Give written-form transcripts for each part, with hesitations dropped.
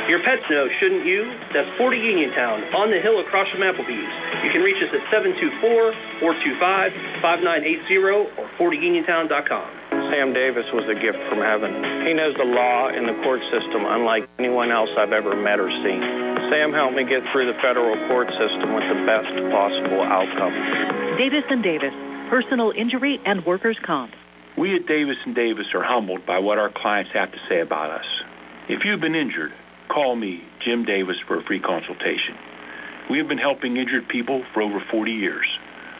Your pets know, shouldn't you? That's 40 Uniontown, on the hill across from Applebee's. You can reach us at 724-425-5980 or 40uniontown.com. Sam Davis was a gift from heaven. He knows the law and the court system unlike anyone else I've ever met or seen. Sam helped me get through the federal court system with the best possible outcome. Davis & Davis, personal injury and workers' comp. We at Davis & Davis are humbled by what our clients have to say about us. If you've been injured, call me, Jim Davis, for a free consultation. We have been helping injured people for over 40 years.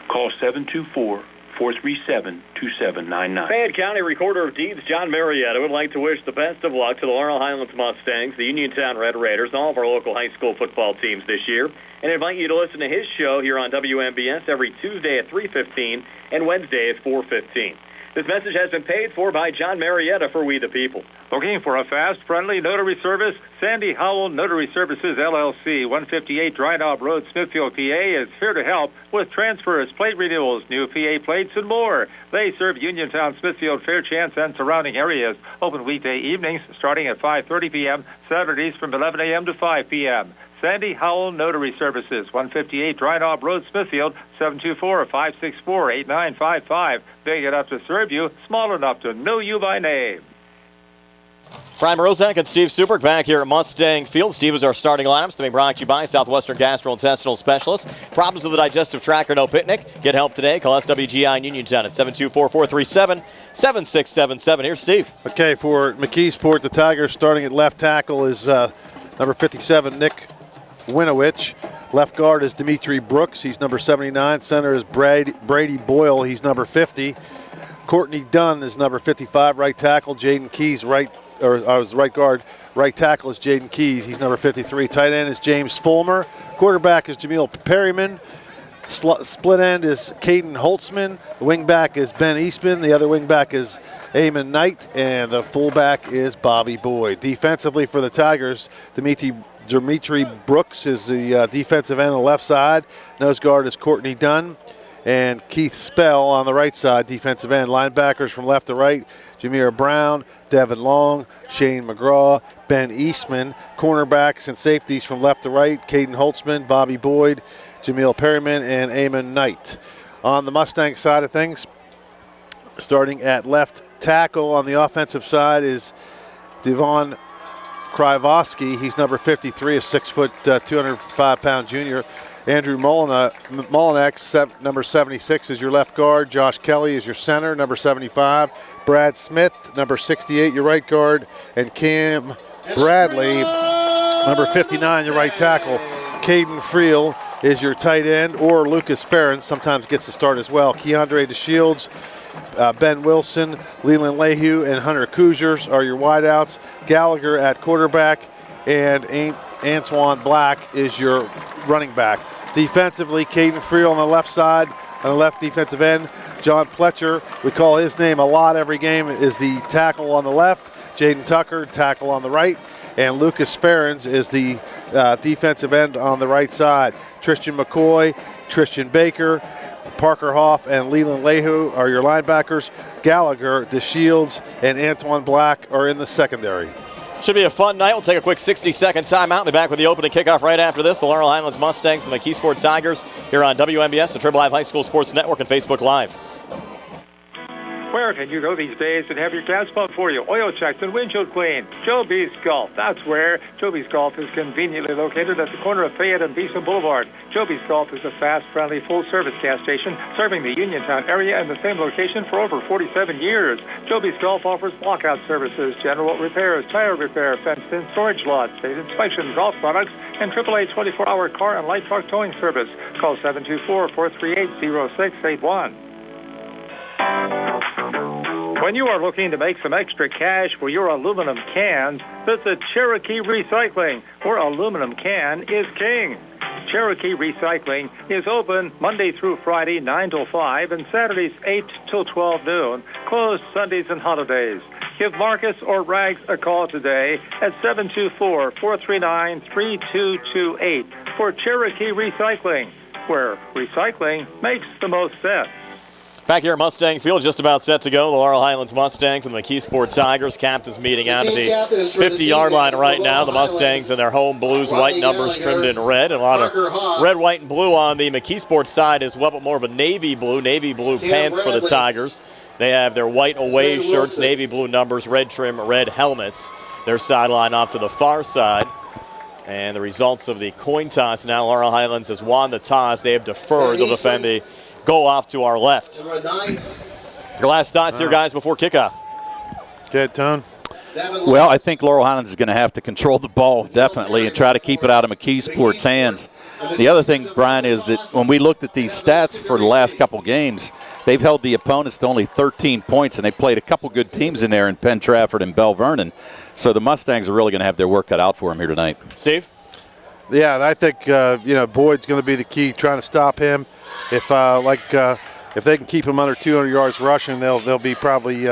Call 724-437-2799. Fayette County Recorder of Deeds John Marietta would like to wish the best of luck to the Laurel Highlands Mustangs, the Uniontown Red Raiders, and all of our local high school football teams this year, and invite you to listen to his show here on WMBS every Tuesday at 3:15 and Wednesday at 4:15. This message has been paid for by John Marietta for We the People. Looking for a fast, friendly notary service? Sandy Howell Notary Services, LLC, 158 Dry Knob Road, Smithfield, PA, is here to help with transfers, plate renewals, new PA plates, and more. They serve Uniontown, Smithfield, Fairchance, and surrounding areas. Open weekday evenings starting at 5:30 p.m., Saturdays from 11 a.m. to 5 p.m. Sandy Howell Notary Services, 158 Dry Knob Road, Smithfield, 724-564-8955. Big enough to serve you, small enough to know you by name. Brian Morozak and Steve Supert back here at Mustang Field. Steve is our starting lineups to be brought to you by Southwestern Gastrointestinal Specialists. Problems with the digestive tract or no picnic? Get help today. Call SWGI in Uniontown at 724-437-7677. Here's Steve. Okay, for McKeesport, the Tigers starting at left tackle is number 57, Nick Winowich. Left guard is Dimitri Brooks. He's number 79. Center is Brady Boyle. He's number 50. Courtney Dunn is number 55. Right tackle, Jaden Keys. Right guard. Right tackle is Jaden Keys. He's number 53. Tight end is James Fulmer. Quarterback is Jamil Perryman. Split end is Caden Holtzman. The wing back is Ben Eastman. The other wing back is Eamon Knight. And the fullback is Bobby Boyd. Defensively for the Tigers, Dimitri Brooks is the defensive end on the left side. Nose guard is Courtney Dunn. And Keith Spell on the right side, defensive end. Linebackers from left to right, Jameer Brown, Devin Long, Shane McGraw, Ben Eastman. Cornerbacks and safeties from left to right, Caden Holtzman, Bobby Boyd, Jamil Perryman, and Eamon Knight. On the Mustang side of things, starting at left tackle on the offensive side is Devon Krivosky. He's number 53, a 6', 205-pound junior. Andrew Molinek, number 76, is your left guard. Josh Kelly is your center, number 75. Brad Smith, number 68, your right guard. And Cam Bradley, number 59, your right tackle. Caden Friel is your tight end, or Lucas Ferrin sometimes gets the start as well. Keandre DeShields, Ben Wilson, Leland Lehue, and Hunter Cougars are your wideouts. Gallagher at quarterback, and Antoine Black is your running back. Defensively, Caden Friel on the left side, on the left defensive end. John Pletcher, we call his name a lot every game, is the tackle on the left. Jaden Tucker, tackle on the right. And Lucas Ferrens is the defensive end on the right side. Tristan McCoy, Tristan Baker, Parker Hoff, and Leland Lehue are your linebackers. Gallagher, DeShields, and Antoine Black are in the secondary. Should be a fun night. We'll take a quick 60-second timeout and be back with the opening kickoff right after this. The Laurel Highlands Mustangs and the McKeesport Tigers here on WMBS, the Triple Live High School Sports Network, and Facebook Live. Where can you go these days and have your gas pumped for you? Oil checks and windshield clean. Joby's Golf. That's where. Joby's Golf is conveniently located at the corner of Fayette and Beeson Boulevard. Joby's Golf is a fast, friendly, full-service gas station serving the Uniontown area in the same location for over 47 years. Joby's Golf offers lockout services, general repairs, tire repair, fenced-in storage lots, state inspection, golf products, and AAA 24-hour car and light truck towing service. Call 724-438-0681. When you are looking to make some extra cash for your aluminum cans, visit Cherokee Recycling, where aluminum can is king. Cherokee Recycling is open Monday through Friday, 9 till 5, and Saturdays, 8 till 12 noon, closed Sundays and holidays. Give Marcus or Rags a call today at 724-439-3228 for Cherokee Recycling, where recycling makes the most sense. Back here at Mustang Field, just about set to go. The Laurel Highlands Mustangs and the McKeesport Tigers. Captains meeting out at the 50-yard line right now. The Mustangs in their home blues, white numbers trimmed in red. And a lot of red, white, and blue on the McKeesport side as well, but more of a navy blue pants for the Tigers. They have their white away shirts, navy blue numbers, red trim, red helmets. Their sideline off to the far side. And the results of the coin toss now, Laurel Highlands has won the toss. They have deferred. They'll defend the goal off to our left. Your last thoughts here, guys, before kickoff. Good, Tone. Well, I think Laurel Highlands is going to have to control the ball, definitely, and try to keep it out of McKeesport's hands. The other thing, Brian, is that when we looked at these stats for the last couple games, they've held the opponents to only 13 points, and they played a couple good teams in there in Penn Trafford and Bell Vernon. So the Mustangs are really going to have their work cut out for them here tonight. Steve? Yeah, I think, Boyd's going to be the key, trying to stop him. If they can keep him under 200 yards rushing, they'll be probably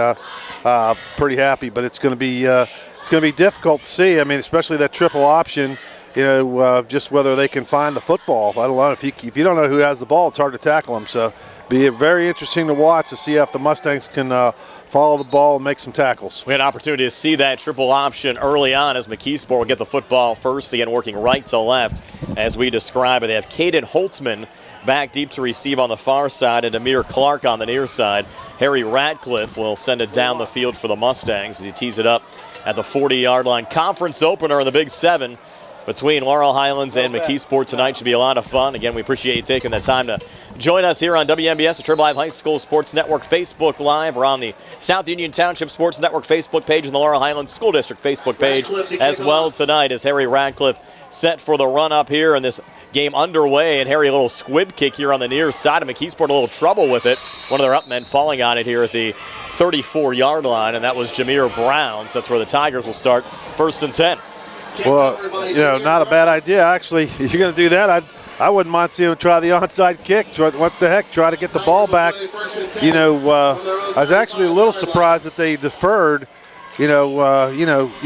pretty happy. But it's going to be difficult to see. I mean, especially that triple option. Just whether they can find the football. I don't know if you don't know who has the ball, it's hard to tackle them. So, be very interesting to watch to see if the Mustangs can follow the ball and make some tackles. We had an opportunity to see that triple option early on as McKeesport will get the football first, again working right to left as we describe it. They have Caden Holtzman back deep to receive on the far side and Amir Clark on the near side. Harry Ratcliffe will send it down the field for the Mustangs as he tees it up at the 40-yard line. Conference opener in the Big 7 between Laurel Highlands and McKeesport tonight. Should be a lot of fun. Again, we appreciate you taking the time to join us here on WMBS, the Triple Live High School Sports Network Facebook Live. We're on the South Union Township Sports Network Facebook page and the Laurel Highlands School District Facebook page as well tonight as Harry Ratcliffe set for the run up here in this game underway. And Harry, a little squib kick here on the near side of McKeesport, a little trouble with it. One of their up men falling on it here at the 34-yard line, and that was Jameer Brown. So that's where the Tigers will start, 1st and 10. Well, not a bad idea. Actually, if you're going to do that, I wouldn't mind seeing him try the onside kick. What the heck? Try to get the ball back. I was actually a little surprised that they deferred. You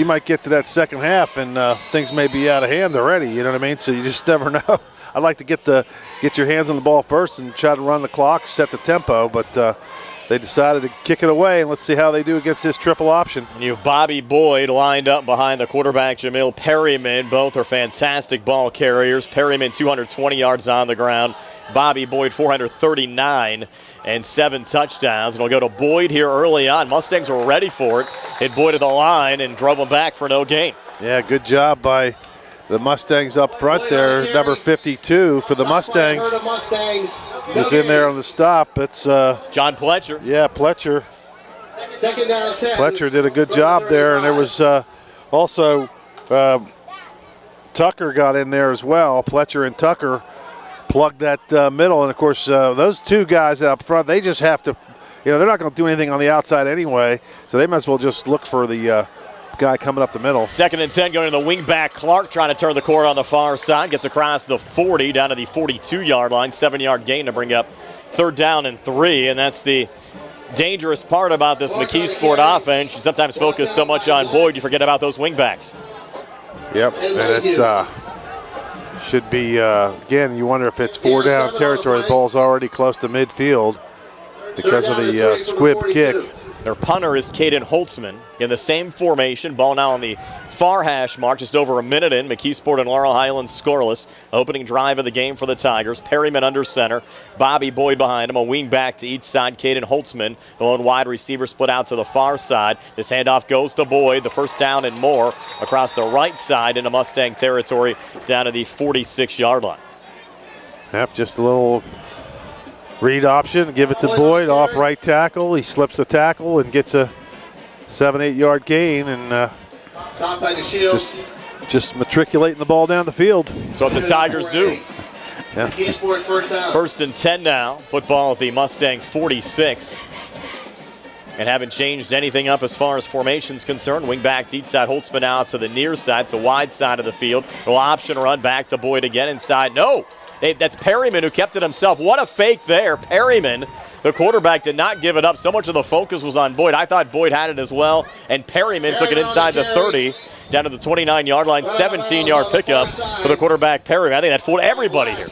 might get to that second half and things may be out of hand already. You know what I mean? So you just never know. I'd like to get your hands on the ball first and try to run the clock, set the tempo, but they decided to kick it away, and let's see how they do against this triple option. And you have Bobby Boyd lined up behind the quarterback, Jamil Perryman. Both are fantastic ball carriers. Perryman 220 yards on the ground. Bobby Boyd 439 and 7 touchdowns. And we'll go to Boyd here early on. Mustangs were ready for it. Hit Boyd at the line and drove him back for no gain. Yeah, good job by the Mustangs up front there. Number 52 for the Mustangs is in there on the stop. It's John Pletcher. Yeah, Pletcher. Second down 10. Pletcher did a good job there, and there was also Tucker got in there as well. Pletcher and Tucker plugged that middle, and of course those two guys up front, they just have to, they're not going to do anything on the outside anyway, so they might as well just look for the guy coming up the middle. 2nd and 10 going to the wing back. Clark trying to turn the corner on the far side. Gets across the 40 down to the 42-yard line. 7-yard gain to bring up 3rd down and 3. And that's the dangerous part about this McKeesport offense. You sometimes focus so much on Boyd, you forget about those wing backs. Yep, and it's should be, again, you wonder if it's 4-down territory. The ball's already close to midfield because of the squib kick. Their punter is Caden Holtzman in the same formation. Ball now on the far hash mark, just over a minute in. McKeesport and Laurel Highlands scoreless. Opening drive of the game for the Tigers. Perryman under center. Bobby Boyd behind him. A wing back to each side. Caden Holtzman, the lone wide receiver, split out to the far side. This handoff goes to Boyd. The 1st down and more across the right side into Mustang territory down to the 46-yard line. Yep, just a little read option, give it to Boyd, off right tackle. He slips the tackle and gets a 7-8 yard gain and just matriculating the ball down the field. That's what the Tigers do. Yeah. 1st and 10 now. Football at the Mustang 46. And haven't changed anything up as far as formation's concerned. Wing back to each side. Holtzman out to the near side. It's a wide side of the field. No option run back to Boyd again inside. No. That's Perryman who kept it himself. What a fake there. Perryman, the quarterback, did not give it up. So much of the focus was on Boyd. I thought Boyd had it as well. And Perryman took it inside the 30 down to the 29-yard line. 17-yard pickup for the quarterback, Perryman. I think that fooled everybody here.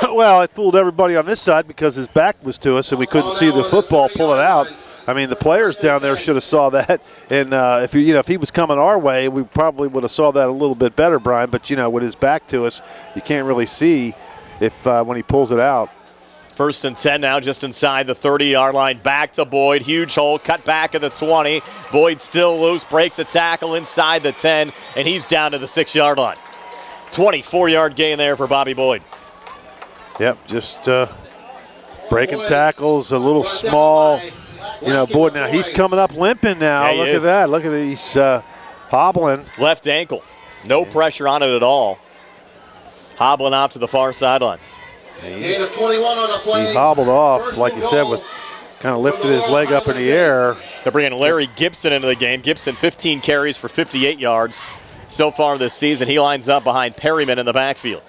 Well, it fooled everybody on this side because his back was to us and we couldn't see the football pull it out. I mean, the players down there should have saw that, and if he was coming our way, we probably would have saw that a little bit better, Brian. But with his back to us, you can't really see if when he pulls it out. 1st and 10 now, just inside the 30-yard line. Back to Boyd. Huge hole, cut back at the 20. Boyd still loose, breaks a tackle inside the 10, and he's down to the 6-yard line. 24-yard gain there for Bobby Boyd. Yep, just breaking tackles, a little small. Boyd now, he's coming up limping now. Yeah, Look at that. Look at he's hobbling. Left ankle. No pressure on it at all. Hobbling out to the far sidelines. Gain of 21 on the play. He hobbled off, like you said, with kind of lifted his leg up in the air. They're bringing Larry Gibson into the game. Gibson, 15 carries for 58 yards so far this season. He lines up behind Perryman in the backfield.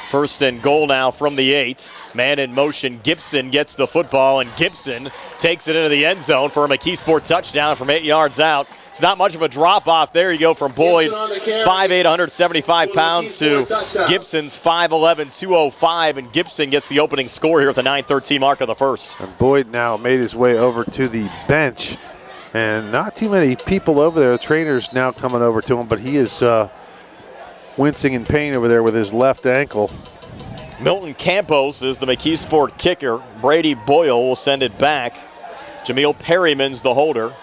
1st and goal now from the 8. Man in motion. Gibson gets the football, and Gibson takes it into the end zone for a McKeesport touchdown from 8 yards out. It's not much of a drop-off there. You go from Boyd, 5'8", 175 pounds, to Gibson's 5'11", 205, and Gibson gets the opening score here at the 9:13 mark of the first. And Boyd now made his way over to the bench, and not too many people over there. The trainer's now coming over to him, but he is wincing in pain over there with his left ankle. Milton Campos is the McKeesport kicker. Brady Boyle will send it back. Jameel Perryman's the holder.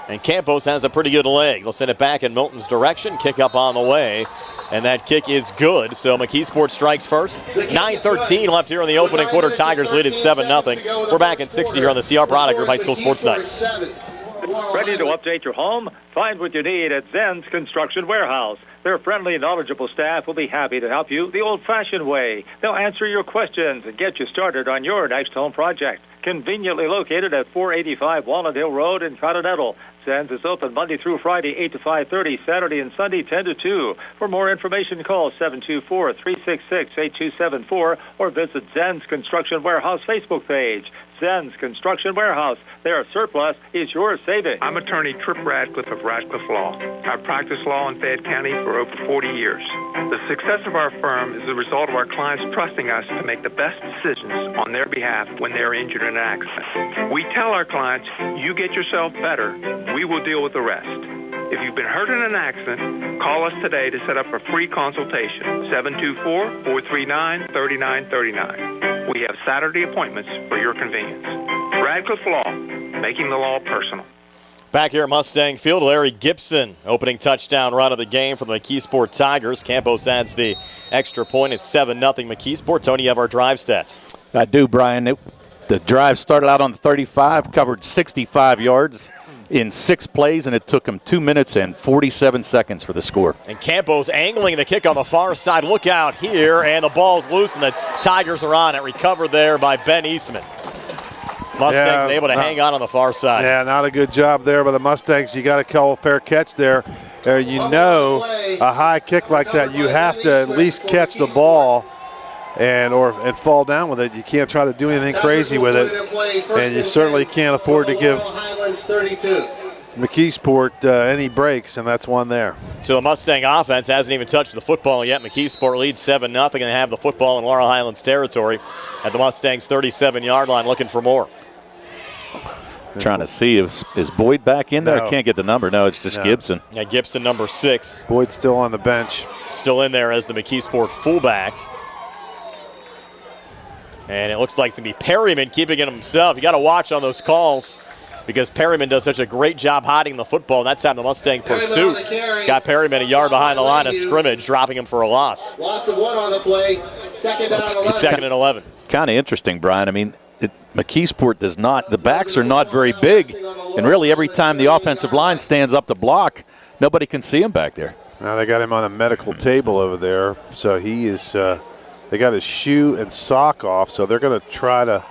And Campos has a pretty good leg. They'll send it back in Milton's direction. Kick up on the way. And that kick is good. So McKeesport strikes first. 9:13 left here in the opening quarter. Tigers lead at 7-0. We're back in 60 here on the CR Product Group High School Sports Night. Ready to update your home? Find what you need at Zen's Construction Warehouse. Their friendly, knowledgeable staff will be happy to help you the old-fashioned way. They'll answer your questions and get you started on your next home project. Conveniently located at 485 Walnut Hill Road in Continental. Zen's is open Monday through Friday, 8 to 5:30, Saturday and Sunday, 10 to 2. For more information, call 724-366-8274 or visit Zen's Construction Warehouse Facebook page. Zen's Construction Warehouse. Their surplus is your savings. I'm attorney Trip Radcliffe of Radcliffe Law. I've practiced law in Fayette County for over 40 years. The success of our firm is the result of our clients trusting us to make the best decisions on their behalf when they're injured in an accident. We tell our clients, you get yourself better, we will deal with the rest. If you've been hurt in an accident, call us today to set up a free consultation, 724-439-3939. We have Saturday appointments for your convenience. Radcliffe Law, making the law personal. Back here at Mustang Field, Larry Gibson, opening touchdown run of the game for the McKeesport Tigers. Campos adds the extra point. It's 7-0 McKeesport. Tony, you have our drive stats. I do, Brian. The drive started out on the 35, covered 65 yards in 6 plays, and it took him 2 minutes and 47 seconds for the score. And Campos angling the kick on the far side. Look out here, and the ball's loose, and the Tigers are on it. Recovered there by Ben Eastman. Mustangs able to hang on the far side. Yeah, not a good job there by the Mustangs. You got to call a fair catch there. A high kick like that, you have to at least catch the ball and fall down with it. You can't try to do anything crazy with it, and you certainly can't afford to give McKeesport any breaks, and that's one there. So the Mustang offense hasn't even touched the football yet. McKeesport leads 7-0 and have the football in Laurel Highlands territory at the Mustangs' 37-yard line, looking for more. Trying to see is Boyd back in there? I can't get the number. No, it's just Gibson. Yeah, Gibson, number 6. Boyd's still on the bench. Still in there as the McKeesport fullback. And it looks like it's going to be Perryman keeping it himself. You got to watch on those calls because Perryman does such a great job hiding the football. And that time the Mustang pursuit got Perryman a yard behind the line of scrimmage, dropping him for a loss. Loss of 1 on the play. Second down, 11. Second and 11. Kind of interesting, Brian. I mean, McKeesport does not, the backs are not very big, and really every time the offensive line stands up to block, nobody can see him back there. Now they got him on a medical table over there, so he is, they got his shoe and sock off, so they're going to try to,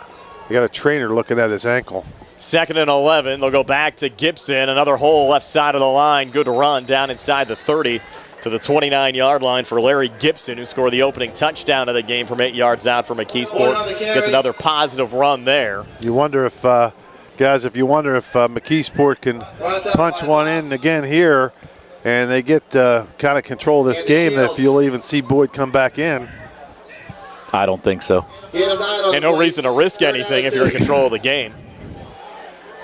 they got a trainer looking at his ankle. Second and 11, they'll go back to Gibson, another hole left side of the line, good run down inside the 30. To the 29-yard line for Larry Gibson, who scored the opening touchdown of the game from 8 yards out for McKeesport. Gets another positive run there. You wonder if, guys, McKeesport can punch one in again here and they get kind of control of this game, that if you'll even see Boyd come back in. I don't think so. And no reason to risk anything if you're in control of the game.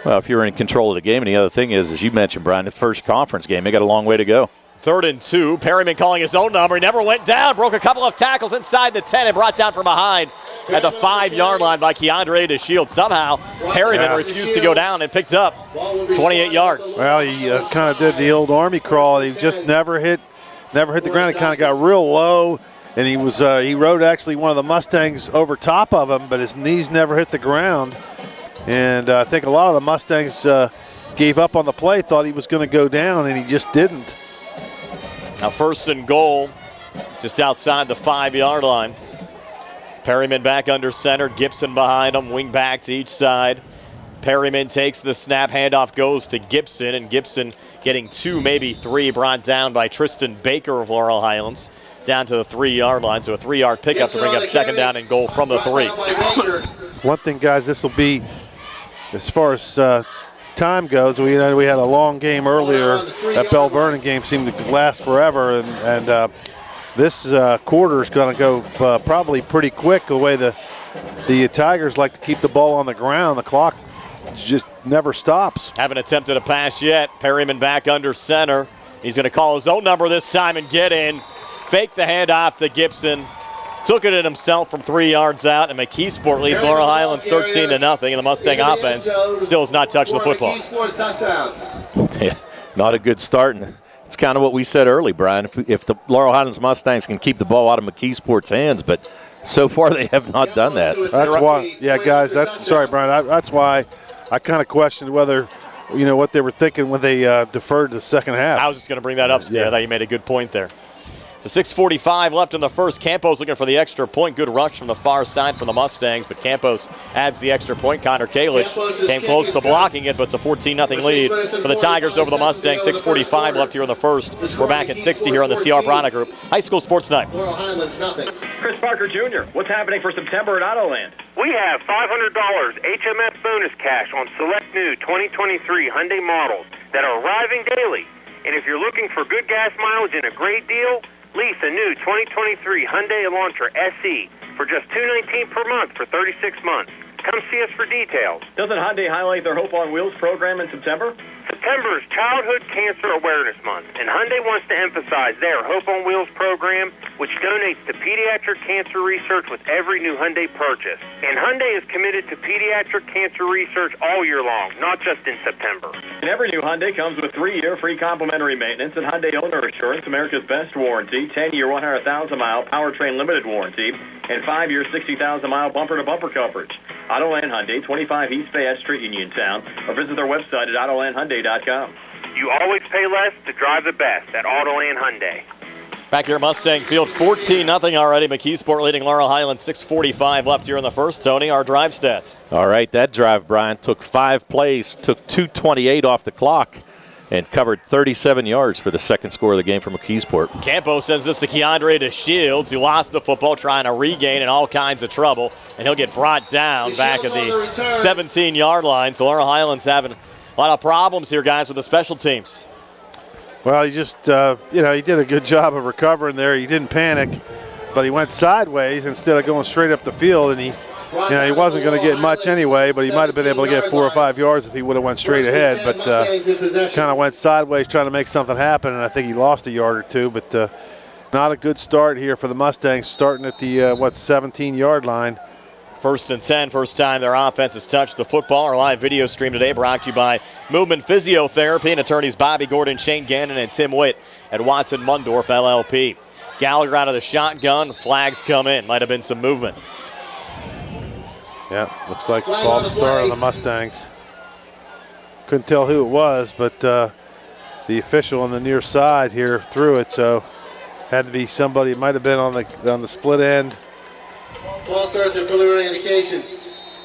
Well, if you're in control of the game, and the other thing is, as you mentioned, Brian, the first conference game, they got a long way to go. 3rd and 2. Perryman calling his own number. He never went down. Broke a couple of tackles inside the 10 and brought down from behind at the 5-yard line by Keandre DeShields. Somehow, Perryman refused to go down and picked up 28 yards. Well, he kind of did the old Army crawl. He just never hit the ground. He kind of got real low, and he rode actually one of the Mustangs over top of him, but his knees never hit the ground. And I think a lot of the Mustangs gave up on the play, thought he was going to go down, and he just didn't. Now 1st and goal, just outside the 5-yard line. Perryman back under center, Gibson behind him, wing back to each side. Perryman takes the snap, handoff goes to Gibson, and Gibson getting 2, maybe 3, brought down by Tristan Baker of Laurel Highlands, down to the 3-yard line. So a 3-yard pickup to bring up 2nd down and goal from the 3. One thing, guys, this will be, as far as time goes, we had a long game earlier. That Bell Vernon game seemed to last forever, and this quarter is going to go probably pretty quick. The way the Tigers like to keep the ball on the ground, the clock just never stops. Haven't attempted a pass yet. Perryman back under center. He's going to call his own number this time and get in. Fake the handoff to Gibson. Took it in himself from 3 yards out, and McKeesport leads Laurel Highlands 13-0, and the Mustang offense still has not touched the football. Yeah, not a good start, and it's kind of what we said early, Brian. If the Laurel Highlands Mustangs can keep the ball out of McKeesport's hands, but so far they have not done that. That's why, yeah, guys. Sorry, Brian. That's why I kind of questioned whether, what they were thinking when they deferred to the second half. I was just going to bring that up, Steve. I thought you made a good point there. So 6:45 left in the first. Campos looking for the extra point. Good rush from the far side from the Mustangs, but Campos adds the extra point. Connor Kalich came close to blocking it, but it's a 14-0 lead for the Tigers over the Mustangs. 6:45 left here in the first. We're back at 60 here on the CR Brana Group High School Sports Night. Chris Parker Jr., what's happening for September at Autoland? We have $500 HMF bonus cash on select new 2023 Hyundai models that are arriving daily. And if you're looking for good gas mileage and a great deal, lease a new 2023 Hyundai Elantra SE for just $219 per month for 36 months. Come see us for details. Doesn't Hyundai highlight their Hope on Wheels program in September? September is Childhood Cancer Awareness Month, and Hyundai wants to emphasize their Hope on Wheels program, which donates to pediatric cancer research with every new Hyundai purchase. And Hyundai is committed to pediatric cancer research all year long, not just in September. And every new Hyundai comes with 3-year free complimentary maintenance and Hyundai Owner Assurance, America's best warranty, 10-year 100,000-mile powertrain limited warranty, and 5-year 60,000-mile bumper-to-bumper coverage. Autoland Hyundai, 25 East Fayette Street, Uniontown, or visit their website at AutolandHyundai.com. You always pay less to drive the best at Autoland Hyundai. Back here at Mustang Field, 14-0 already. McKeesport leading Laurel Highlands, 6:45 left here in the first. Tony, our drive stats. All right, that drive, Brian, took 5 plays, took 2:28 off the clock, and covered 37 yards for the second score of the game for McKeesport. Campos sends this to Keandre DeShields, who lost the football trying to regain in all kinds of trouble, and he'll get brought down back at the 17-yard line. So Laurel Highlands having a lot of problems here, guys, with the special teams. Well, he just, he did a good job of recovering there. He didn't panic, but he went sideways instead of going straight up the field, and he wasn't going to get much anyway, but he might have been able to get 4 or 5 yards if he would have went straight ahead, but kind of went sideways trying to make something happen, and I think he lost a yard or two, but not a good start here for the Mustangs, starting at the, 17-yard line. 1st and 10, first time their offense has touched the football. Our live video stream today brought to you by Movement Physiotherapy and attorneys Bobby Gordon, Shane Gannon, and Tim Witt at Watson Mundorff LLP. Gallagher out of the shotgun, flags come in. Might have been some movement. Yeah, looks like false start on the Mustangs. Couldn't tell who it was, but the official on the near side here threw it, so had to be somebody. It might have been on the split end. False start to preliminary indication.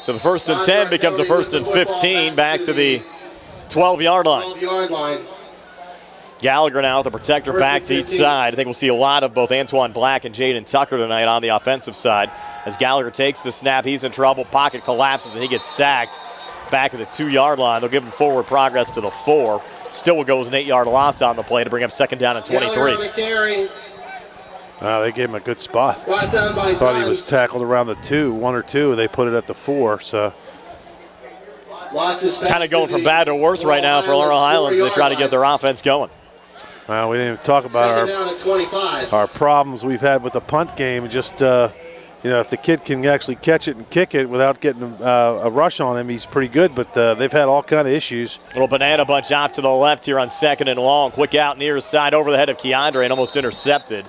So the 1st and 10 becomes a 1st and 15 back to the 12-yard line. 12-yard line. Gallagher now with the protector back to each side. I think we'll see a lot of both Antoine Black and Jaden Tucker tonight on the offensive side. As Gallagher takes the snap, he's in trouble. Pocket collapses, and he gets sacked back at the 2-yard line. They'll give him forward progress to the 4. Still will go as an 8-yard loss on the play to bring up 2nd down and 23. They gave him a good spot. Brought down by I thought he time. was tackled around the 2, 1 or 2. They put it at the 4, so. Kind of going from bad to worse right now for Laurel Highlands. They try to get their offense going. Well, we didn't even talk about our problems we've had with the punt game. Just, if the kid can actually catch it and kick it without getting a rush on him, he's pretty good. But they've had all kind of issues. Little banana bunch off to the left here on 2nd and long. Quick out near side over the head of Keandre and almost intercepted.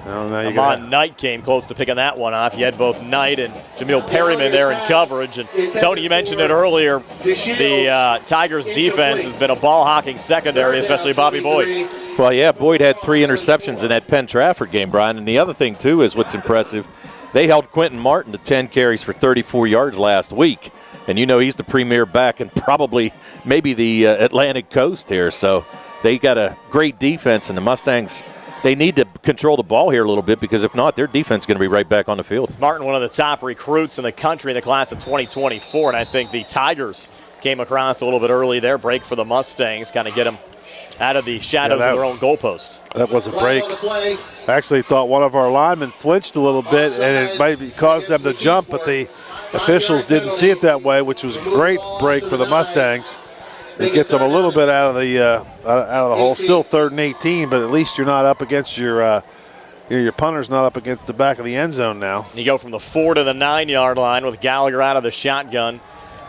Amon Knight came close to picking that one off. You had both Knight and Jamil Perryman there in coverage. And Tony, you mentioned it earlier, the Tigers defense has been a ball-hawking secondary, especially Bobby Boyd. Well, yeah, Boyd had 3 interceptions in that Penn Trafford game, Brian. And the other thing, too, is what's impressive. They held Quentin Martin to 10 carries for 34 yards last week. And he's the premier back and probably maybe the Atlantic coast here. So they got a great defense, and the Mustangs, they need to control the ball here a little bit, because if not, their defense is going to be right back on the field. Martin, one of the top recruits in the country in the class of 2024, and I think the Tigers came across a little bit early there. Break for the Mustangs, kind of get them out of the shadows of their own goalpost. That was a break. I actually thought one of our linemen flinched a little bit, and it might caused them to jump, but the officials didn't see it that way, which was a great break for the Mustangs. It gets them a little bit out of the hole. Still 3rd and 18, but at least you're not up against your punter's not up against the back of the end zone now. You go from the 4 to the 9-yard line with Gallagher out of the shotgun.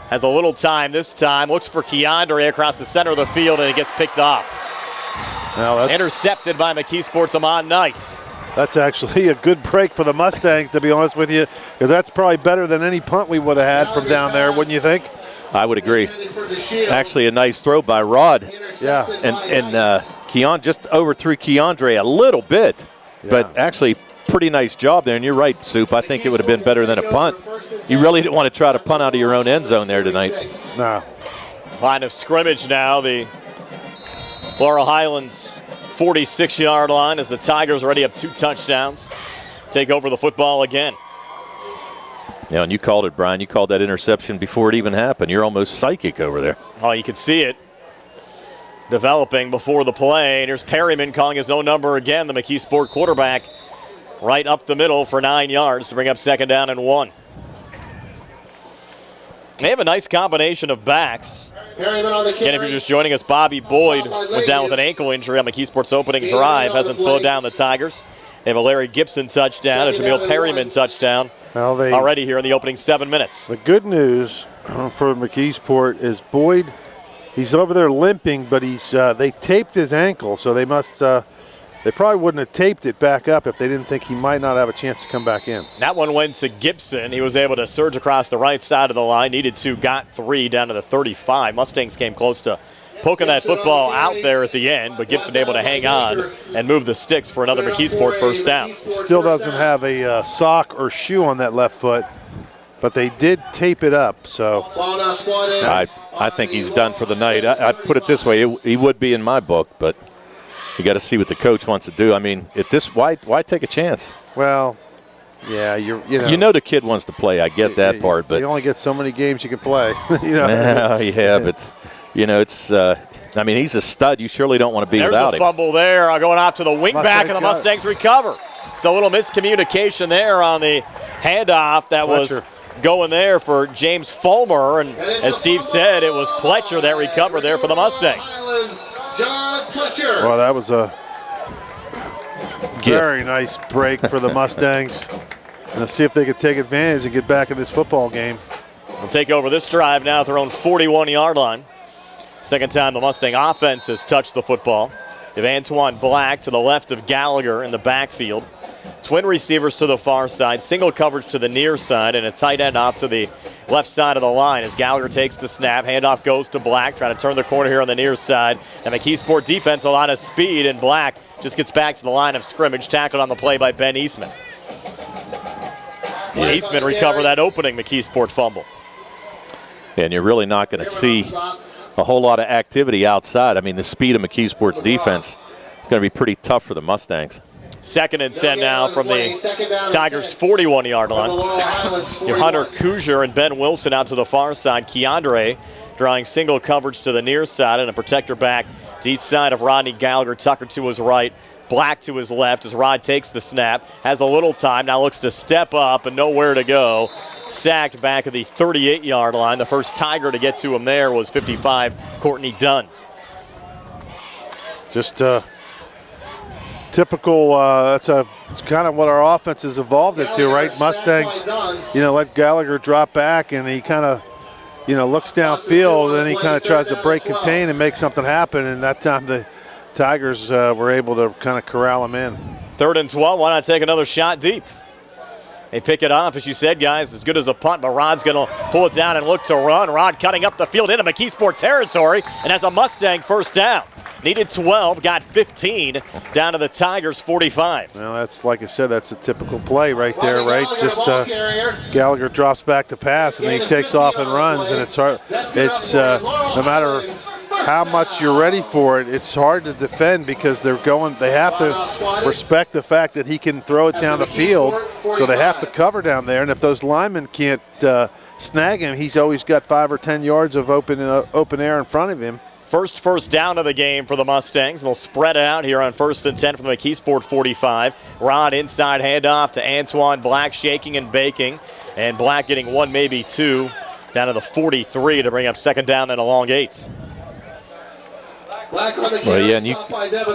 Has a little time this time. Looks for Keandre across the center of the field, and it gets picked off. Intercepted by McKeesport's Amon Knight. That's actually a good break for the Mustangs, to be honest with you, because that's probably better than any punt we would have had from down there, wouldn't you think? I would agree. Actually, a nice throw by Rod. Yeah. And Keon just overthrew Keandre a little bit, but actually pretty nice job there. And you're right, Soup. I think it would have been better than a punt. You really didn't want to try to punt out of your own end zone there tonight. No. Line of scrimmage now, the Laurel Highlands 46-yard line, as the Tigers already have 2 touchdowns. Take over the football again. Yeah, and you called it, Brian. You called that interception before it even happened. You're almost psychic over there. Oh, you could see it developing before the play. And here's Perryman calling his own number again, the McKeesport quarterback, right up the middle for 9 yards to bring up 2nd down and 1. They have a nice combination of backs. Again, if you're just joining us, Bobby Boyd went down with an ankle injury on McKeesport's opening drive. Hasn't slowed down the Tigers. They have a Larry Gibson touchdown, a Jamil Perryman touchdown already here in the opening 7 minutes. The good news for McKeesport is Boyd, he's over there limping, but they taped his ankle, so they must they probably wouldn't have taped it back up if they didn't think he might not have a chance to come back in. That one went to Gibson. He was able to surge across the right side of the line. Needed 2, got 3 down to the 35. Mustangs came close to poking that football out there at the end, but Gibson able to hang on and move the sticks for another McKeesport first down. Still doesn't have a sock or shoe on that left foot, but they did tape it up. So I think he's done for the night. I'd put it this way, he would be in my book, but you got to see what the coach wants to do. I mean, why take a chance? Well, yeah, you know the kid wants to play. I get that part, but you only get so many games you can play. Yeah, but it's. I mean, he's a stud. You surely don't want to be without him. There's a fumble there, going off to the wing back, and the Mustangs recover. So a little miscommunication there on the handoff that was going there for James Fulmer, and as Steve said, it was Pletcher that recovered there for the Mustangs. Well, that was a very nice break for the Mustangs. Let's see if they can take advantage and get back in this football game. We'll take over this drive now at their own 41-yard line. Second time the Mustang offense has touched the football. You have Antoine Black to the left of Gallagher in the backfield. Twin receivers to the far side, single coverage to the near side, and a tight end off to the left side of the line as Gallagher takes the snap. Handoff goes to Black, trying to turn the corner here on the near side. And McKeesport defense, a lot of speed, and Black just gets back to the line of scrimmage, tackled on the play by Ben Eastman. And Eastman recovered that opening McKeesport fumble. And you're really not going to see a whole lot of activity outside. I mean, the speed of McKeesport's defense is going to be pretty tough for the Mustangs. 2nd and 10 now from the Tigers' 41-yard line. You have Hunter Kuzier and Ben Wilson out to the far side. Keandre drawing single coverage to the near side and a protector back to each side of Rodney Gallagher. Tucker to his right. Black to his left as Rod takes the snap, has a little time, now looks to step up and nowhere to go. Sacked back at the 38-yard line. The first Tiger to get to him there was 55, Courtney Dunn. Just typical, it's kind of what our offense has evolved into, right? Mustangs, let Gallagher drop back and he kind of, looks downfield, then he kind of tries to break contain and make something happen, and that time the Tigers were able to kind of corral him in. 3rd and 12, why not take another shot deep? They pick it off, as you said, guys, as good as a punt, but Rod's going to pull it down and look to run. Rod cutting up the field into McKeesport territory and has a Mustang first down. Needed 12, got 15, down to the Tigers' 45. Well, that's, like I said, that's a typical play right there, right? Just Gallagher drops back to pass, and then he takes off and runs, and it's hard. It's no matter how much you're ready for it, it's hard to defend because they have to respect the fact that he can throw it down the field, so they have to cover down there, and if those linemen can't snag him, he's always got 5 or 10 yards of open air in front of him. First down of the game for the Mustangs. They'll spread it out here on 1st and 10 from the McKeesport 45. Rod inside handoff to Antoine Black, shaking and baking. And Black getting 1, maybe 2, down to the 43 to bring up 2nd down and a long 8. Well, yeah, and you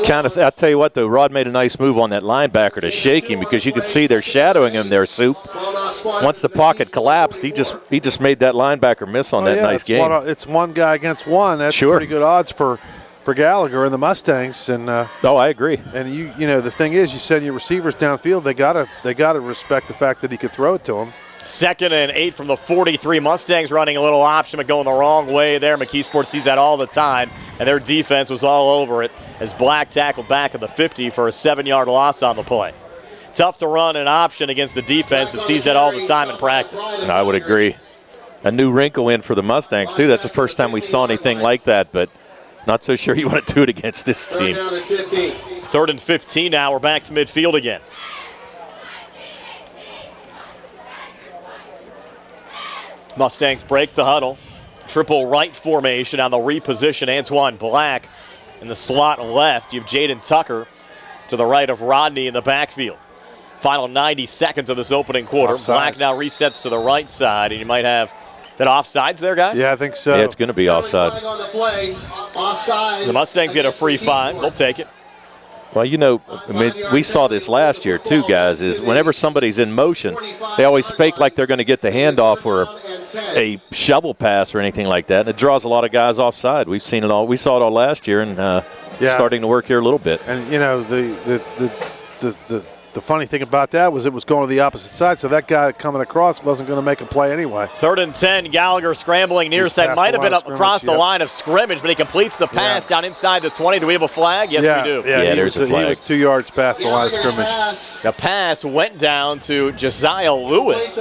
kind of, I'll tell you what, though, Rod made a nice move on that linebacker to shake him because you could see they're shadowing him there, Soup. Once the pocket collapsed, he just made that linebacker miss on that nice game. It's one guy against one. That's pretty good odds for Gallagher and the Mustangs. And I agree. And you know, the thing is, you send your receivers downfield, they gotta respect the fact that he could throw it to them. 2nd and 8 from the 43. Mustangs running a little option, but going the wrong way there. McKeesport sees that all the time, and their defense was all over it as Black tackled back at the 50 for a 7-yard loss on the play. Tough to run an option against the defense that sees that all the time in practice. I would agree. A new wrinkle in for the Mustangs, too. That's the first time we saw anything like that, but not so sure you want to do it against this team. 3rd and 15 now. We're back to midfield again. Mustangs break the huddle. Triple right formation on the reposition. Antoine Black in the slot left. You have Jaden Tucker to the right of Rodney in the backfield. Final 90 seconds of this opening quarter. Offsides. Black now resets to the right side, and you might have that offsides there, guys? Yeah, I think so. Yeah, it's going to be offside. The Mustangs get a free 5. They'll take it. Well, you know, I mean, we saw this last year too, guys, is whenever somebody's in motion, they always fake like they're going to get the handoff or a shovel pass or anything like that, and it draws a lot of guys offside. We've seen it all. We saw it all last year, and starting to work here a little bit. And, you know, the funny thing about that was it was going to the opposite side, so that guy coming across wasn't going to make a play anyway. 3rd and 10, Gallagher scrambling near side. Might have been up across the line of scrimmage, but he completes the pass down inside the 20. Do we have a flag? Yes, we do. Yeah, there's a flag. He was 2 yards past the line of scrimmage. The pass went down to Josiah Lewis.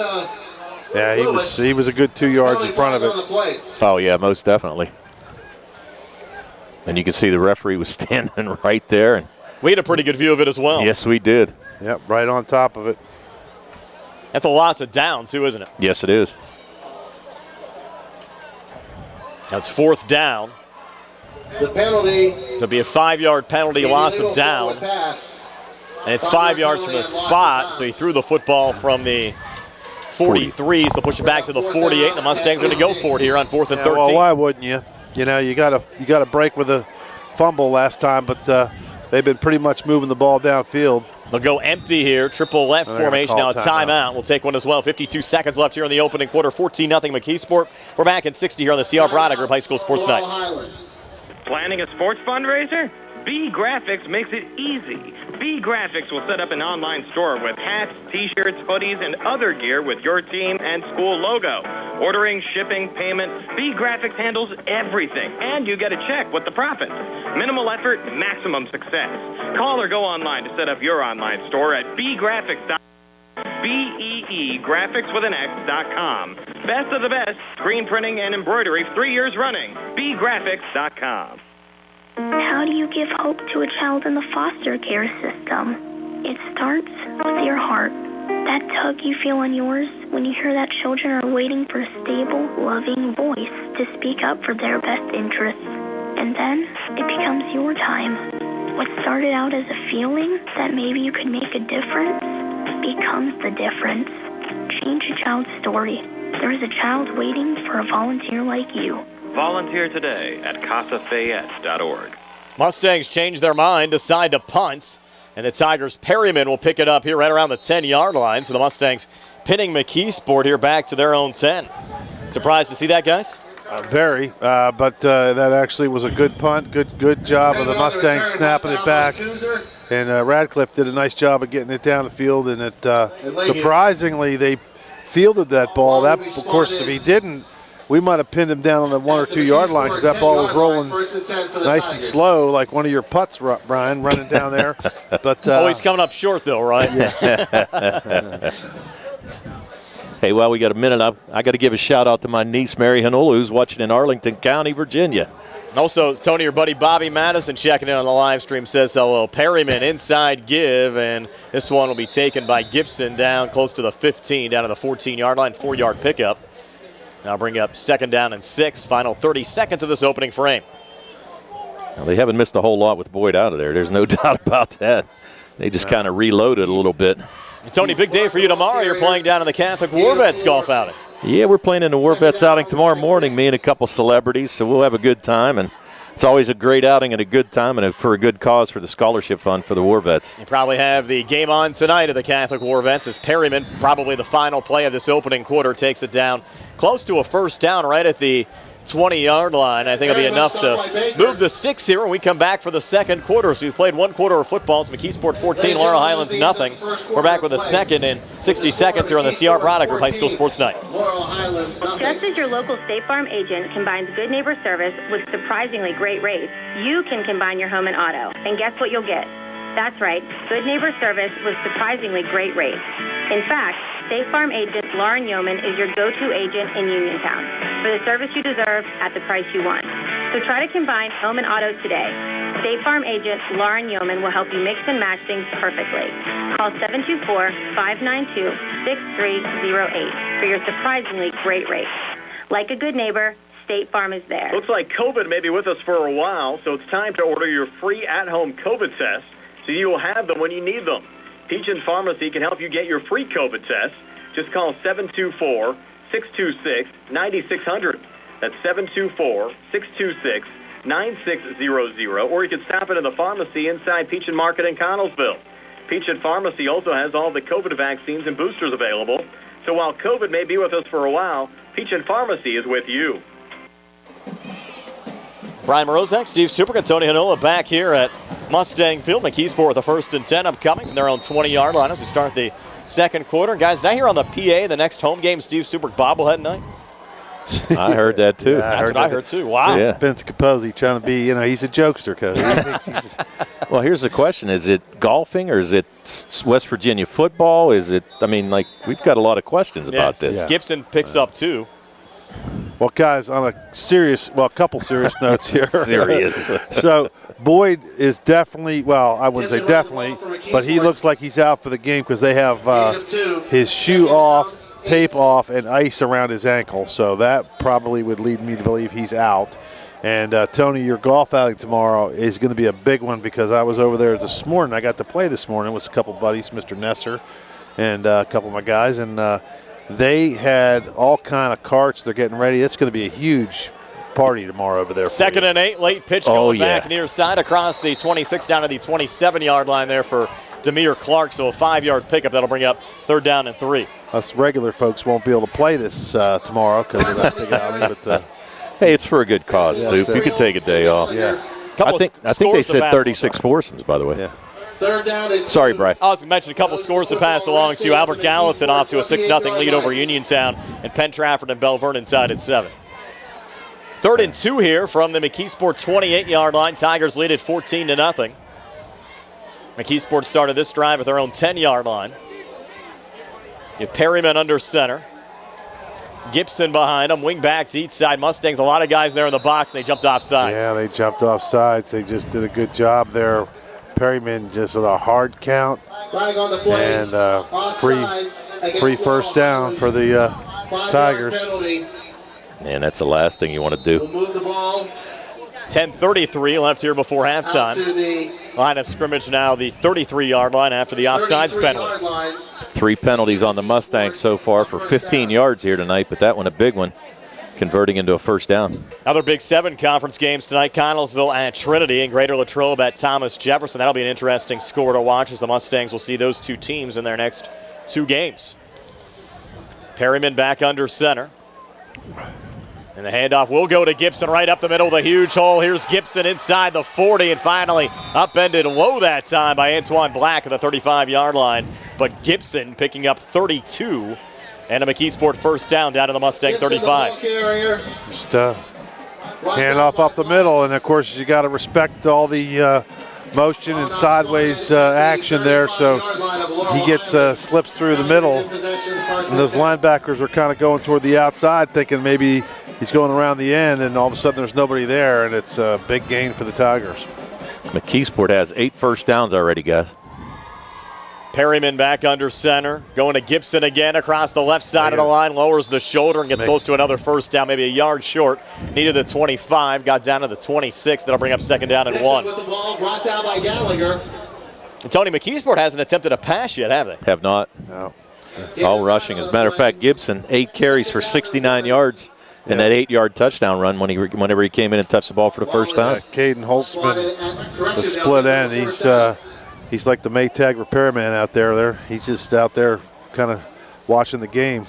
Yeah, he was a good 2 yards in front of it. Oh, yeah, most definitely. And you can see the referee was standing right there. And we had a pretty good view of it as well. Yes, we did. Yep, right on top of it. That's a loss of down, too, isn't it? Yes, it is. That's 4th down. The penalty. It'll be a 5-yard penalty, loss of down. And it's 5 yards from the spot, so he threw the football from the 43, so push it back to the 48. The Mustangs are going to go for it here on 4th and 13. Well, why wouldn't you? You know, you got to break with a fumble last time, but they've been pretty much moving the ball downfield. They'll go empty here. Triple left formation. Now a timeout. We'll take one as well. 52 seconds left here in the opening quarter. 14-0 McKeesport. We're back in 60 here on the CR Brada Group High School Sports Night. Planning a sports fundraiser? B Graphics makes it easy. B Graphics will set up an online store with hats, t-shirts, hoodies, and other gear with your team and school logo. Ordering, shipping, payment, B Graphics handles everything, and you get a check with the profits. Minimal effort, maximum success. Call or go online to set up your online store at bgraphics.com. BEE Graphics with an X.com. Best of the best, screen printing and embroidery 3 years running. bgraphics.com. How do you give hope to a child in the foster care system? It starts with your heart. That tug you feel in yours when you hear that children are waiting for a stable, loving voice to speak up for their best interests. And then it becomes your time. What started out as a feeling that maybe you could make a difference becomes the difference. Change a child's story. There is a child waiting for a volunteer like you. Volunteer today at CasaFayette.org. Mustangs change their mind, decide to punt, and the Tigers' Perryman will pick it up here right around the 10-yard line. So the Mustangs pinning McKeesport here back to their own 10. Surprised to see that, guys? Very, but that actually was a good punt. Good job of the Mustangs snapping it back. And Radcliffe did a nice job of getting it down the field. And it surprisingly, they fielded that ball. That, of course, if he didn't, we might have pinned him down on the 1 or 2 yard line because that ball was rolling nice and slow, like one of your putts, Brian, running down there. But he's coming up short, though, right? Yeah. Hey, well, we got a minute. I got to give a shout-out to my niece, Mary Hanola, who's watching in Arlington County, Virginia. Also, Tony, your buddy Bobby Madison checking in on the live stream says hello. Perryman inside give, and this one will be taken by Gibson down close to the 15, down to the 14-yard line, 4-yard pickup. Now bring up 2nd down and 6, final 30 seconds of this opening frame. Well, they haven't missed a whole lot with Boyd out of there. There's no doubt about that. They just kind of reloaded a little bit. Tony, big day for you tomorrow. You're playing down in the Catholic War Vets golf outing. Yeah, we're playing in the War Vets outing tomorrow morning, me and a couple celebrities, so we'll have a good time. And it's always a great outing and a good time and for a good cause for the scholarship fund for the War Vets. You probably have the game on tonight at the Catholic War Vets as Perryman, probably the final play of this opening quarter, takes it down close to a 1st down right at the 20-yard line. I think it'll be enough to move the sticks here when we come back for the second quarter. So we've played 1 quarter of football. It's McKeesport 14, Laurel Highlands nothing. We're back with a second in 60 seconds here on the CR Product Group High School Sports Night. Just as your local State Farm agent combines good neighbor service with surprisingly great rates, you can combine your home and auto. And guess what you'll get? That's right, good neighbor service with surprisingly great rates. In fact, State Farm agent Lauren Yeoman is your go-to agent in Uniontown for the service you deserve at the price you want. So try to combine home and auto today. State Farm agent Lauren Yeoman will help you mix and match things perfectly. Call 724-592-6308 for your surprisingly great rates. Like a good neighbor, State Farm is there. Looks like COVID may be with us for a while, so it's time to order your free at-home COVID test so you will have them when you need them. Peach Pharmacy can help you get your free COVID test. Just call 724-626-9600. That's 724-626-9600. Or you can stop into the pharmacy inside Peach Market in Connellsville. Peach Pharmacy also has all the COVID vaccines and boosters available. So while COVID may be with us for a while, Peach Pharmacy is with you. Brian Morozek, Steve Superk, and Tony Hanola back here at Mustang Field. McKeesport with the 1st and 10 upcoming from their own 20-yard line as we start the second quarter. Guys, now here on the PA, the next home game, Steve Superk bobblehead night. I heard that too. Yeah, That's what I heard too. Wow. Yeah. Vince Capozzi trying to be, he's a jokester. Well, here's the question. Is it golfing or is it West Virginia football? Is it, we've got a lot of questions about this. Yeah. Gibson picks up 2. Well, guys, on a couple serious notes here. Serious. So, Boyd is definitely, I wouldn't say definitely, but he looks like he's out for the game because they have his shoe off, tape off, and ice around his ankle. So that probably would lead me to believe he's out. And, Tony, your golf outing tomorrow is going to be a big one because I was over there this morning. I got to play this morning with a couple buddies, Mr. Nesser, and a couple of my guys. And they had all kind of carts. They're getting ready. It's going to be a huge party tomorrow over there. 2nd and 8, late pitch going back near side across the 26 down to the 27-yard line there for Demir Clark. So a 5-yard pickup that'll bring up 3rd down and 3. Us regular folks won't be able to play this tomorrow because of that big outing. But hey, it's for a good cause, Soup. You could take a day off. Yeah. I think they said 36 foursomes, by the way. Yeah. Sorry, Brian. I was going to mention a couple scores to pass along to Albert Gallatin off to a 6-0 lead over Uniontown, and Penn Trafford and Bell Vernon side at 7. 3rd and 2 here from the McKeesport 28-yard line. Tigers lead at 14-0. McKeesport started this drive at their own 10-yard line. You have Perryman under center. Gibson behind him, wing back to each side. Mustangs, a lot of guys there in the box, and they jumped off sides. Yeah, they jumped off sides. They just did a good job there. Perryman just with a hard count and free 1st down for the Tigers. And that's the last thing you want to do. 10:33 left here before halftime. Line of scrimmage now the 33-yard line after the offsides penalty. 3 penalties on the Mustangs so far for 15 yards here tonight, but that one a big one, converting into a first down. Other Big 7 conference games tonight, Connellsville at Trinity and Greater Latrobe at Thomas Jefferson. That'll be an interesting score to watch as the Mustangs will see those 2 teams in their next 2 games. Perryman back under center. And the handoff will go to Gibson right up the middle of the huge hole. Here's Gibson inside the 40 and finally upended low that time by Antoine Black at the 35-yard line. But Gibson picking up 32 and a McKeesport first down to the Mustang 35. Just handoff up the middle, and of course you got to respect all the motion and sideways action there, so he gets slips through the middle, and those linebackers are kind of going toward the outside thinking maybe he's going around the end, and all of a sudden there's nobody there, and it's a big gain for the Tigers. McKeesport has 8 first downs already, guys. Perryman back under center, going to Gibson again across the left side of the line, lowers the shoulder and gets close to another first down, maybe a yard short. Needed the 25, got down to the 26. That'll bring up second down and 1. With the ball brought down by Gallagher. And Tony, McKeesport hasn't attempted a pass yet, have they? Have not. No. All rushing. As a matter of fact, Gibson, 8 carries for 69 yards. And that 8-yard touchdown run whenever he came in and touched the ball for the first time. Caden Holtzman, the split end, he's like the Maytag repairman out there. He's just out there kind of watching the game.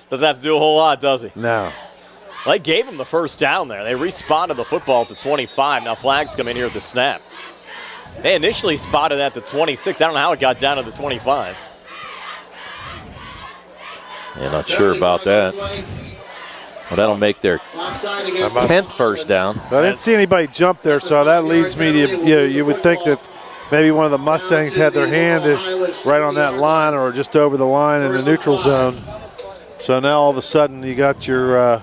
Doesn't have to do a whole lot, does he? No. They gave him the first down there. They respotted the football at the 25. Now flags come in here at the snap. They initially spotted at the 26. I don't know how it got down to the 25. Yeah, not sure about that. Well, that'll make their 10th first down. I didn't see anybody jump there, so that leads me to, you would think that maybe one of the Mustangs had their hand right on that line or just over the line in the neutral zone. So now all of a sudden you got your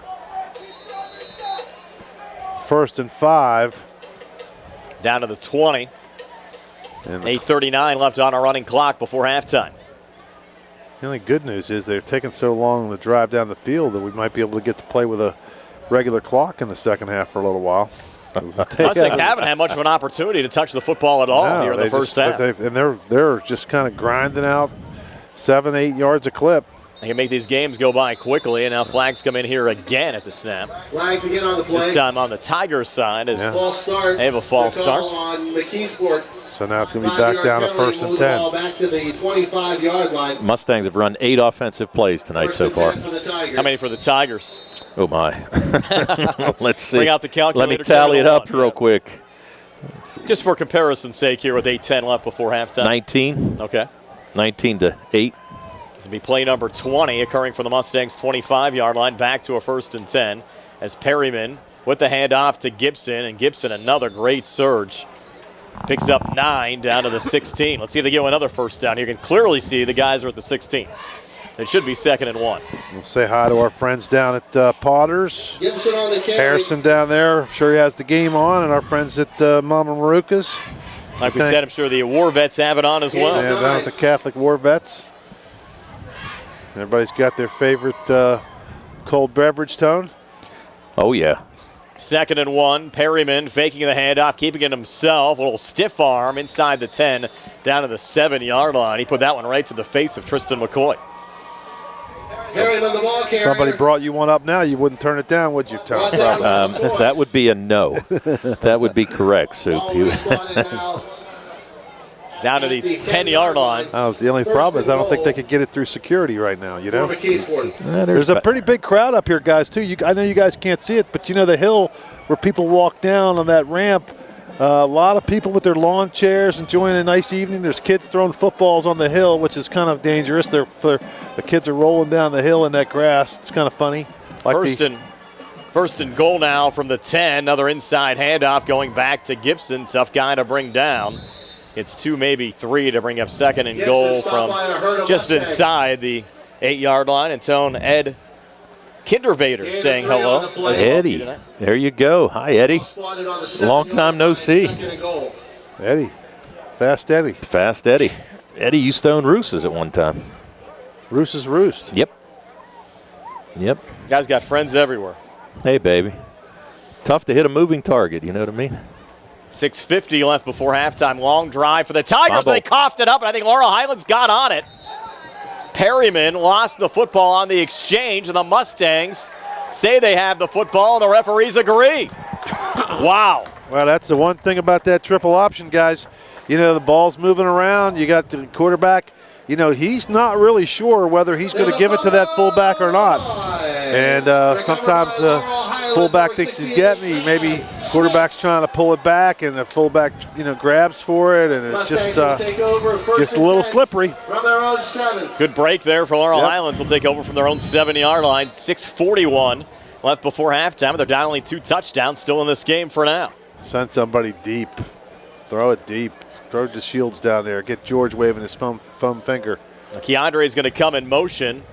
1st and 5. Down to the 20. 8:39 left on our running clock before halftime. The only good news is they're taking so long to drive down the field that we might be able to get to play with a regular clock in the second half for a little while. Mustangs haven't had much of an opportunity to touch the football at all here in the first half. And they're just kind of grinding out 7-8 yards a clip. They can make these games go by quickly, and now flags come in here again at the snap. Flags again on the play. This time on the Tigers side. As false start. They have a false start. On McKeesport. So now it's going to be back down to 1st and 10. Back to the 25-yard line. Mustangs have run 8 offensive plays tonight so far. How many for the Tigers? Oh, my. Let's see. Bring out the calculator. Let me tally it up real quick. Just for comparison's sake here with 8:10 left before halftime. 19. Okay. 19 to 8. This will be play number 20 occurring from the Mustangs' 25-yard line back to a 1st and 10 as Perryman with the handoff to Gibson, and Gibson another great surge. Picks up 9 down to the 16. Let's see if they get another first down. You can clearly see the guys are at the 16. It should be 2nd and 1. We'll say hi to our friends down at Potters. Gibson on the carry. Harrison down there. I'm sure he has the game on. And our friends at Mama Maruka's. Like we said, I'm sure the War Vets have it on as well. Yeah, down at the Catholic War Vets. Everybody's got their favorite cold beverage, Tone. Oh, yeah. 2nd and 1. Perryman faking the handoff, keeping it himself. A little stiff arm inside the 10, down to the 7-yard line. He put that one right to the face of Tristan McCoy. Perryman, the ball carrier. Somebody brought you one up now. You wouldn't turn it down, would you, Tom? That would be a no. That would be correct, Soup. Down to the 10-yard line. The only problem is I don't think they could get it through security right now, you know? There's a pretty big crowd up here, guys, too. I know you guys can't see it, but you know the hill where people walk down on that ramp, a lot of people with their lawn chairs enjoying a nice evening. There's kids throwing footballs on the hill, which is kind of dangerous. The kids are rolling down the hill in that grass. It's kind of funny. First and goal now from the 10. Another inside handoff going back to Gibson. Tough guy to bring down. It's 2, maybe 3 to bring up 2nd and goal from just inside the 8-yard line. And Tone Ed Kindervader saying hello. Eddie, there you go. Hi, Eddie. Long time no see. Eddie. Fast Eddie. Fast Eddie. Eddie used to own Roost's at one time. Roost's Roost. Yep. Guys got friends everywhere. Hey, baby. Tough to hit a moving target, you know what I mean? 6:50 left before halftime. Long drive for the Tigers. They coughed it up, and I think Laurel Highlands got on it. Perryman lost the football on the exchange, and the Mustangs say they have the football, and the referees agree. Wow. Well, that's the one thing about that triple option, guys. You know, the ball's moving around. You got the quarterback. You know, he's not really sure whether he's going to give it to that fullback or not. And sometimes the fullback thinks he's getting it. Maybe quarterback's trying to pull it back, and the fullback, you know, grabs for it, and it just gets a little slippery. Good break there for Laurel Highlands. Will take over from their own 7-yard line. 6:41 left before halftime. They're down only 2 touchdowns still in this game for now. Send somebody deep. Throw it deep. Throw the Shields down there. Get George waving his thumb finger. Keandre is going to come in motion,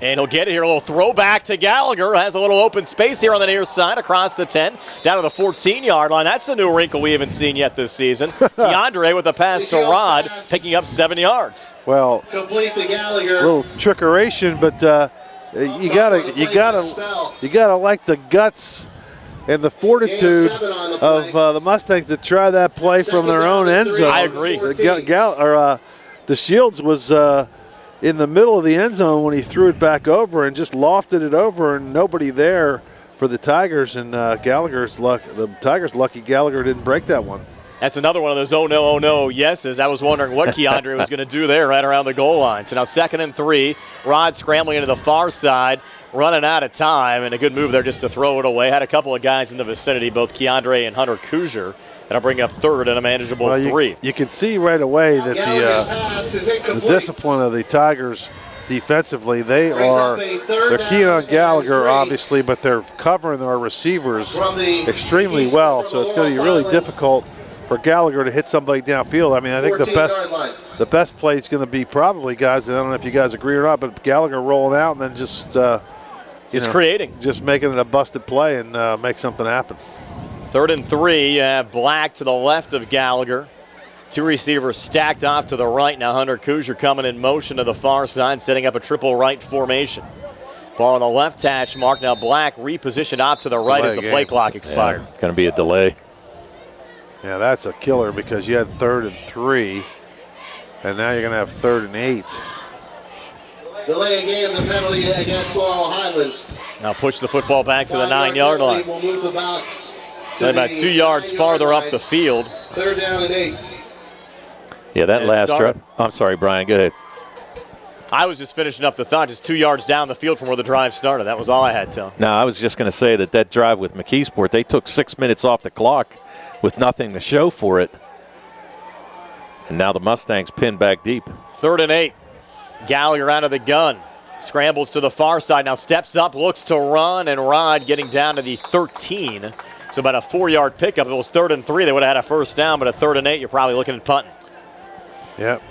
and he'll get it here. A little throwback to Gallagher. Has a little open space here on the near side across the 10, down to the 14-yard line. That's a new wrinkle we haven't seen yet this season. Keandre with a pass to Rod, picking up 7 yards. Well, complete the Gallagher. A little trickeration, but you gotta like the guts and the fortitude of the Mustangs to try that play from their own end zone. I agree. The Shields was in the middle of the end zone when he threw it back over and just lofted it over, and nobody there for the Tigers. And the Tigers lucky Gallagher didn't break that one. That's another one of those oh no yeses. I was wondering what Keandre was going to do there right around the goal line. So now 2nd and 3. Rod scrambling into the far side, running out of time, and a good move there just to throw it away. Had a couple of guys in the vicinity, both Keandre and Hunter Kuzier. That'll bring up 3rd and a manageable 3. You can see right away that the discipline of the Tigers defensively, they're keen on Gallagher, obviously, but they're covering our receivers extremely well. So it's going to be really difficult for Gallagher to hit somebody downfield. I mean, I think the best play is going to be probably, guys, I don't know if you guys agree or not, but Gallagher rolling out and then just creating. Just making it a busted play and make something happen. 3rd and 3, you have Black to the left of Gallagher. 2 receivers stacked off to the right. Now Hunter Kuzier coming in motion to the far side, setting up a triple right formation. Ball on the left hash mark. Now Black repositioned off to the right as the play clock expired. Going to be a delay. Yeah, that's a killer because you had 3rd and 3, and now you're going to have 3rd and 8. Delay a game, the penalty against Laurel Highlands. Now push the football back to the 9-yard line. We'll move the ball about 2 yards farther up the field. 3rd down and 8. Yeah, that last drive. I'm sorry, Brian. Go ahead. I was just finishing up the thought, just 2 yards down the field from where the drive started. That was all I had to. No, I was just going to say that drive with McKeesport, they took 6 minutes off the clock with nothing to show for it. And now the Mustangs pinned back deep. 3rd and 8. Gallagher out of the gun. Scrambles to the far side. Now steps up, looks to run, and Rod getting down to the 13. So about a 4-yard pickup. If it was 3rd and 3, they would have had a first down, but a 3rd and 8, you're probably looking at punting. Yep.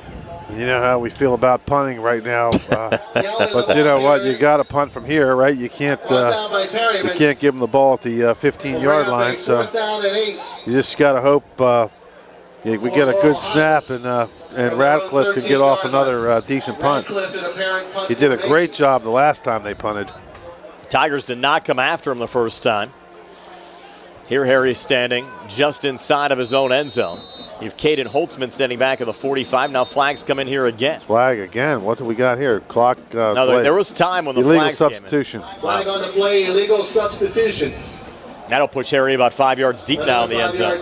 You know how we feel about punting right now. But you know what? You got to punt from here, right? You can't give them the ball at the 15-yard line. So you just got to hope we get a good snap and Radcliffe could get off another decent punt. He did a great job the last time they punted. Tigers did not come after him the first time. Here Harry's standing just inside of his own end zone. You have Caden Holtzman standing back at the 45. Now flags come in here again. Flag again. What do we got here? Clock. No, there was time when the flags came in. Illegal substitution. Flag on the play, illegal substitution. That'll push Harry about 5 yards deep now in the end zone.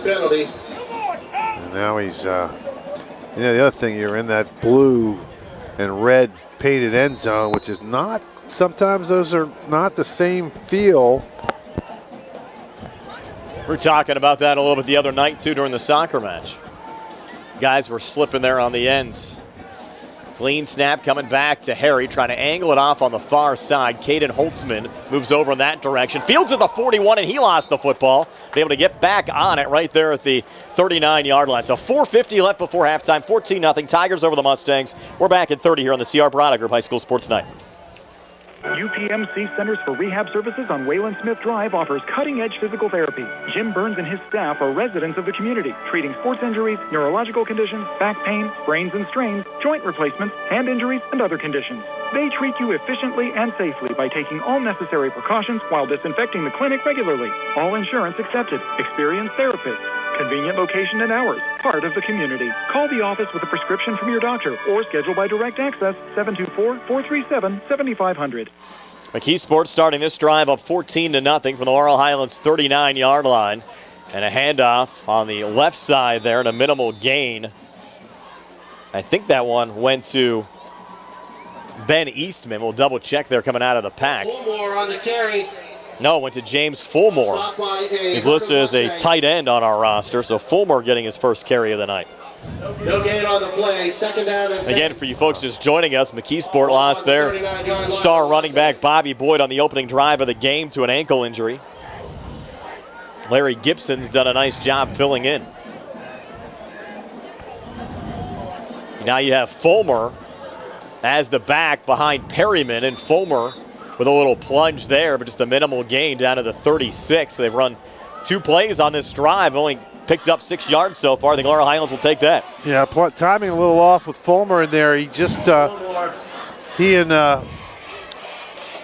And now he's, you know, the other thing, you're in that blue and red painted end zone, which is not, sometimes those are not the same feel. We were talking about that a little bit the other night, too, during the soccer match. Guys were slipping there on the ends. Clean snap coming back to Harry, trying to angle it off on the far side. Caden Holtzman moves over in that direction. Fields at the 41, and he lost the football. Be able to get back on it right there at the 39-yard line. So 4:50 left before halftime, 14-0. Tigers over the Mustangs. We're back at 30 here on the C.R. Brada Group High School Sports Night. UPMC Centers for Rehab Services on Wayland Smith Drive offers cutting-edge physical therapy. Jim Burns and his staff are residents of the community, treating sports injuries, neurological conditions, back pain, sprains and strains, joint replacements, hand injuries, and other conditions. They treat you efficiently and safely by taking all necessary precautions while disinfecting the clinic regularly. All insurance accepted. Experienced therapists. Convenient location and hours. Part of the community. Call the office with a prescription from your doctor or schedule by direct access 724-437-7500. McKeesport starting this drive up 14-0 from the Laurel Highlands 39-yard line. And a handoff on the left side there and a minimal gain. I think that one went to Ben Eastman. We'll double check there coming out of the pack. Fulmore on the carry. No, it went to James Fulmore. He's listed as a tight end on our roster, so Fulmore getting his first carry of the night. No gain on the play. Second down and 10. Again, for you folks just joining us, McKeesport lost their star running back Bobby Boyd on the opening drive of the game to an ankle injury. Larry Gibson's done a nice job filling in. Now you have Fulmer as the back behind Perryman, and Fulmer with a little plunge there, but just a minimal gain down to the 36. So they've run 2 plays on this drive, only picked up 6 yards so far. I think Laurel Highlands will take that. Yeah, timing a little off with Fulmer in there. He just, he and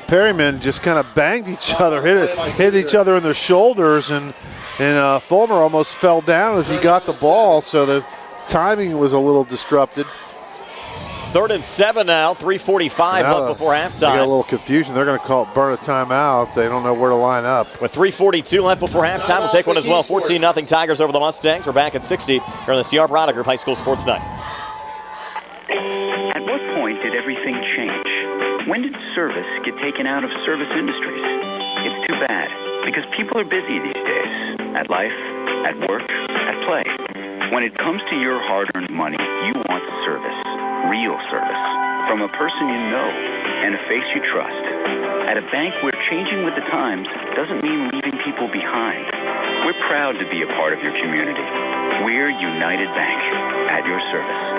Perryman just kind of banged each other, hit each other in their shoulders, and Fulmer almost fell down as he got the ball, so the timing was a little disrupted. 3rd and 7 now, 3:45 left before halftime. They got a little confusion. They're going to call it burn a timeout. They don't know where to line up. With 3:42 left before halftime, we'll take one as well. 14-0 Tigers over the Mustangs. We're back at 60 here on the CR Product Group High School Sports Night. At what point did everything change? When did service get taken out of service industries? It's too bad, because people are busy these days. At life, at work, at play. When it comes to your hard-earned money, you want service. Real service. From a person you know and a face you trust. At a bank where changing with the times doesn't mean leaving people behind. We're proud to be a part of your community. We're United Bank, at your service.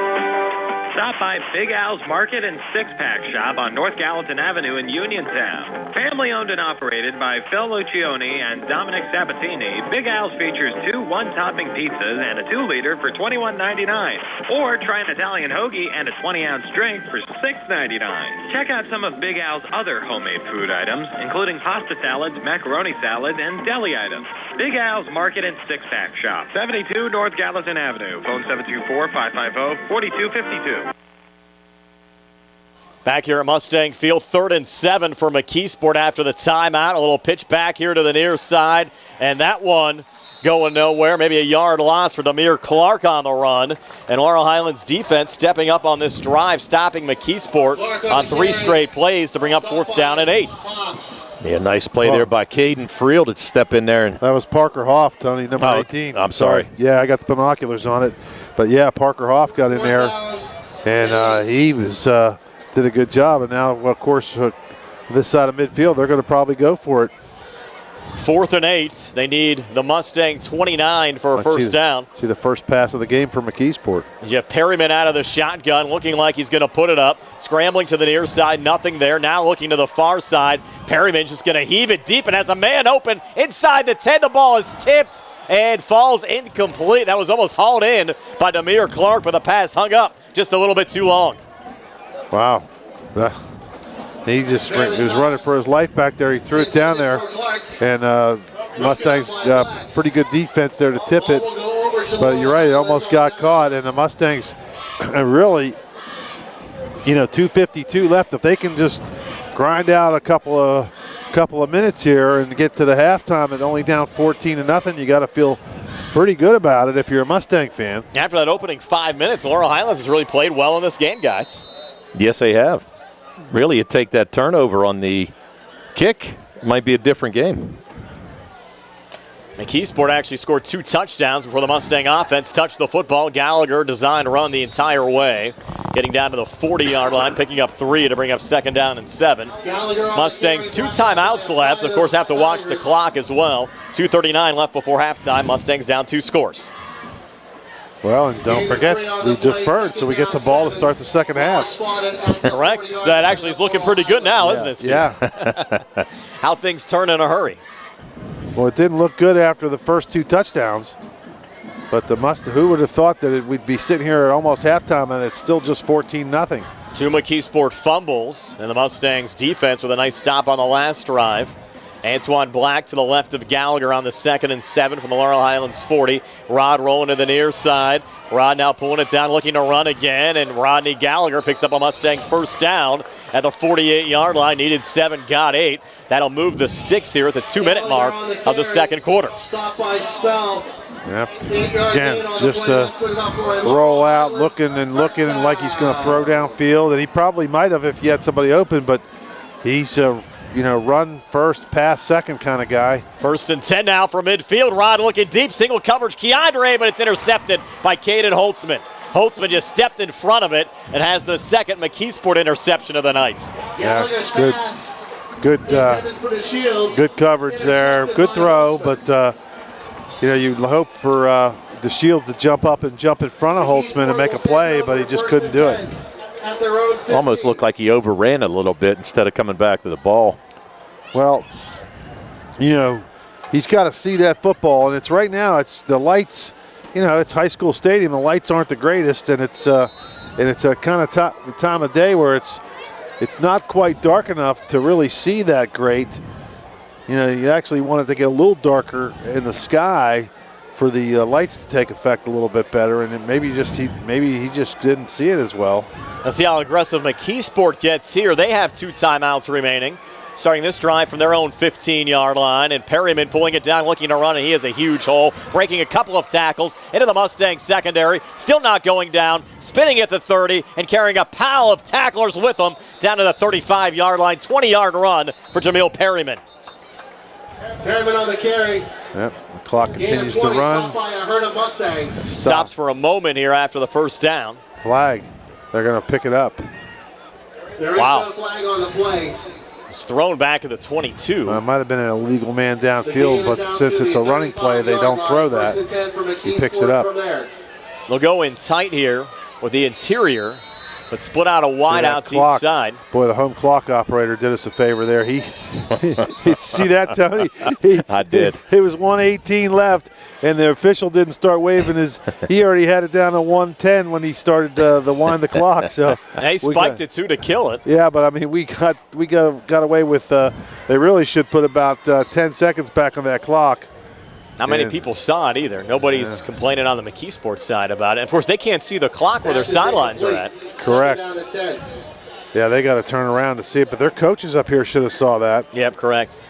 Stop by Big Al's Market and Six-Pack Shop on North Gallatin Avenue in Uniontown. Family owned and operated by Phil Lucioni and Dominic Sabatini, Big Al's features 2 one-topping pizzas and a 2-liter for $21.99. Or try an Italian hoagie and a 20-ounce drink for $6.99. Check out some of Big Al's other homemade food items, including pasta salads, macaroni salads, and deli items. Big Al's Market and Six-Pack Shop, 72 North Gallatin Avenue. Phone 724-550-4252. Back here at Mustang Field, 3rd and 7 for McKeesport after the timeout. A little pitch back here to the near side, and that one going nowhere. Maybe a yard loss for Demir Clark on the run. And Laurel Highlands defense stepping up on this drive, stopping McKeesport on 3 straight plays to bring up 4th down and 8. Yeah, nice play there by Caden Friel to step in there. That was Parker Hoff, Tony, number 18. I'm sorry. Yeah, I got the binoculars on it. But, yeah, Parker Hoff got in there, and he was did a good job. And now, well, of course, this side of midfield, they're going to probably go for it. 4th and 8. They need the Mustang 29 for a first down. See the first pass of the game for McKeesport. You have Perryman out of the shotgun, looking like he's going to put it up. Scrambling to the near side, nothing there. Now looking to the far side. Perryman just going to heave it deep and has a man open inside the 10. The ball is tipped and falls incomplete. That was almost hauled in by Demir Clark, but the pass hung up just a little bit too long. Wow. He was running for his life back there. He threw it down there, and Mustangs got pretty good defense there to tip it. But you're right, it almost got caught, and the Mustangs really, 2:52 left. If they can just grind out a couple of minutes here and get to the halftime and only down 14-0, you got to feel pretty good about it if you're a Mustang fan. After that opening 5 minutes, Laurel Highlands has really played well in this game, guys. Yes, they have. Really, you take that turnover on the kick, might be a different game. McKeesport actually scored 2 touchdowns before the Mustang offense touched the football. Gallagher designed to run the entire way, getting down to the 40-yard line, picking up 3 to bring up 2nd down and 7. Mustangs 2 timeouts left. Of course, have to watch the clock as well. 2:39 left before halftime. Mustangs down 2 scores. Well, and don't forget, we deferred, so we get the ball to start the second half. Correct. That actually is looking pretty good now, isn't it, Steve? Yeah. How things turn in a hurry. Well, it didn't look good after the first 2 touchdowns. But who would have thought that we'd be sitting here at almost halftime and it's still just 14-0? Two McKeesport fumbles, and the Mustangs defense with a nice stop on the last drive. Antoine Black to the left of Gallagher on the 2nd and 7 from the Laurel Highlands 40. Rod rolling to the near side. Rod now pulling it down, looking to run again, and Rodney Gallagher picks up a Mustang first down at the 48-yard line. Needed 7, got 8. That'll move the sticks here at the 2-minute mark of the second quarter. Stop by spell. Yep. Again, just roll out, looking like he's going to throw downfield, and he probably might have if he had somebody open, but he's run first, pass second kind of guy. 1st and 10 now from midfield. Rod looking deep, single coverage, Keandre, but it's intercepted by Caden Holtzman. Holtzman just stepped in front of it and has the second McKeesport interception of the night. Yeah, good coverage there. Good throw, but you hope for the Shields to jump up and jump in front of Holtzman and make a play, but he just couldn't do it. Almost looked like he overran it a little bit instead of coming back with the ball. Well, he's got to see that football, and it's right now. It's the lights. It's high school stadium. The lights aren't the greatest, and it's a kind of the time of day where it's not quite dark enough to really see that great. You actually want it to get a little darker in the sky for the lights to take effect a little bit better, and maybe he just didn't see it as well. Let's see how aggressive McKeesport gets here. They have 2 timeouts remaining, starting this drive from their own 15-yard line, and Perryman pulling it down, looking to run, and he has a huge hole, breaking a couple of tackles into the Mustang secondary, still not going down, spinning at the 30, and carrying a pile of tacklers with him down to the 35-yard line. 20-yard run for Jamil Perryman. Perryman on the carry. Yep, the clock continues to run. Stops for a moment here after the first down. Flag. They're going to pick it up. There is no flag on the play. It's thrown back at the 22. It might have been an illegal man downfield, but since it's a running play, they don't throw that. He picks it up. They'll go in tight here with the interior, but split out a wide out to each side. Boy, the home clock operator did us a favor there. He see that, Tony? I did. It was 1:18 left, and the official didn't start waving his. He already had it down to 1:10 when he started the wind the clock. So they spiked it too to kill it. Yeah, but I mean, we got away with. They really should put about 10 seconds back on that clock. Not many people saw it either. Nobody's complaining on the McKeesport side about it. Of course, they can't see the clock where their sidelines are at. Correct. Yeah, they got to turn around to see it, but their coaches up here should have saw that. Yep, correct.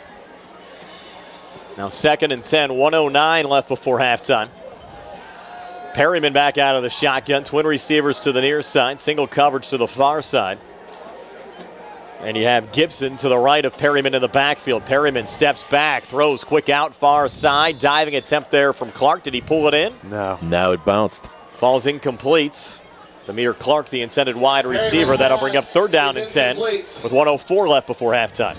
Now 2nd and 10, 1:09 left before halftime. Perryman back out of the shotgun. Twin receivers to the near side. Single coverage to the far side. And you have Gibson to the right of Perryman in the backfield. Perryman steps back, throws quick out far side. Diving attempt there from Clark. Did he pull it in? No. No, it bounced. Falls incomplete. Demir Clark, the intended wide receiver. That'll bring up 3rd down and 10 with 1:04 left before halftime.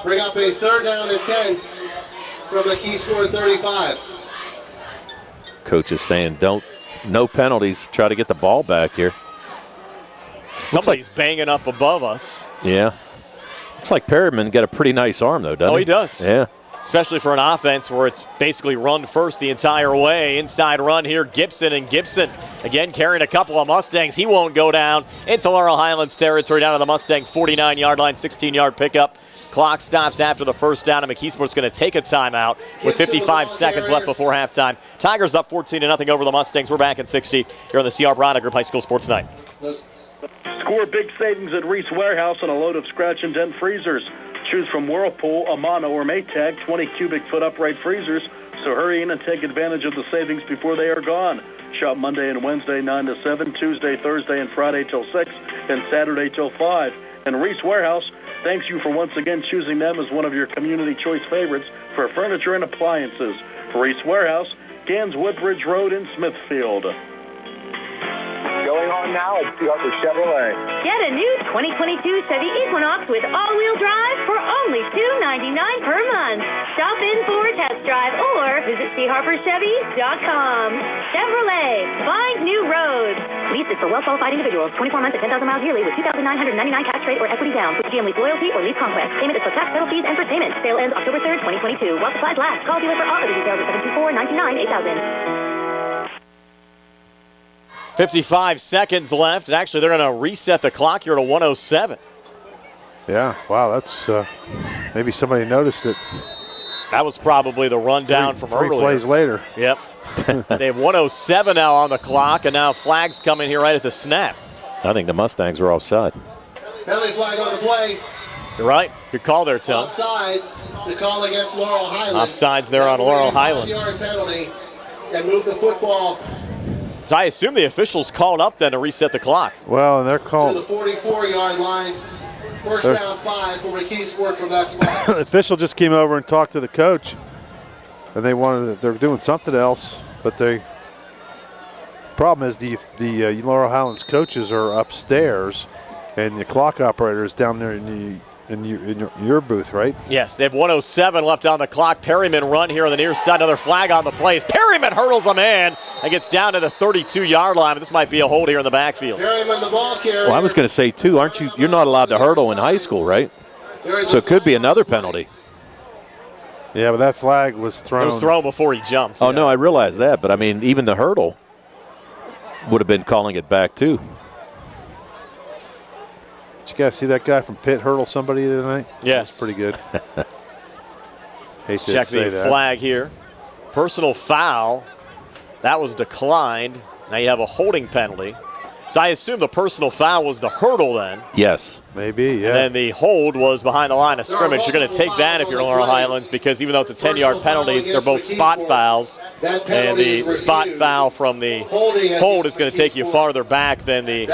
Bring up a 3rd down and 10 from the McKeesport 35. Coach is saying no penalties. Try to get the ball back here. Somebody's banging up above us. Yeah. Looks like Perryman got a pretty nice arm, though, doesn't he? Oh, he does. Yeah. Especially for an offense where it's basically run first the entire way. Inside run here, Gibson, and Gibson again carrying a couple of Mustangs. He won't go down into Laurel Highlands territory, down to the Mustang 49-yard line, 16-yard pickup. Clock stops after the first down, and McKeesport's going to take a timeout with 55 seconds left before halftime. Tigers up 14-0 over the Mustangs. We're back in 60 here on the C.R. Brana Group High School Sports Night. Score big savings at Reese Warehouse on a load of scratch and dent freezers. Choose from Whirlpool, Amano, or Maytag 20 cubic foot upright freezers. So hurry in and take advantage of the savings before they are gone. Shop Monday and Wednesday 9 to 7, Tuesday, Thursday, and Friday till 6, and Saturday till 5. And Reese Warehouse thanks you for once again choosing them as one of your community choice favorites for furniture and appliances. Reese Warehouse, Gans Woodbridge Road in Smithfield. Going on now at Seahawks Chevrolet. Get a new 2022 Chevy Equinox with all-wheel drive for only $299 per month. Stop in for a test drive or visit charperchevy.com. Chevrolet, find new roads. Lease is for well-qualified individuals. 24 months at 10,000 miles yearly with $2,999 cash rate or equity down with GM Lease Loyalty or Lease Conquest. Payment is for tax, title fees, and for payment. Sale ends October 3rd, 2022. While supplies last. Call dealer for all other details at 724-929-8000. 55 seconds left, and actually they're going to reset the clock here to 107. Yeah, wow, that's maybe somebody noticed it. That was probably the rundown from earlier. 3 plays later. Yep. They have 107 now on the clock, and now flags coming here right at the snap. I think the Mustangs were offside. Penalty flag on the play. You're right. Good call there, Tom. Offside. The call against Laurel Highlands. Offsides there on Laurel Highlands. 5-yard penalty and move the football. So I assume the officials called up then to reset the clock. Well, and they're called. To the 44-yard line. First down 5 for McKeesport from that spot. The official just came over and talked to the coach, and they were doing something else, but the problem is the Laurel Highlands coaches are upstairs, and the clock operator is down there in your booth, right? Yes, they have 107 left on the clock. Perryman run here on the near side. Another flag on the plays. Perryman hurdles a man and gets down to the 32-yard line. But this might be a hold here in the backfield. Perryman, the ball carrier. Well, I was going to say, too, you're not allowed to hurdle in high school, right? So it could be another penalty. Yeah, but that flag was thrown. It was thrown before he jumped. Oh, no, I realize that. But, I mean, even the hurdle would have been calling it back, too. Did you guys see that guy from Pitt hurdle somebody tonight? Yes. Pretty good. Hate to Check say the that. flag here. Personal foul. That was declined. Now you have a holding penalty. So I assume the personal foul was the hurdle then. Yes. Maybe, yeah. And then the hold was behind the line of scrimmage. You're going to take that if you're Laurel Highlands because even though it's a 10-yard penalty, they're both spot fouls. And the spot foul from the hold is going to take you farther back than the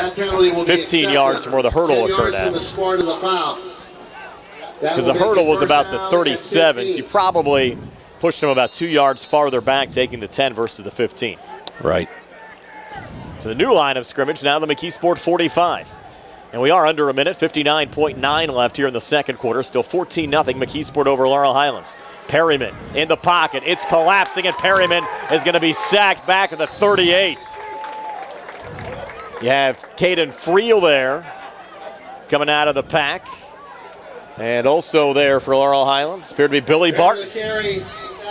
15 yards from where the hurdle occurred at. Because the hurdle was about the 37, so you probably pushed him about 2 yards farther back, taking the 10 versus the 15. Right. So the new line of scrimmage, now the McKeesport 45. And we are under a minute, 59.9 left here in the second quarter. Still 14-0 McKeesport over Laurel Highlands. Perryman in the pocket. It's collapsing, and Perryman is going to be sacked back at the 38. You have Caden Friel there coming out of the pack. And also there for Laurel Highlands appeared to be Billy Barton.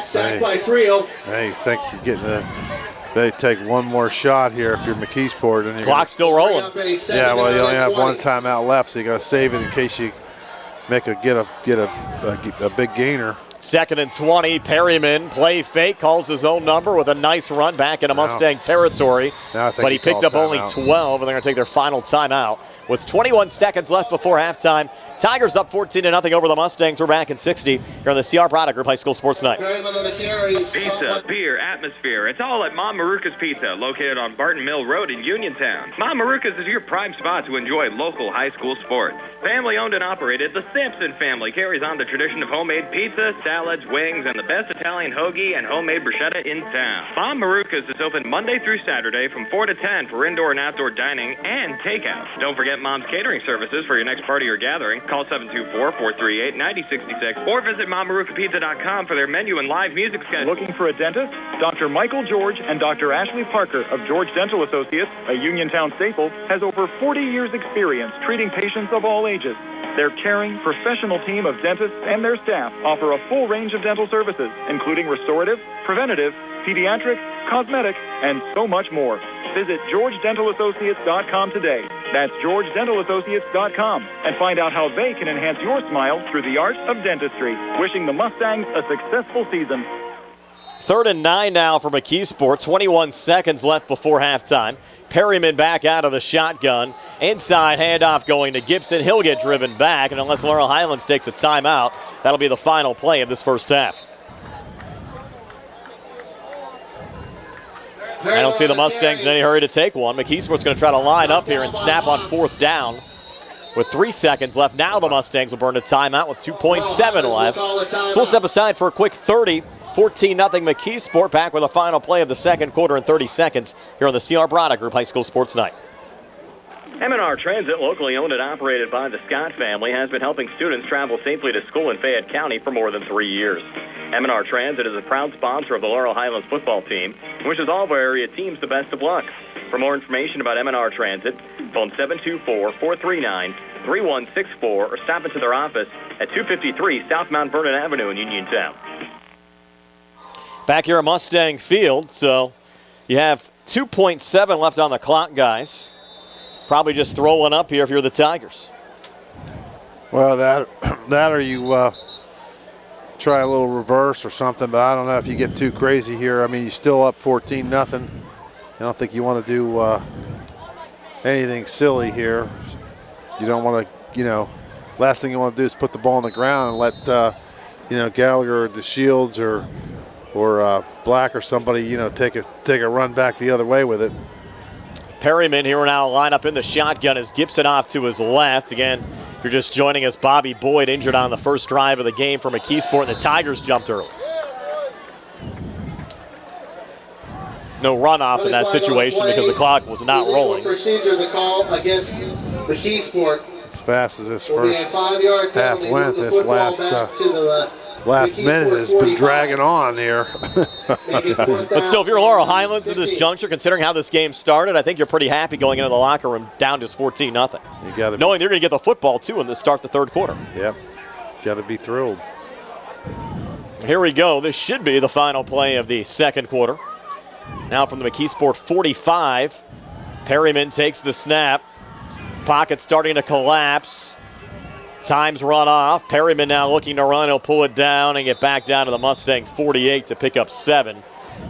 Sacked by Friel. Hey, think you're getting they take one more shot here if you're McKeesport. And clock's still rolling. Yeah, well, you only have one timeout left, so you got to save it in case you get a big gainer. 2nd and 20. Perryman play fake, calls his own number with a nice run back into Mustang territory. But he picked up only 12, and they're going to take their final timeout with 21 seconds left before halftime. Tigers up 14-0 over the Mustangs. We're back in 60 here on the CR Product Group High School Sports Night. Pizza, beer, atmosphere. It's all at Mom Maruka's Pizza, located on Barton Mill Road in Uniontown. Mom Maruka's is your prime spot to enjoy local high school sports. Family owned and operated, the Sampson family carries on the tradition of homemade pizza, salads, wings, and the best Italian hoagie and homemade bruschetta in town. Mom Maruka's is open Monday through Saturday from 4 to 10 for indoor and outdoor dining and takeout. Don't forget Mom's catering services for your next party or gathering. Call 724-438-9066 or visit MomMarukaPizza.com for their menu and live music schedule. Looking for a dentist? Dr. Michael George and Dr. Ashley Parker of George Dental Associates, a Uniontown staple, has over 40 years' experience treating patients of all ages. Their caring, professional team of dentists and their staff offer a full range of dental services, including restorative, preventative, pediatric, cosmetic, and so much more. Visit GeorgeDentalAssociates.com today. That's GeorgeDentalAssociates.com and find out how they can enhance your smile through the art of dentistry. Wishing the Mustangs a successful season. 3rd and 9 now for McKeesport. 21 seconds left before halftime. Perryman back out of the shotgun. Inside handoff going to Gibson. He'll get driven back, and unless Laurel Highlands takes a timeout, that'll be the final play of this first half. I don't see the Mustangs in any hurry to take one. McKeesport's going to try to line up here and snap on 4th down with 3 seconds left. Now the Mustangs will burn a timeout with 2.7 left. So we'll step aside for a quick 30. 14-0 McKeesport, back with a final play of the second quarter in 30 seconds here on the CR Product Group High School Sports Night. M&R Transit, locally owned and operated by the Scott family, has been helping students travel safely to school in Fayette County for more than 3 years. M&R Transit is a proud sponsor of the Laurel Highlands football team, and wishes all of our area teams the best of luck. For more information about M&R Transit, phone 724-439-3164 or stop into their office at 253 South Mount Vernon Avenue in Uniontown. Back here at Mustang Field, so you have 2.7 left on the clock, guys. Probably just throw one up here if you're the Tigers. Well, that or you try a little reverse or something, but I don't know if you get too crazy here. I mean, you're still up 14-0. I don't think you want to do anything silly here. You don't want to, last thing you want to do is put the ball on the ground and let, Gallagher or DeShields or Black or somebody, take a run back the other way with it. Perryman here now line up in the shotgun as Gibson off to his left. Again, if you're just joining us, Bobby Boyd injured on the first drive of the game for McKeesport, and the Tigers jumped early. No runoff in that situation because the clock was not rolling. Procedure, the call against McKeesport. As fast as this first half went, this last minute has been dragging on here. But still, if you're Laurel Highlands at this juncture, considering how this game started, I think you're pretty happy going into the locker room down just 14-0. Knowing they're going to get the football, too, in the start the third quarter. Yep. Got to be thrilled. Here we go. This should be the final play of the second quarter. Now from the McKeesport 45, Perryman takes the snap. Pocket starting to collapse. Time's run off. Perryman now looking to run. He'll pull it down and get back down to the Mustang 48 to pick up 7.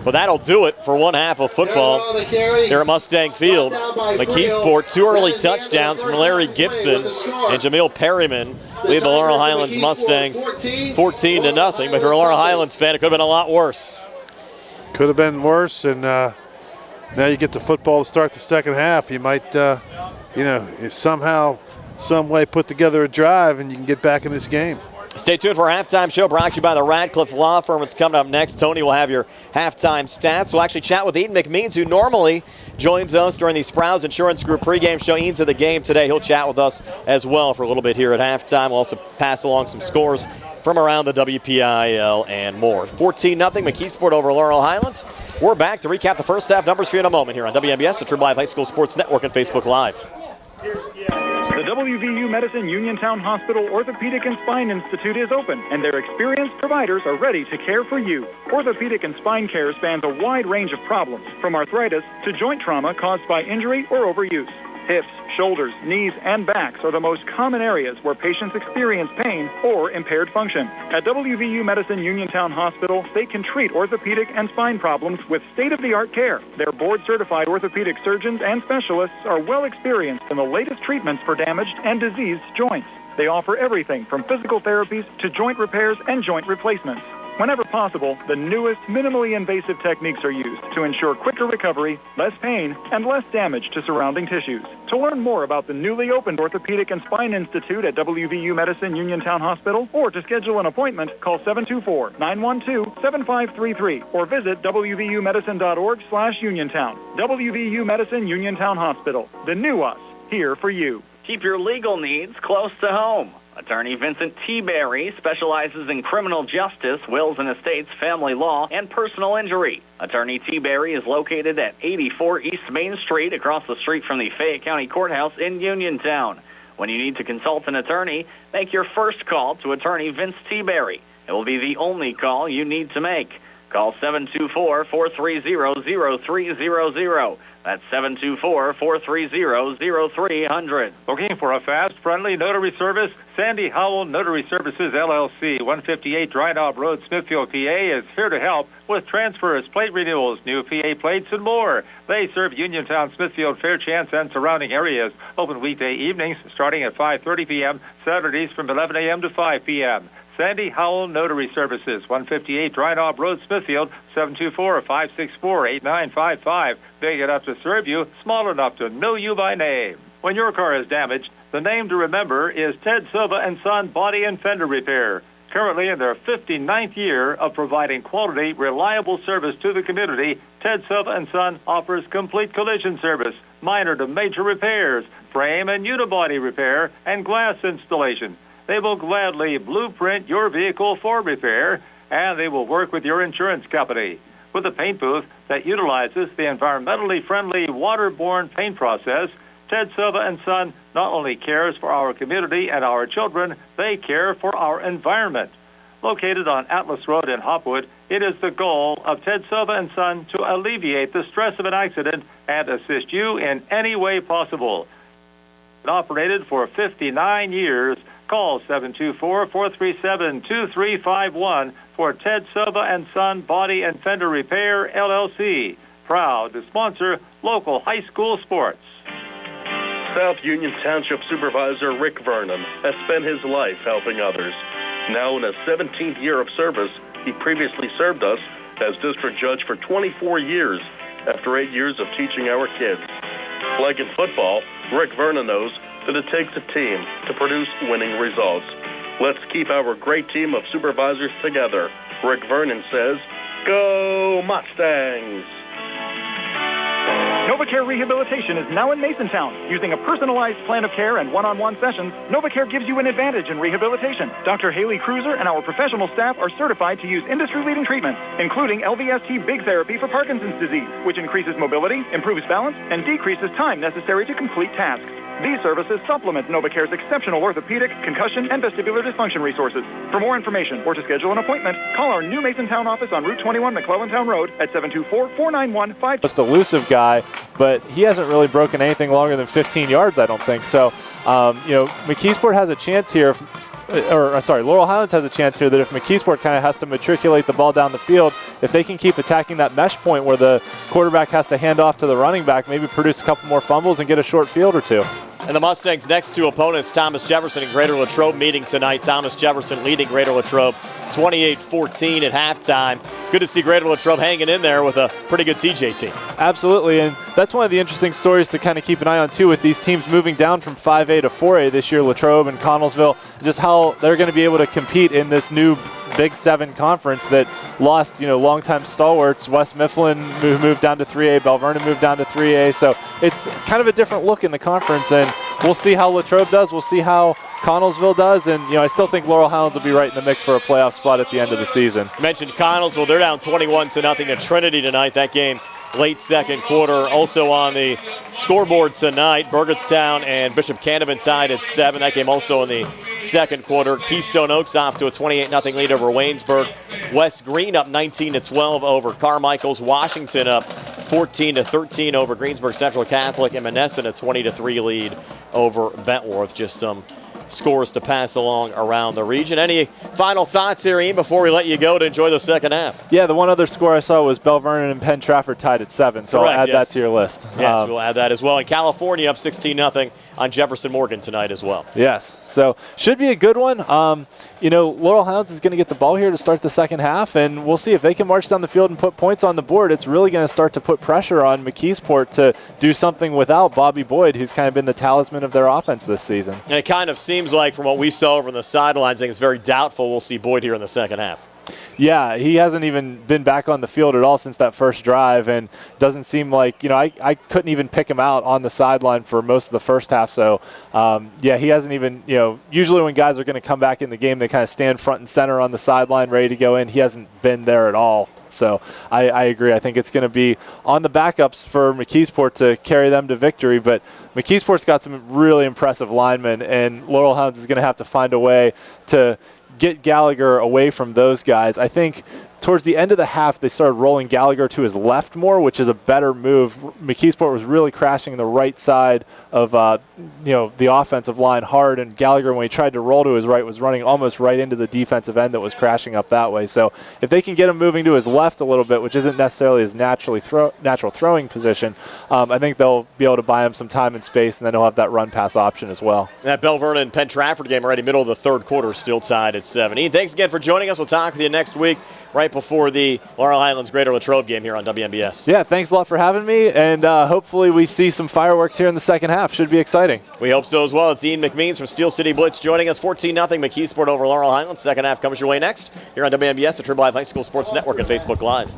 But that'll do it for one half of football there at Mustang Field. McKeesport, 2 early touchdowns from Larry Gibson and Jamil Perryman lead the Laurel Highlands Mustangs 14-0. But if you're a Laurel Highlands fan, it could have been a lot worse. Could have been worse, and now you get the football to start the second half. You might, somehow, some way put together a drive and you can get back in this game. Stay tuned for our halftime show brought to you by the Radcliffe Law Firm. It's coming up next. Tony will have your halftime stats. We'll actually chat with Ian McMeans, who normally joins us during the Sprouse Insurance Group pregame show. Ian's at the game today. He'll chat with us as well for a little bit here at halftime. We'll also pass along some scores from around the WPIAL and more. 14-0 McKeesport over Laurel Highlands. We're back to recap the first half numbers for you in a moment here on WMBS, the True Live High School Sports Network, and Facebook Live. The WVU Medicine Uniontown Hospital Orthopedic and Spine Institute is open, and their experienced providers are ready to care for you. Orthopedic and spine care spans a wide range of problems, from arthritis to joint trauma caused by injury or overuse. Hips, shoulders, knees, and backs are the most common areas where patients experience pain or impaired function. At WVU Medicine Uniontown Hospital, they can treat orthopedic and spine problems with state-of-the-art care. Their board-certified orthopedic surgeons and specialists are well experienced in the latest treatments for damaged and diseased joints. They offer everything from physical therapies to joint repairs and joint replacements. Whenever possible, the newest minimally invasive techniques are used to ensure quicker recovery, less pain, and less damage to surrounding tissues. To learn more about the newly opened Orthopedic and Spine Institute at WVU Medicine Uniontown Hospital, or to schedule an appointment, call 724-912-7533 or visit wvumedicine.org/Uniontown. WVU Medicine Uniontown Hospital. The new us, here for you. Keep your legal needs close to home. Attorney Vincent T. Berry specializes in criminal justice, wills and estates, family law, and personal injury. Attorney T. Berry is located at 84 East Main Street, across the street from the Fayette County Courthouse in Uniontown. When you need to consult an attorney, make your first call to Attorney Vince T. Berry. It will be the only call you need to make. Call 724-430-0300. That's 724-430-0300. Looking for a fast, friendly notary service? Sandy Howell Notary Services, LLC, 158 Dry Knob Road, Smithfield, PA, is here to help with transfers, plate renewals, new PA plates, and more. They serve Uniontown, Smithfield, Fairchance, and surrounding areas. Open weekday evenings starting at 5:30 p.m., Saturdays from 11 a.m. to 5 p.m. Sandy Howell Notary Services, 158 Dry Knob Road, Smithfield, 724-564-8955. Big enough to serve you, small enough to know you by name. When your car is damaged, the name to remember is Ted Silva & Son Body and Fender Repair. Currently in their 59th year of providing quality, reliable service to the community, Ted Silva & Son offers complete collision service, minor to major repairs, frame and unibody repair, and glass installation. They will gladly blueprint your vehicle for repair, and they will work with your insurance company. With a paint booth that utilizes the environmentally friendly waterborne paint process, Ted Silva & Son not only cares for our community and our children, they care for our environment. Located on Atlas Road in Hopwood, it is the goal of Ted Silva & Son to alleviate the stress of an accident and assist you in any way possible. Operated for 59 years. Call 724-437-2351 for Ted Silva & Son Body and Fender Repair, LLC. Proud to sponsor local high school sports. South Union Township Supervisor Rick Vernon has spent his life helping others. Now in his 17th year of service, he previously served us as district judge for 24 years after 8 years of teaching our kids. Like in football, Rick Vernon knows that it takes a team to produce winning results. Let's keep our great team of supervisors together. Rick Vernon says, go Mustangs! NovaCare Rehabilitation is now in Masontown. Using a personalized plan of care and one-on-one sessions, NovaCare gives you an advantage in rehabilitation. Dr. Haley Cruiser and our professional staff are certified to use industry-leading treatments, including LVST Big Therapy for Parkinson's disease, which increases mobility, improves balance, and decreases time necessary to complete tasks. These services supplement NovaCare's exceptional orthopedic, concussion, and vestibular dysfunction resources. For more information or to schedule an appointment, call our new Masontown office on Route 21 McClellantown Road at 724-491-5. Just elusive guy, but he hasn't really broken anything longer than 15 yards, I don't think. So, McKeesport has a chance here. Laurel Highlands has a chance here that if McKeesport kind of has to matriculate the ball down the field, if they can keep attacking that mesh point where the quarterback has to hand off to the running back, maybe produce a couple more fumbles and get a short field or two. And the Mustangs' next two opponents, Thomas Jefferson and Greater Latrobe, meeting tonight. Thomas Jefferson leading Greater Latrobe 28-14 at halftime. Good to see Greater Latrobe hanging in there with a pretty good TJ team. Absolutely, and that's one of the interesting stories to kind of keep an eye on, too, with these teams moving down from 5A to 4A this year, Latrobe and Connellsville, just how they're going to be able to compete in this new Big 7 conference that lost, longtime stalwarts. West Mifflin moved down to 3A, Bell Vernon moved down to 3A, so it's kind of a different look in the conference, and we'll see how Latrobe does. We'll see how Connellsville does, and I still think Laurel Highlands will be right in the mix for a playoff spot at the end of the season. You mentioned Connellsville. They're down 21-0 to Trinity tonight. That game late second quarter. Also on the scoreboard tonight, Burgettstown and Bishop Canevin tied at 7. That game also in the second quarter. Keystone Oaks off to a 28-0 lead over Waynesburg. West Green up 19-12 over Carmichael's. Washington up 14-13 over Greensburg Central Catholic, and Monessen a 20-3 lead over Bentworth. Just some scores to pass along around the region. Any final thoughts here, Ian, before we let you go to enjoy the second half? Yeah, the one other score I saw was Bell Vernon and Penn Trafford tied at 7, so correct, I'll add that to your list. Yes, we'll add that as well. And California up 16-0 on Jefferson Morgan tonight as well. Yes, so should be a good one. Laurel Highlands is going to get the ball here to start the second half, and we'll see if they can march down the field and put points on the board. It's really going to start to put pressure on McKeesport to do something without Bobby Boyd, who's kind of been the talisman of their offense this season. And it kind of seems like, from what we saw over on the sidelines, I think it's very doubtful we'll see Boyd here in the second half. Yeah, he hasn't even been back on the field at all since that first drive, and doesn't seem like, I couldn't even pick him out on the sideline for most of the first half. So, he hasn't even, usually when guys are going to come back in the game, they kind of stand front and center on the sideline ready to go in. He hasn't been there at all. So I agree. I think it's going to be on the backups for McKeesport to carry them to victory, but McKeesport's got some really impressive linemen, and Laurel Highlands is going to have to find a way to get Gallagher away from those guys. I think towards the end of the half, they started rolling Gallagher to his left more, which is a better move. McKeesport was really crashing the right side of the offensive line hard, and Gallagher, when he tried to roll to his right, was running almost right into the defensive end that was crashing up that way. So if they can get him moving to his left a little bit, which isn't necessarily his natural throwing position, I think they'll be able to buy him some time and space, and then he'll have that run-pass option as well. That Bell Vernon and Penn Trafford game already middle of the third quarter, still tied at 7. Ian, thanks again for joining us. We'll talk with you next week, right before the Laurel Highlands Greater Latrobe game here on WMBS. Yeah, thanks a lot for having me, and hopefully we see some fireworks here in the second half. Should be exciting. We hope so as well. It's Ian McMeans from Steel City Blitz joining us. 14-0 McKeesport over Laurel Highlands. Second half comes your way next here on WMBS, the Triple Live High School Sports Network, and Facebook Live.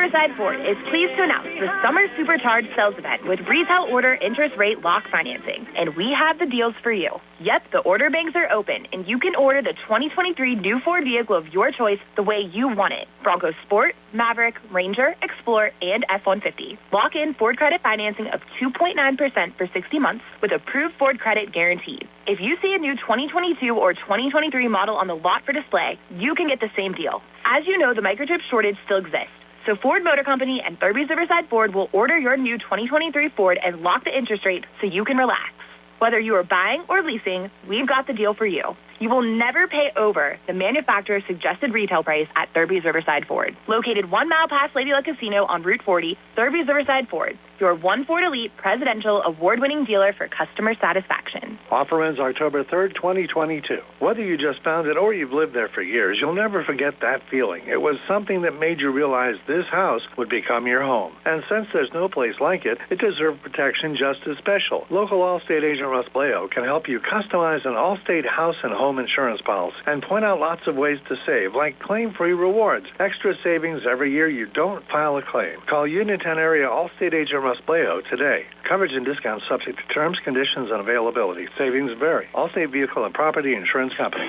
Riverside Ford is pleased to announce the Summer Supercharged Sales Event with retail order interest rate lock financing. And we have the deals for you. Yep, the order banks are open, and you can order the 2023 new Ford vehicle of your choice the way you want it. Bronco Sport, Maverick, Ranger, Explorer, and F-150. Lock in Ford credit financing of 2.9% for 60 months with approved Ford credit guaranteed. If you see a new 2022 or 2023 model on the lot for display, you can get the same deal. As you know, the microchip shortage still exists. So Ford Motor Company and Thurby's Riverside Ford will order your new 2023 Ford and lock the interest rate so you can relax. Whether you are buying or leasing, we've got the deal for you. You will never pay over the manufacturer's suggested retail price at Thurby's Riverside Ford. Located 1 mile past Lady Luck Casino on Route 40, Thurby's Riverside Ford, your One Ford Elite Presidential Award-winning dealer for customer satisfaction. Offer ends October 3rd, 2022. Whether you just found it or you've lived there for years, you'll never forget that feeling. It was something that made you realize this house would become your home. And since there's no place like it, it deserves protection just as special. Local Allstate agent Russ Bleo can help you customize an Allstate house and home insurance policy and point out lots of ways to save, like claim-free rewards, extra savings every year you don't file a claim. Call Uniontown area Allstate agent Russ Bleo today. Coverage and discounts subject to terms, conditions, and availability. Savings vary. Allstate Vehicle and Property Insurance Company.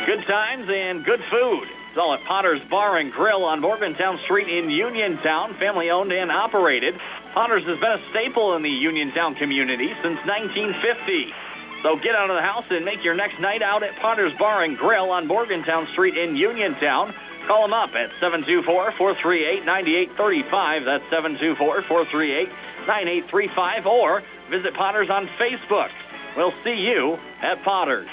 Good times and good food. It's all at Potter's Bar and Grill on Morgantown Street in Uniontown, family owned and operated. Potter's has been a staple in the Uniontown community since 1950. So get out of the house and make your next night out at Potter's Bar and Grill on Morgantown Street in Uniontown. Call them up at 724-438-9835. That's 724-438-9835. Or visit Potter's on Facebook. We'll see you at Potter's.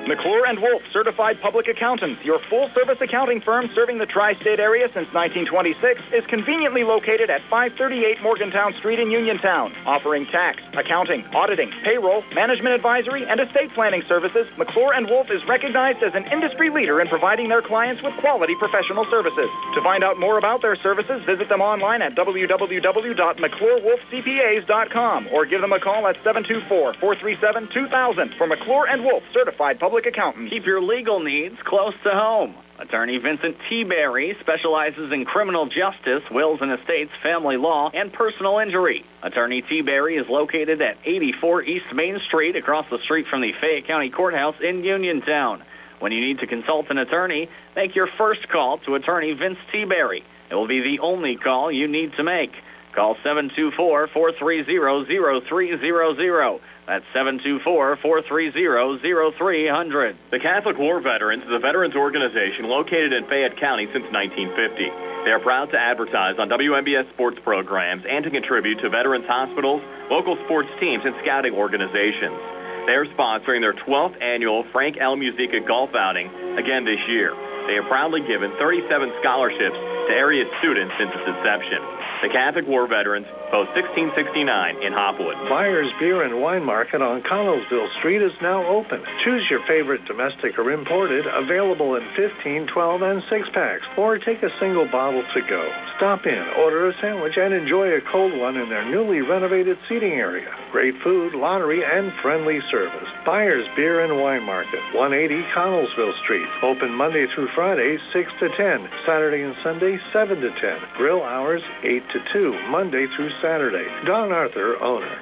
McClure & Wolf, certified public accountants, your full-service accounting firm serving the tri-state area since 1926, is conveniently located at 538 Morgantown Street in Uniontown. Offering tax, accounting, auditing, payroll, management advisory, and estate planning services, McClure & Wolf is recognized as an industry leader in providing their clients with quality professional services. To find out more about their services, visit them online at www.mcclurewolfcpas.com or give them a call at 724-437-2000 for McClure & Wolf, certified public accountants. Keep your legal needs close to home. Attorney Vincent T. Berry specializes in criminal justice, wills and estates, family law, and personal injury. Attorney T. Berry is located at 84 East Main Street, across the street from the Fayette County Courthouse in Uniontown. When you need to consult an attorney, make your first call to Attorney Vince T. Berry. It will be the only call you need to make. Call 724-430-0300. That's 724-430-0300. The Catholic War Veterans is a veterans organization located in Fayette County since 1950. They are proud to advertise on WMBS sports programs and to contribute to veterans hospitals, local sports teams, and scouting organizations. They are sponsoring their 12th annual Frank L. Musica golf outing again this year. They have proudly given 37 scholarships to area students since its inception. The Catholic War Veterans, post 1669 in Hopwood. Byers Beer and Wine Market on Connellsville Street is now open. Choose your favorite domestic or imported, available in 15, 12, and 6-packs, or take a single bottle to go. Stop in, order a sandwich, and enjoy a cold one in their newly renovated seating area. Great food, lottery, and friendly service. Byers Beer and Wine Market, 180 Connellsville Street. Open Monday through Friday, 6 to 10. Saturday and Sunday, 7 to 10. Grill hours, 8 to 2, Monday through Saturday. Don Arthur, owner.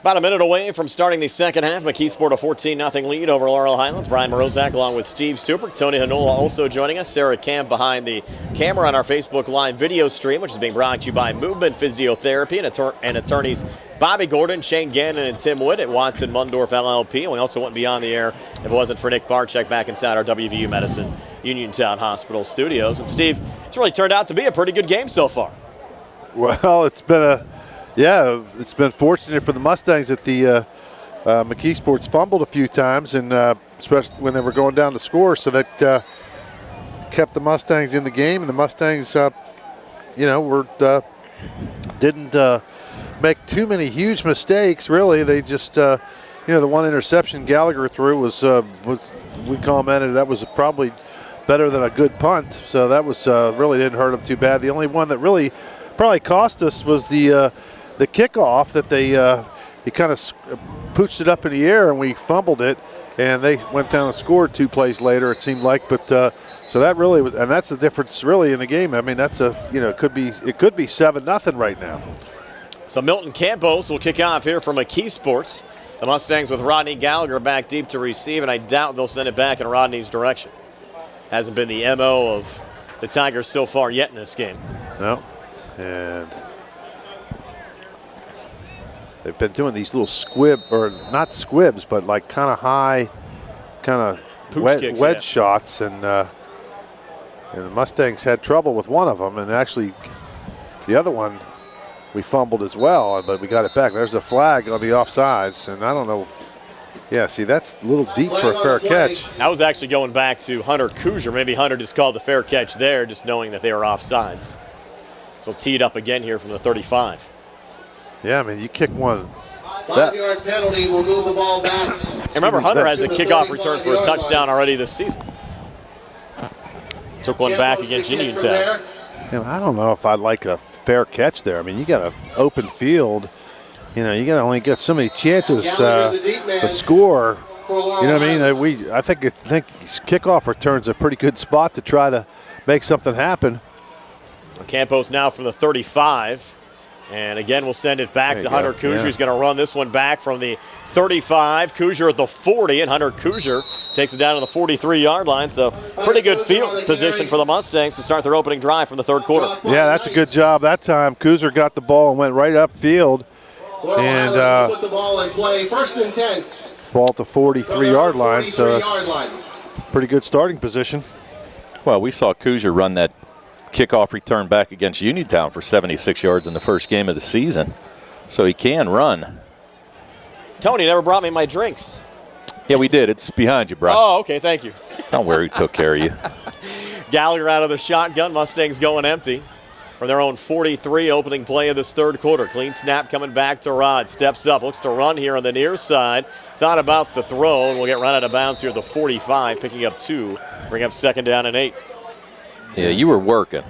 About a minute away from starting the second half. McKeesport a 14-0 lead over Laurel Highlands. Brian Morozak along with Steve Super. Tony Hanola also joining us. Sarah Camp behind the camera on our Facebook Live video stream, which is being brought to you by Movement Physiotherapy and attorneys Bobby Gordon, Shane Gannon, and Tim Witt at Watson Mundorff LLP. And we also went beyond the air if it wasn't for Nick Barczyk back inside our WVU Medicine Uniontown Hospital studios. And Steve, it's really turned out to be a pretty good game so far. Well, it's been it's been fortunate for the Mustangs that the McKeesport's fumbled a few times, and especially when they were going down to score, so that kept the Mustangs in the game. And the Mustangs, didn't make too many huge mistakes. Really, they just, the one interception Gallagher threw was we commented that was probably better than a good punt. So that was really didn't hurt them too bad. The only one that really probably cost us was the kickoff that he kind of pooched it up in the air and we fumbled it, and they went down and scored 2 plays later, it seemed like. But So that really, and that's the difference really in the game. I mean, that's it could be 7-0 right now. So Milton Campos will kick off here from McKeesport. The Mustangs with Rodney Gallagher back deep to receive, and I doubt they'll send it back in Rodney's direction. Hasn't been the MO of the Tigers so far yet in this game. No, and they've been doing these little not squibs, but like kind of high, kind of wedge shots, and the Mustangs had trouble with one of them, and actually the other one we fumbled as well, but we got it back. There's a flag on the offsides, and I don't know. Yeah, see, that's a little deep for a fair catch. I was actually going back to Hunter Kuzier. Maybe Hunter just called the fair catch there, just knowing that they were offsides. So tee it up again here from the 35. Yeah, I mean, you kick one. 5-yard penalty will move the ball back. And remember, Hunter has a kickoff return for a touchdown already this season. Took one back against Uniontown. Yeah, I don't know if I'd like a fair catch there. I mean, you got an open field. You know, you got to only get so many chances to score. You know what I mean? I think kickoff return's a pretty good spot to try to make something happen. Campos now from the 35. And again, we'll send it back to Hunter Kuzier. He's going to run this one back from the 35. Kuzier at the 40, and Hunter Kuzier takes it down to the 43-yard line. So pretty good field position for the Mustangs to start their opening drive from the third quarter. Yeah, that's a good job that time. Kuzier got the ball and went right upfield. And put the ball in play. 1st and 10. Ball at the 43-yard line, so it's pretty good starting position. Well, we saw Kuzier run that kickoff return back against Uniontown for 76 yards in the first game of the season. So he can run. Tony never brought me my drinks. Yeah, we did. It's behind you, Brian. Oh, okay, thank you. Don't worry, we took care of you. Gallagher out of the shotgun. Mustangs going empty from their own 43, opening play of this third quarter. Clean snap coming back to Rod. Steps up, looks to run here on the near side. Thought about the throw, and will get run out of bounds here at the 45, picking up 2. Bring up 2nd down and 8. Yeah, you were working.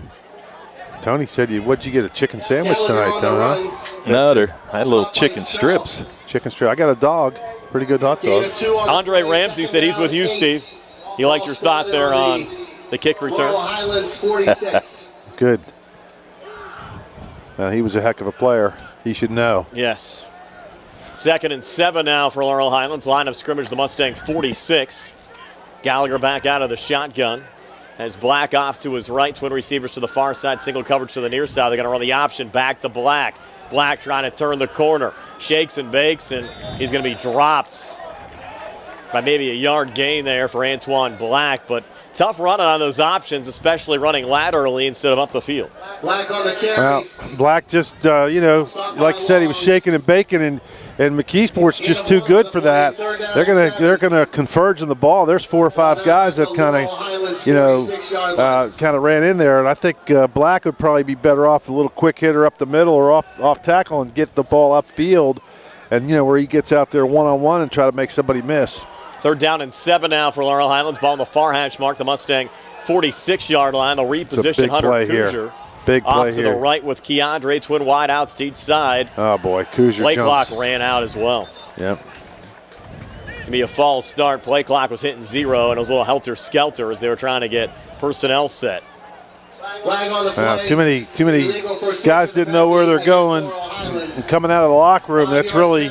Tony said, what'd you get, a chicken sandwich tonight, Tony? Huh? No, I had little chicken strips. Chicken strip. I got a dog. Pretty good hot dog. Andre Ramsey said he's with you, Steve. He liked your thought there on the kick return. Laurel Highlands 46. Good. He was a heck of a player. He should know. Yes. 2nd and 7 now for Laurel Highlands. Line of scrimmage, the Mustang 46. Gallagher back out of the shotgun. As Black off to his right, twin receivers to the far side, single coverage to the near side. They're going to run the option back to Black. Black trying to turn the corner. Shakes and bakes, and he's going to be dropped by maybe a yard gain there for Antoine Black. But tough running on those options, especially running laterally instead of up the field. Black on the carry. Well, Black just, like you said, he was shaking and baking, and McKeesport's just too good for that. They're gonna converge on the ball. There's 4 or 5 guys that kind of ran in there, and I think Black would probably be better off a little quick hitter up the middle or off tackle and get the ball upfield, and where he gets out there one-on-one and try to make somebody miss. 3rd down and 7 now for Laurel Highlands. Ball on the far hash mark, the Mustang 46-yard line. They'll reposition Hunter Kuzier. Big play off to the right with Keandre, twin wide outs to each side. Oh, boy, Kuzier Play jumps. clock ran out as well. Yep. Can be a false start. Play clock was hitting 0, and it was a little helter-skelter as they were trying to get personnel set. Flag on the play. Too many guys didn't know where they're going. And coming out of the locker room, that's really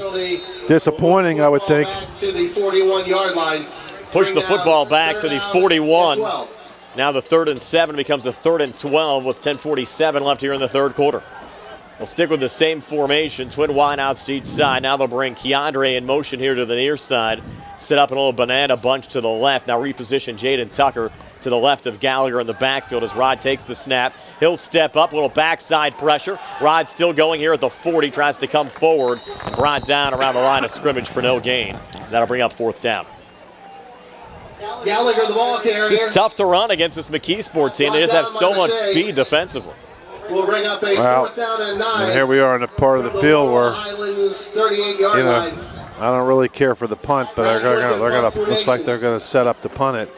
disappointing, I would think. To the 41-yard line. Push the football back to the 41. Now the 3rd and 7 becomes a 3rd and 12 with 10:47 left here in the third quarter. They'll stick with the same formation, twin wideouts to each side. Now they'll bring Keandre in motion here to the near side. Set up a little banana bunch to the left. Now reposition Jaden Tucker to the left of Gallagher in the backfield as Rod takes the snap. He'll step up, a little backside pressure. Rod still going here at the 40, tries to come forward. Brought down around the line of scrimmage for no gain. That'll bring up 4th down. Gallagher, the ball carrier. Just tough to run against this McKeesport team. They just have so much speed defensively. We'll bring up a 4th down and 9. And here we are in a part of the field where, 38-yard line. I don't really care for the punt, but they're gonna looks like they're gonna set up to punt it.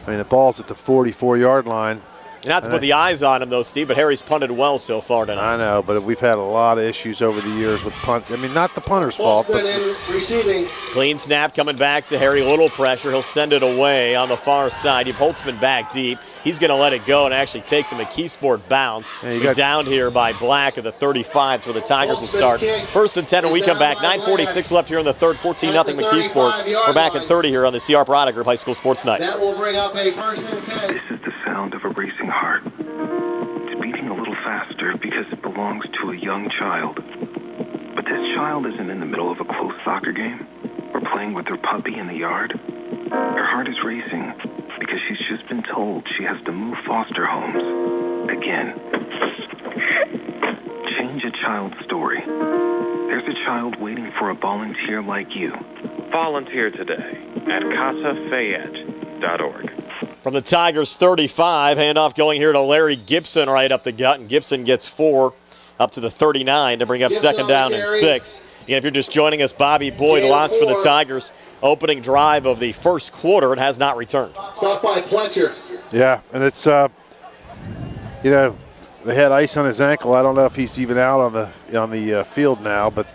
I mean, the ball's at the 44-yard line. Not to put the eyes on him, though, Steve, but Harry's punted well so far tonight. I know, but we've had a lot of issues over the years with punt. I mean, not the punter's fault, but receiving. Clean snap coming back to Harry. Little pressure. He'll send it away on the far side. Holtzman back deep. He's going to let it go and actually takes a McKeesport bounce. Yeah, down here by Black at the 35 where the Tigers will start. First and 10 when we come back. 9:46 left here in the third. 14-0 McKeesport. We're back at 30 here on the CR Parada Group High School Sports Night. That will bring up a first and 10. This is the sound of a racing heart. It's beating a little faster because it belongs to a young child. But this child isn't in the middle of a close soccer game or playing with her puppy in the yard. Her heart is racing because she's just been told she has to move foster homes again. Change a child's story. There's a child waiting for a volunteer like you. Volunteer today at CasaFayette.org. From the Tigers 35, handoff going here to Larry Gibson right up the gut, and Gibson gets 4 up to the 39 to bring up second down and 6. And if you're just joining us, Bobby Boyd lost for the Tigers opening drive of the first quarter and has not returned. Stop by Fletcher. Yeah, and it's, they had ice on his ankle. I don't know if he's even out on the field now, but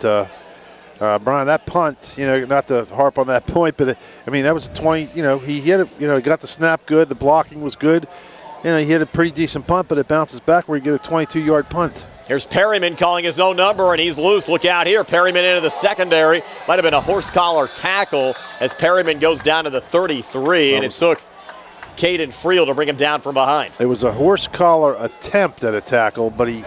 Brian, that punt, not to harp on that point, but that was 20. He hit it. He got the snap good. The blocking was good. He hit a pretty decent punt, but it bounces back where you get a 22-yard punt. Here's Perryman calling his own number, and he's loose. Look out here. Perryman into the secondary. Might have been a horse collar tackle as Perryman goes down to the 33, and it took Caden Friel to bring him down from behind. It was a horse collar attempt at a tackle, but he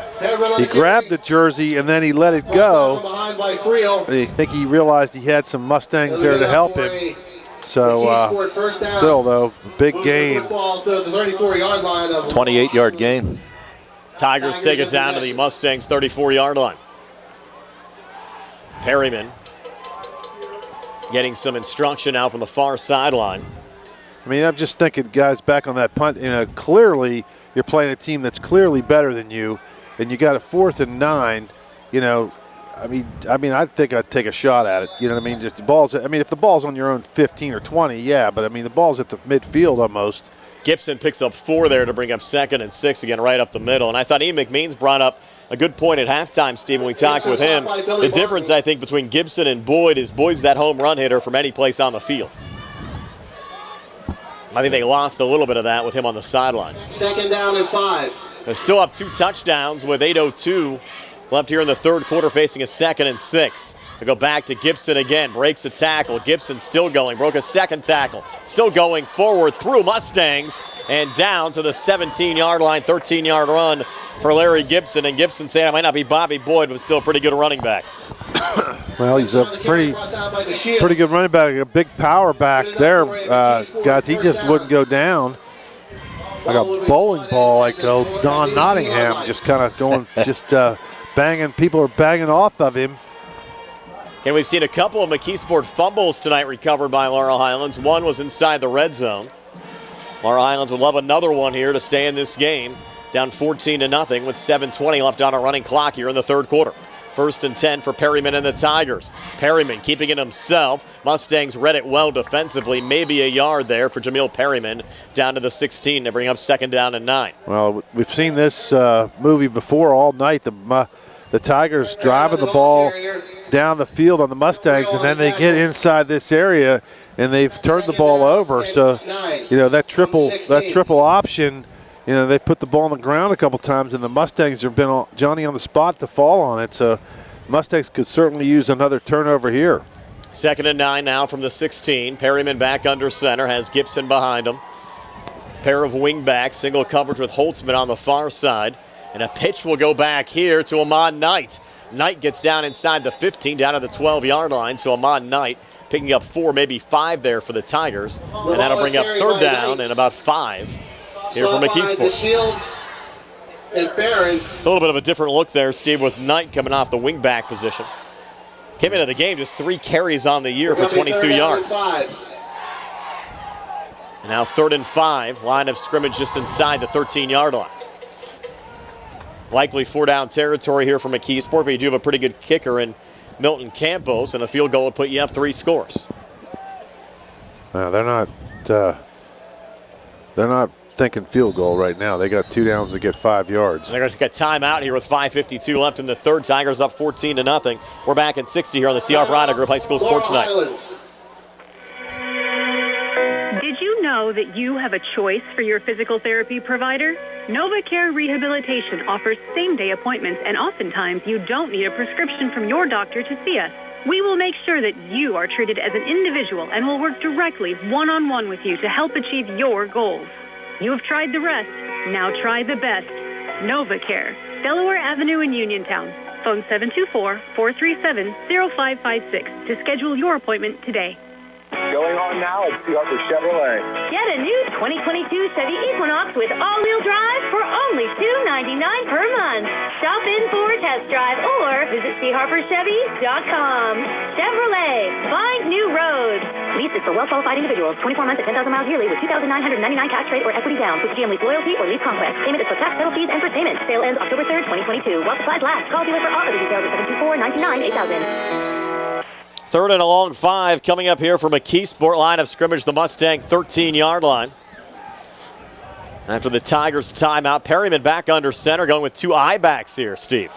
grabbed the jersey and then he let it go. I think he realized he had some Mustangs there to help him. So still, though, big gain. 28-yard gain. Tigers take it down to the Mustangs' 34-yard line. Perryman getting some instruction out from the far sideline. I'm just thinking, guys, back on that punt, clearly you're playing a team that's clearly better than you, and you got a 4th and 9, I think I'd take a shot at it. Just the ball's, if the ball's on your own 15 or 20, yeah, but the ball's at the midfield almost. Gibson picks up 4 there to bring up second and 6 again right up the middle. And I thought Ian McMeans brought up a good point at halftime, Steve, when we talked with him. The difference, I think, between Gibson and Boyd is Boyd's that home run hitter from any place on the field. I think they lost a little bit of that with him on the sidelines. Second down and 5. They're still up 2 touchdowns with 8:02 left here in the third quarter, facing a second and 6. They go back to Gibson again, breaks a tackle. Gibson still going, broke a second tackle. Still going forward through Mustangs and down to the 17-yard line, 13-yard run for Larry Gibson. And Gibson saying it might not be Bobby Boyd, but still a pretty good running back. Well, he's a pretty good running back, a big power back there, guys. He just wouldn't go down. Like a bowling ball, like Don Nottingham, just kind of going, banging. People are banging off of him. And we've seen a couple of McKeesport fumbles tonight recovered by Laurel Highlands. One was inside the red zone. Laurel Highlands would love another one here to stay in this game. Down 14-0 with 7:20 left on a running clock here in the third quarter. First and 10 for Perryman and the Tigers. Perryman keeping it himself. Mustangs read it well defensively. Maybe a yard there for Jamil Perryman down to the 16 to bring up second down and 9. Well, we've seen this movie before all night. The Tigers driving the ball down the field on the Mustangs, and then they get inside this area and they've turned the ball over. So, that triple option, they've put the ball on the ground a couple times, and the Mustangs have been Johnny on the spot to fall on it. So Mustangs could certainly use another turnover here. Second and 9 now from the 16. Perryman back under center, has Gibson behind him. Pair of wing backs, single coverage with Holtzman on the far side. And a pitch will go back here to Amon Knight. Knight gets down inside the 15, down to the 12-yard line. So Amon Knight picking up 4, maybe 5 there for the Tigers. And that'll bring up third down and about 5 here for McKeesport. It's a little bit of a different look there, Steve, with Knight coming off the wing-back position. Came into the game just 3 carries on the year for 22 yards. And now 3rd and 5, line of scrimmage just inside the 13-yard line. Likely 4-down territory here for McKeesport, but you do have a pretty good kicker in Milton Campos, and a field goal would put you up 3 scores. They're not thinking field goal right now. They got 2 downs to get 5 yards. They're going to get timeout here with 5:52 left in the third. Tigers up 14-0. We're back at 60 here on the CR Parada Group High School Sports Night. Did you know know that you have a choice for your physical therapy provider? NovaCare Rehabilitation offers same-day appointments, and oftentimes you don't need a prescription from your doctor to see us. We will make sure that you are treated as an individual and will work directly one-on-one with you to help achieve your goals. You have tried the rest. Now try the best. NovaCare, Delaware Avenue in Uniontown. Phone 724-437-0556 to schedule your appointment today. Going on now at Seahawks Chevrolet. Get a new 2022 Chevy Equinox with all-wheel drive for only $299 per month. Stop in for a test drive or visit charperchevy.com. Chevrolet, find new roads. Leases for well-qualified individuals, 24 months at 10,000 miles yearly with $2,999 cash rate or equity down. With GM Lease Loyalty or Lease Conquest. Payment is for tax penalties and for payment. Sale ends October 3rd, 2022. While supplies last. Call dealer for all other details at 724-929-8000. Third and a long 5 coming up here from McKeesport. Line of scrimmage, the Mustang 13-yard line. After the Tigers timeout, Perryman back under center, going with 2 I-backs here, Steve.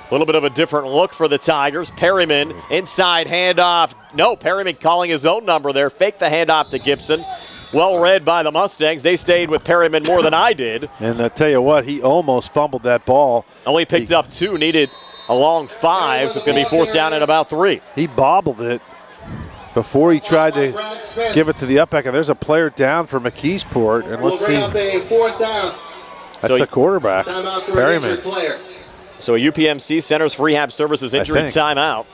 A little bit of a different look for the Tigers. Perryman, inside handoff. No, Perryman calling his own number there. Faked the handoff to Gibson. Well read by the Mustangs. They stayed with Perryman more than I did. And I tell you what, he almost fumbled that ball. Only picked up 2, needed a long 5, so it's going to be 4th down and about 3. He bobbled it before he tried to give it to the up back. And there's a player down for McKeesport. And let's see. That's the quarterback, Perryman. So a UPMC Centers for Rehab Services injury timeout.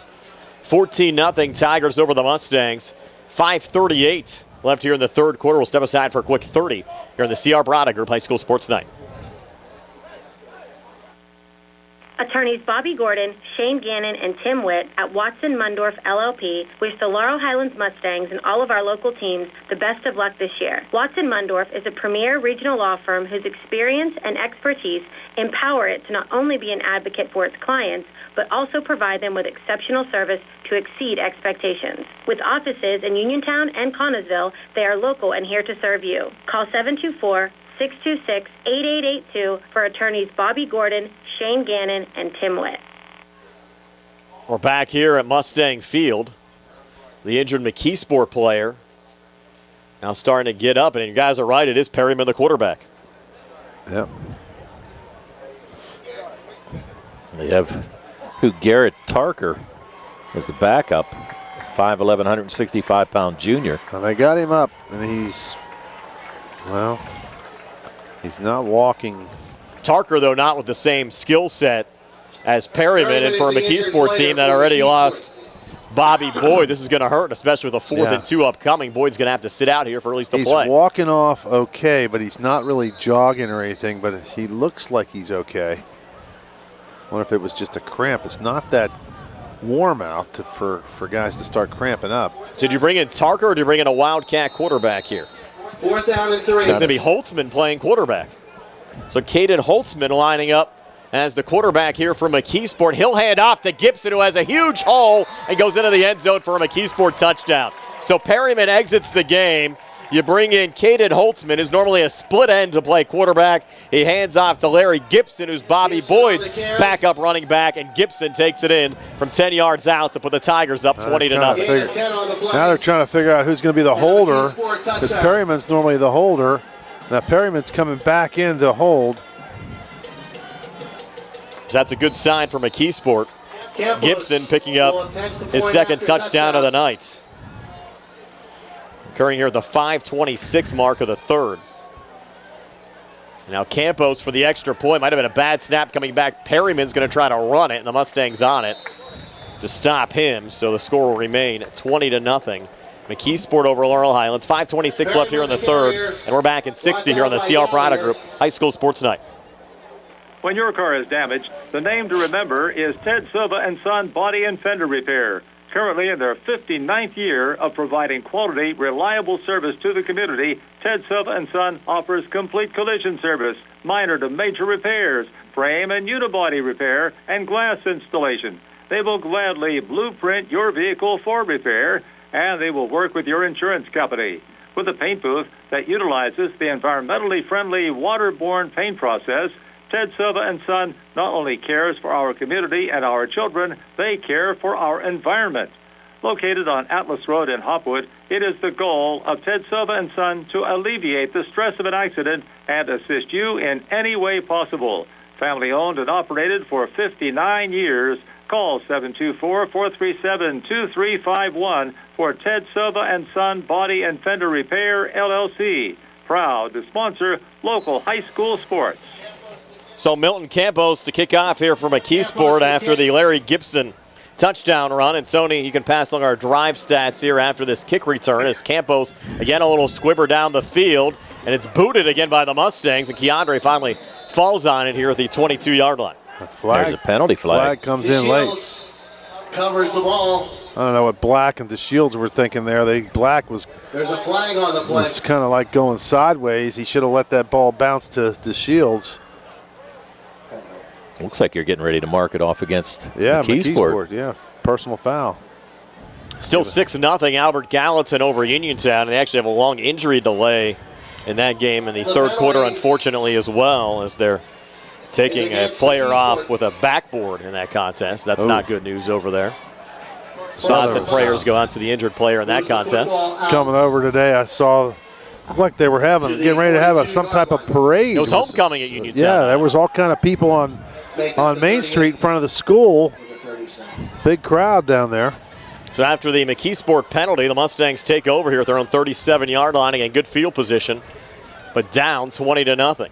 14-0 Tigers over the Mustangs. 5:38 left here in the third quarter. We'll step aside for a quick 30 here in the C.R. Brada Group High School Sports Night. Attorneys Bobby Gordon, Shane Gannon, and Tim Witt at Watson Mundorff LLP wish the Laurel Highlands Mustangs and all of our local teams the best of luck this year. Watson Mundorff is a premier regional law firm whose experience and expertise empower it to not only be an advocate for its clients, but also provide them with exceptional service to exceed expectations. With offices in Uniontown and Connellsville, they are local and here to serve you. Call 724-626-8882 for attorneys Bobby Gordon, Shane Gannon, and Tim Witt. We're back here at Mustang Field. The injured McKeesport player now starting to get up, and you guys are right, it is Perryman, the quarterback. Yep. They have Garrett Tarker as the backup, 5'11", 165-pound junior. And they got him up, and he's not walking. Tarker, though, not with the same skill set as Perryman, and for a McKeesport team that already lost Bobby Boyd, this is going to hurt, especially with a 4th and 2 upcoming. Boyd's going to have to sit out here for at least a play. He's walking off okay, but he's not really jogging or anything, but he looks like he's okay. I wonder if it was just a cramp. It's not that warm out for guys to start cramping up. Did you bring in Tarker, or did you bring in a Wildcat quarterback here? 4th down and 3. It's going to be Holtzman playing quarterback. So Caden Holtzman lining up as the quarterback here for McKeesport. He'll hand off to Gibson, who has a huge hole and goes into the end zone for a McKeesport touchdown. So Perryman exits the game. You bring in Caden Holtzman, who's normally a split end to play quarterback. He hands off to Larry Gibson, who's Bobby Boyd's backup running back, and Gibson takes it in from 10 yards out to put the Tigers up 20-0. Now they're trying to figure out who's going to be the holder, because Perryman's normally the holder. Now Perryman's coming back in to hold. That's a good sign for McKeesport. Gibson picking up his second touchdown of the night. Occurring here at the 5:26 mark of the third. Now Campos for the extra point. Might have been a bad snap coming back. Perryman's going to try to run it, and the Mustangs on it to stop him. So the score will remain 20-0. McKeesport over Laurel Highlands. 5:26 left here in the third, and we're back in 60 here on the CR Prada Group High School Sports Night. When your car is damaged, the name to remember is Ted Silva and Son Body and Fender Repair. Currently in their 59th year of providing quality, reliable service to the community, Ted Silva and Son offers complete collision service, minor to major repairs, frame and unibody repair, and glass installation. They will gladly blueprint your vehicle for repair, and they will work with your insurance company. With a paint booth that utilizes the environmentally friendly waterborne paint process, Ted Silva and Son not only cares for our community and our children, they care for our environment. Located on Atlas Road in Hopwood, it is the goal of Ted Silva and Son to alleviate the stress of an accident and assist you in any way possible. Family owned and operated for 59 years. Call 724-437-2351 for Ted Silva and Son Body and Fender Repair, LLC. Proud to sponsor local high school sports. So Milton Campos to kick off here for McKeesport after the Larry Gibson touchdown run. And Sony, you can pass on our drive stats here after this kick return as Campos, again, a little squibber down the field. And it's booted again by the Mustangs. And Keandre finally falls on it here at the 22-yard line. There's a penalty flag. Flag comes in late. Covers the ball. I don't know what Black and DeShields were thinking there. Black was There's a flag on the play. Was kind of like going sideways. He should have let that ball bounce to DeShields. Looks like you're getting ready to mark it off against McKeesport. Yeah, personal foul. Still 6-0 Albert Gallatin over Uniontown. They actually have a long injury delay in that game in the third quarter, unfortunately, as well, as they're taking a player off with a backboard in that contest. That's not good news over there. Thoughts and prayers go out to the injured player in that contest. Coming over today, I saw looked like they were getting ready to have some type of parade. It was homecoming at Uniontown. Yeah, there was all kind of people on Main Street in front of the school. Big crowd down there. So after the McKeesport penalty, the Mustangs take over here at their own 37-yard line. Again, good field position, but down 20-0.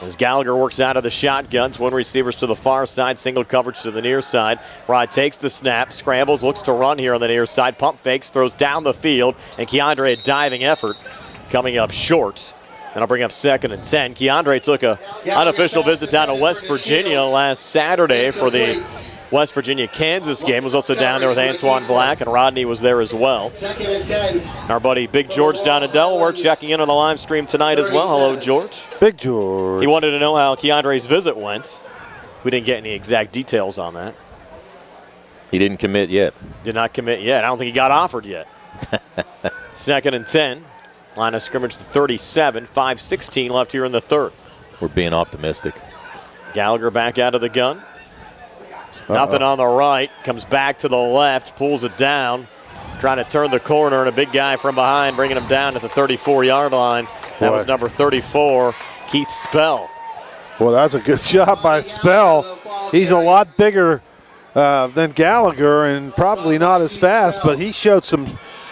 As Gallagher works out of the shotgun, twin receivers to the far side, single coverage to the near side. Rod takes the snap, scrambles, looks to run here on the near side, pump fakes, throws down the field, and Keandre, a diving effort, coming up short. That'll bring up 2nd and 10. Keandre took an unofficial visit down to West Virginia last Saturday for the West Virginia-Kansas game. Was also down there with Antoine Black, and Rodney was there as well. 2nd and 10. Our buddy Big George down in Delaware checking in on the live stream tonight as well. Hello, George. Big George. He wanted to know how Keandre's visit went. We didn't get any exact details on that. He didn't commit yet. Did not commit yet. I don't think he got offered yet. 2nd and 10. Line of scrimmage to 37. 5:16 left here in the third. We're being optimistic. Gallagher back out of the gun. Nothing on the right. Comes back to the left. Pulls it down. Trying to turn the corner, and a big guy from behind bringing him down at the 34-yard line. That was number 34, Keith Spell. Well, that's a good job by Spell. He's a lot bigger than Gallagher and probably not as fast, but he showed some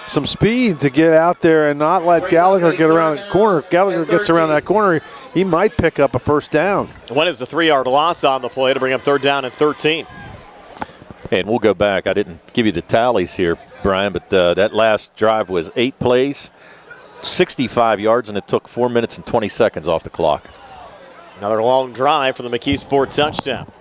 speed to get out there and not let Gallagher get around the corner. If Gallagher gets around that corner, he might pick up a first down. One is a 3-yard loss on the play to bring up 3rd down and 13. And we'll go back. I didn't give you the tallies here, Brian, but that last drive was 8 plays, 65 yards, and it took 4 minutes and 20 seconds off the clock. Another long drive for the McKeesport touchdown.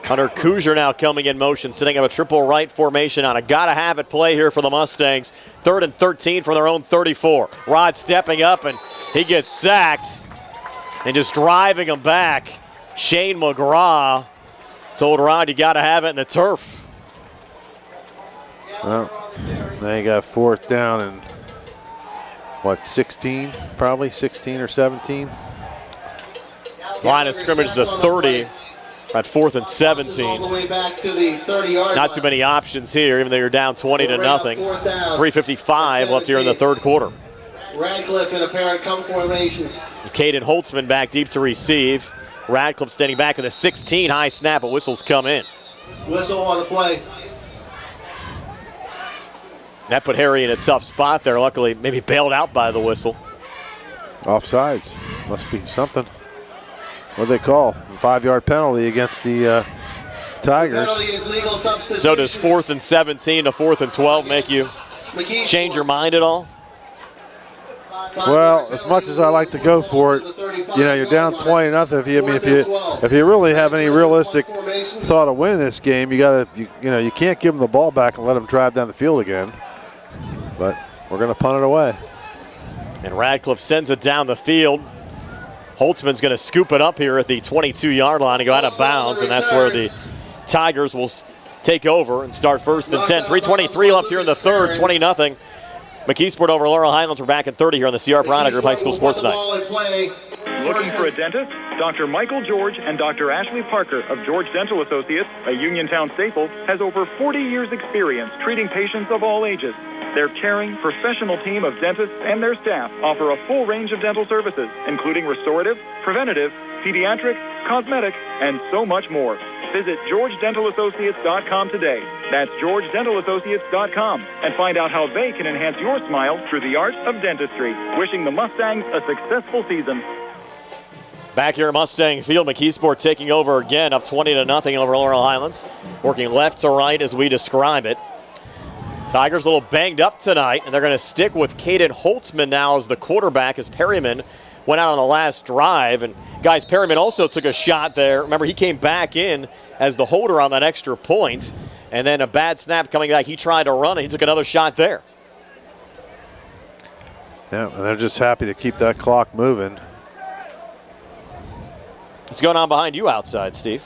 Hunter Kuzier now coming in motion, setting up a triple right formation on a gotta-have-it play here for the Mustangs. 3rd and 13 from their own 34. Rod stepping up, and he gets sacked. And just driving him back, Shane McGraw told Rod, you got to have it in the turf. Well, now you got 4th down and, 16? Probably 16 or 17. Line of scrimmage to 30 at 4th and 17. All the way back to the 30-yard Not too many options here, even though you're down 20-0. 3:55 left here in the third quarter. Radcliffe in a parent come formation. Caden Holtzman back deep to receive. Radcliffe standing back in the 16. High snap, but whistles come in. Whistle on the play. That put Harry in a tough spot there. Luckily, maybe bailed out by the whistle. Offsides. Must be something. What do they call? 5-yard penalty against the Tigers. So does 4th and 17 to 4th and 12 make you change your mind at all? Well, as much as I like to go for it, you're down 20-0. If you really have any realistic thought of winning this game, you can't give them the ball back and let them drive down the field again. But we're going to punt it away. And Radcliffe sends it down the field. Holtzman's going to scoop it up here at the 22-yard line and go out of bounds, and that's where the Tigers will take over and start 1st and 10. 3:23 left here in the third, 20-0. McKeesport over Laurel Highlands. We're back at 30 here on the C.R. Prana Group High School Sports Night. Looking for a dentist? Dr. Michael George and Dr. Ashley Parker of George Dental Associates, a Uniontown staple, has over 40 years' experience treating patients of all ages. Their caring, professional team of dentists and their staff offer a full range of dental services, including restorative, preventative, pediatric, cosmetic, and so much more. Visit GeorgeDentalAssociates.com today. That's GeorgeDentalAssociates.com, and find out how they can enhance your smile through the art of dentistry. Wishing the Mustangs a successful season. Back here at Mustang Field, McKeesport taking over again, up 20-0 over Laurel Highlands. Working left to right as we describe it. Tigers a little banged up tonight, and they're going to stick with Caden Holtzman now as the quarterback as Perryman went out on the last drive. And guys, Perryman also took a shot there. Remember, he came back in as the holder on that extra point, and then a bad snap coming back. He tried to run, and he took another shot there. Yeah, and they're just happy to keep that clock moving. What's going on behind you outside, Steve?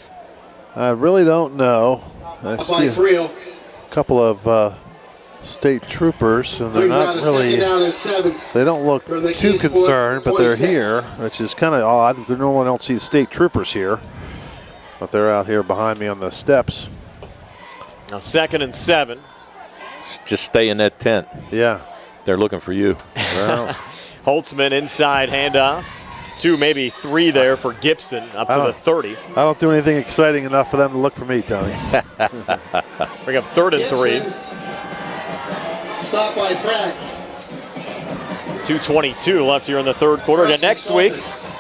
I really don't know. I see a couple of state troopers, and they're not really, they don't look too concerned, but they're here, which is kind of odd. Normally don't see the state troopers here, but they're out here behind me on the steps. Now 2nd and 7. Just stay in that tent. Yeah. They're looking for you. Well. Holtzman inside handoff. 2, maybe 3 there for Gibson up to the 30. I don't do anything exciting enough for them to look for me, Tony. Bring up 3rd and 3. Stop by Pratt. 2:22 left here in the third quarter. Again, next week,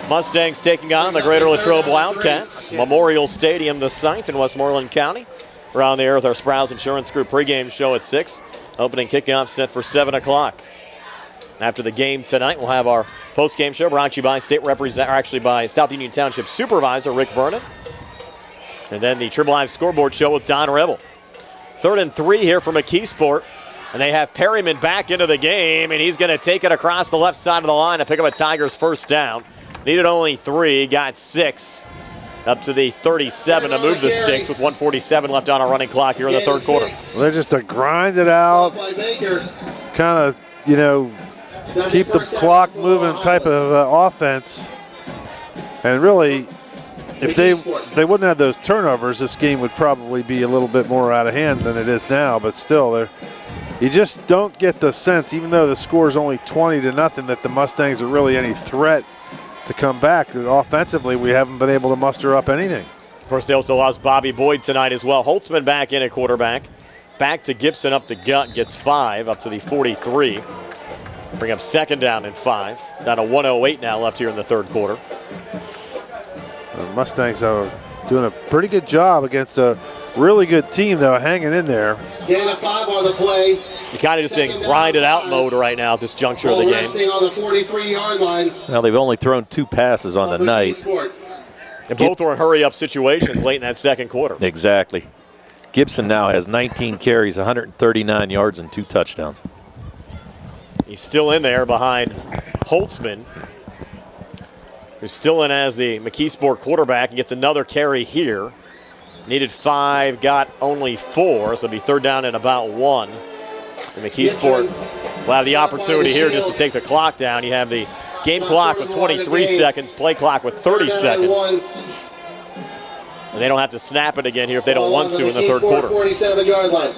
Mustangs taking on the Greater Latrobe Wildcats. Memorial Stadium, the site in Westmoreland County. We're on the air with our Sprouse Insurance Group pregame show at 6. Opening kickoff set for 7 o'clock. After the game tonight, we'll have our post-game show brought to you by by South Union Township Supervisor Rick Vernon. And then the Triple Live scoreboard show with Don Rebel. 3rd and 3 here for McKeesport. And they have Perryman back into the game, and he's going to take it across the left side of the line to pick up a Tigers first down. Needed only 3, got 6. Up to the 37 to move the sticks with 1:47 left on a running clock here in the third quarter. Well, they're just a grind it out, kind of, keep the clock moving type of offense. And really, if they wouldn't have those turnovers, this game would probably be a little bit more out of hand than it is now. But still, you just don't get the sense, even though the score is only 20-0, that the Mustangs are really any threat to come back. Offensively, we haven't been able to muster up anything. Of course, they also lost Bobby Boyd tonight as well. Holtzman back in at quarterback. Back to Gibson up the gut, gets 5 up to the 43. Bring up 2nd down and 5. Down to 1:08 now left here in the third quarter. The Mustangs are doing a pretty good job against a really good team, though, hanging in there. Gannon 5 on the play. You kind of just in grind it out mode right now at this juncture of the game. Resting on the 43-yard line. Well, they've only thrown 2 passes on the night. And both were in hurry-up situations late in that second quarter. Exactly. Gibson now has 19 carries, 139 yards, and 2 touchdowns. He's still in there behind Holtzman, who's still in as the McKeesport quarterback and gets another carry here. Needed 5, got only 4, so it'll be 3rd down and about 1. And McKeesport will have the opportunity here just to take the clock down. You have the game clock with 23 seconds, play clock with 30 seconds. And they don't have to snap it again here if they don't want to in the third quarter. 47-yard line.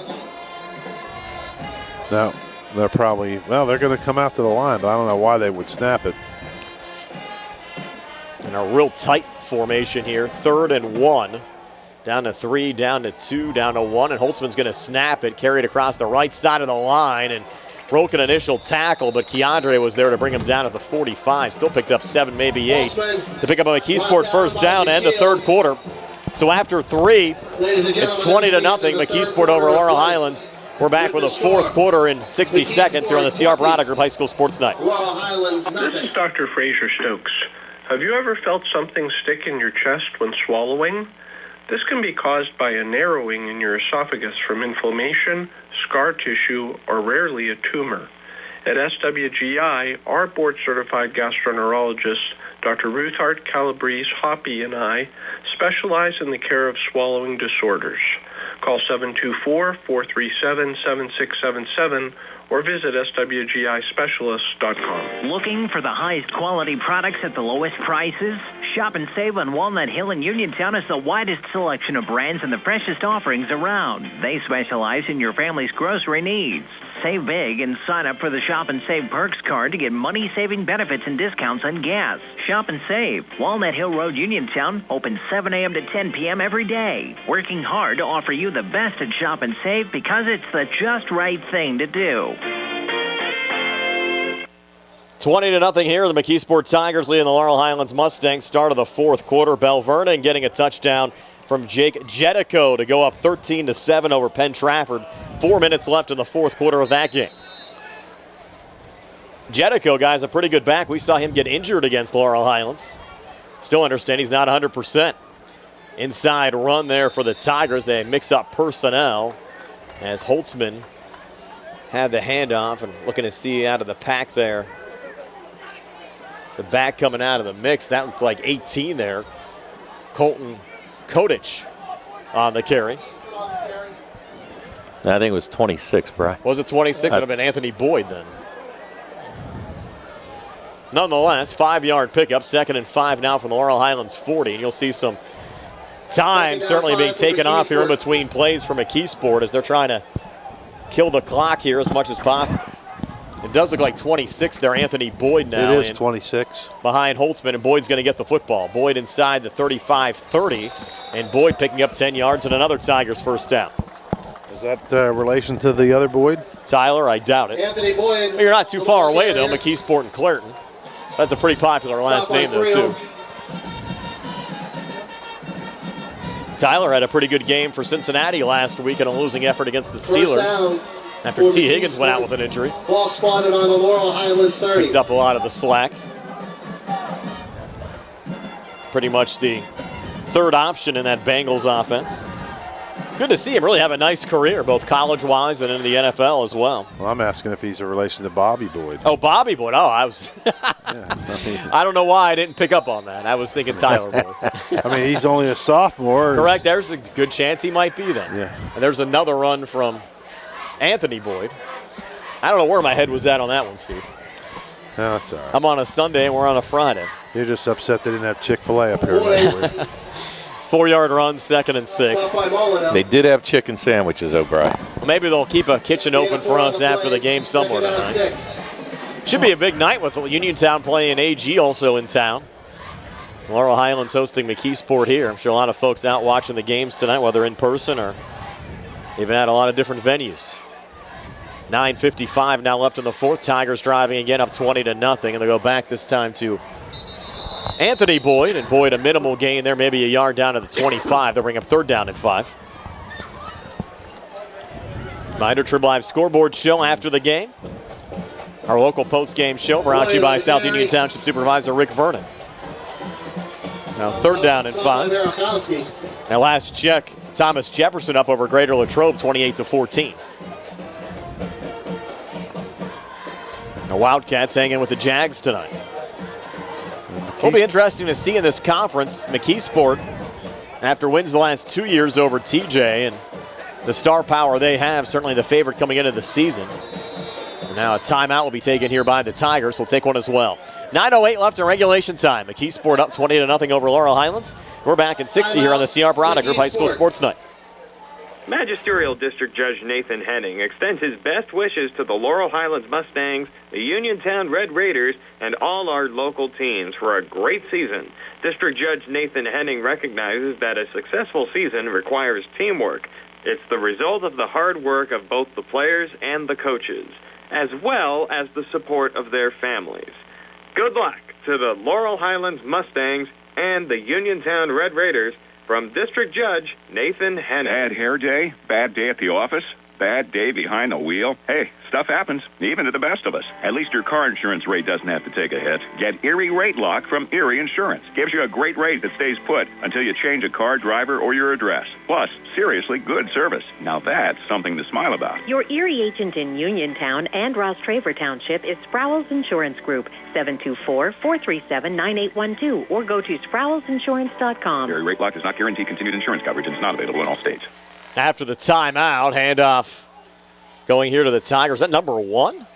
No, they're probably, they're going to come out to the line, but I don't know why they would snap it. And a real tight formation here, 3rd and 1. Down to 3, down to 2, down to 1, and Holtzman's going to snap it, carry it across the right side of the line, and broke an initial tackle, but Keandre was there to bring him down at the 45. Still picked up 7, maybe 8, to pick up a McKeesport first down and the third quarter. So after 3, it's 20-0, McKeesport over Laurel Highlands. We're back with a fourth quarter in 60 seconds here on the CR Product Group High School Sports Night. This is Dr. Fraser Stokes. Have you ever felt something stick in your chest when swallowing? This can be caused by a narrowing in your esophagus from inflammation, scar tissue, or rarely a tumor. At SWGI, our board-certified gastroenterologists, Dr. Ruthart Calabrese Hoppy and I, specialize in the care of swallowing disorders. Call 724-437-7677 or visit swgispecialist.com. Looking for the highest quality products at the lowest prices? Shop and save on Walnut Hill and Uniontown has the widest selection of brands and the freshest offerings around. They specialize in your family's grocery needs. Save big and sign up for the Shop and Save Perks card to get money-saving benefits and discounts on gas. Shop and save. Walnut Hill Road, Uniontown, open 7 a.m. to 10 p.m. every day. Working hard to offer you the best at Shop and Save because it's the just right thing to do. 20-0 here. The McKeesport Tigers leading the Laurel Highlands Mustangs. Start of the fourth quarter. Bell Vernon getting a touchdown from Jake Jedico to go up 13-7 over Penn Trafford. 4 minutes left in the fourth quarter of that game. Jedico, guys, a pretty good back. We saw him get injured against Laurel Highlands. Still understand he's not 100%. Inside run there for the Tigers. They mixed up personnel as Holtzman had the handoff and looking to see out of the pack there. The back coming out of the mix. That looked like 18 there. Colton Kodich on the carry. I think it was 26, Brian. Was it 26? It would have been Anthony Boyd then. Nonetheless, 5-yard pickup. 2nd and 5 now from the Laurel Highlands 40. And you'll see some time certainly being taken off here in between plays for McKeesport as they're trying to kill the clock here as much as possible. It does look like 26 there, Anthony Boyd now. It is 26. Behind Holtzman, and Boyd's going to get the football. Boyd inside the 35-30, and Boyd picking up 10 yards and another Tigers first down. Is that relation to the other Boyd? Tyler, I doubt it. Anthony Boyd. Well, you're not too far away, though, McKeesport and Clairton. That's a pretty popular last name, though, too. Tyler had a pretty good game for Cincinnati last week in a losing effort against the Steelers. After T. Higgins went out with an injury. Ball spotted on the Laurel Highlands 30. Picked up a lot of the slack. Pretty much the third option in that Bengals offense. Good to see him really have a nice career, both college-wise and in the NFL as well. Well, I'm asking if he's a relation to Bobby Boyd. Oh, Bobby Boyd. Oh, I was. I don't know why I didn't pick up on that. I was thinking Tyler Boyd. I mean, he's only a sophomore. Correct. There's a good chance he might be then. Yeah. And there's another run from Anthony Boyd. I don't know where my head was at on that one, Steve. No, that's all right. I'm on a Sunday and we're on a Friday. You're just upset they didn't have Chick-fil-A up here. 4-yard run, 2nd and 6. They did have chicken sandwiches, though, Brian. Well, maybe they'll keep a kitchen open for us after the game somewhere tonight. Should be a big night with Uniontown playing AG also in town. Laurel Highlands hosting McKeesport here. I'm sure a lot of folks out watching the games tonight, whether in person or even at a lot of different venues. 9:55 now left in the fourth. Tigers driving again up 20-0, and they'll go back this time to Anthony Boyd, and Boyd a minimal gain there, maybe a yard down to the 25. They'll bring up 3rd down and 5. Reminder, Trib Live scoreboard show after the game. Our local post-game show brought to you by South Union Township Supervisor Rick Vernon. Now 3rd down and 5. Now last check, Thomas Jefferson up over Greater Latrobe, 28-14. The Wildcats hanging with the Jags tonight. It'll be interesting to see in this conference, McKeesport, after wins the last 2 years over TJ and the star power they have, certainly the favorite coming into the season. And now a timeout will be taken here by the Tigers. We'll take one as well. 9:08 left in regulation time. McKeesport up 20-0 over Laurel Highlands. We're back in 60 here on the CR Barada Group High School Sports Night. Magisterial District Judge Nathan Henning extends his best wishes to the Laurel Highlands Mustangs, the Uniontown Red Raiders, and all our local teams for a great season. District Judge Nathan Henning recognizes that a successful season requires teamwork. It's the result of the hard work of both the players and the coaches, as well as the support of their families. Good luck to the Laurel Highlands Mustangs and the Uniontown Red Raiders. From District Judge Nathan Henning. Bad hair day, bad day at the office, bad day behind the wheel. Hey, stuff happens, even to the best of us. At least your car insurance rate doesn't have to take a hit. Get Erie Rate Lock from Erie Insurance. Gives you a great rate that stays put until you change a car, driver, or your address. Plus, seriously good service. Now that's something to smile about. Your Erie agent in Uniontown and Ross Traver Township is Sproul's Insurance Group, 724-437-9812, or go to SproulsInsurance.com. Erie Rate Lock does not guarantee continued insurance coverage and is not available in all states. After the timeout, handoff going here to the Tigers. Is that number 1?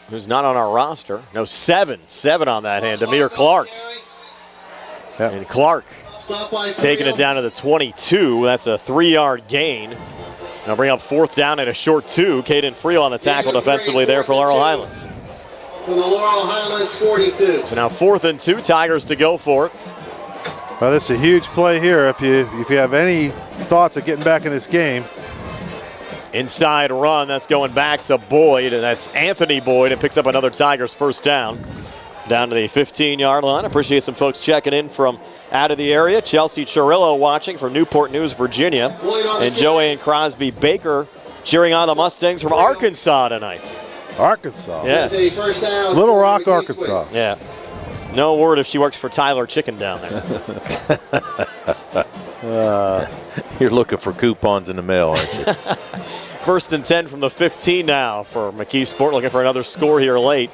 Who's not on our roster. No, 7 on that hand. Amir Clark. Yep. And Clark taking it down to the 22. That's a 3-yard gain. Now bring up 4th down and a short 2. Caden Friel on the tackle defensively there for Laurel Highlands. From the Laurel Highlands 42. So now 4th and 2, Tigers to go for it. Well, this is a huge play here if you have any thoughts of getting back in this game. Inside run, that's going back to Boyd, and that's Anthony Boyd, and picks up another Tigers first down to the 15-yard line. Appreciate some folks checking in from out of the area. Chelsea Chirillo watching from Newport News, Virginia, and Joanne Crosby Baker cheering on the Mustangs from Arkansas tonight. Arkansas? Yes. Little Rock, Arkansas. Yeah. No word if she works for Tyler Chicken down there. You're looking for coupons in the mail, aren't you? 1st and 10 from the 15 now for McKeesport, looking for another score here late.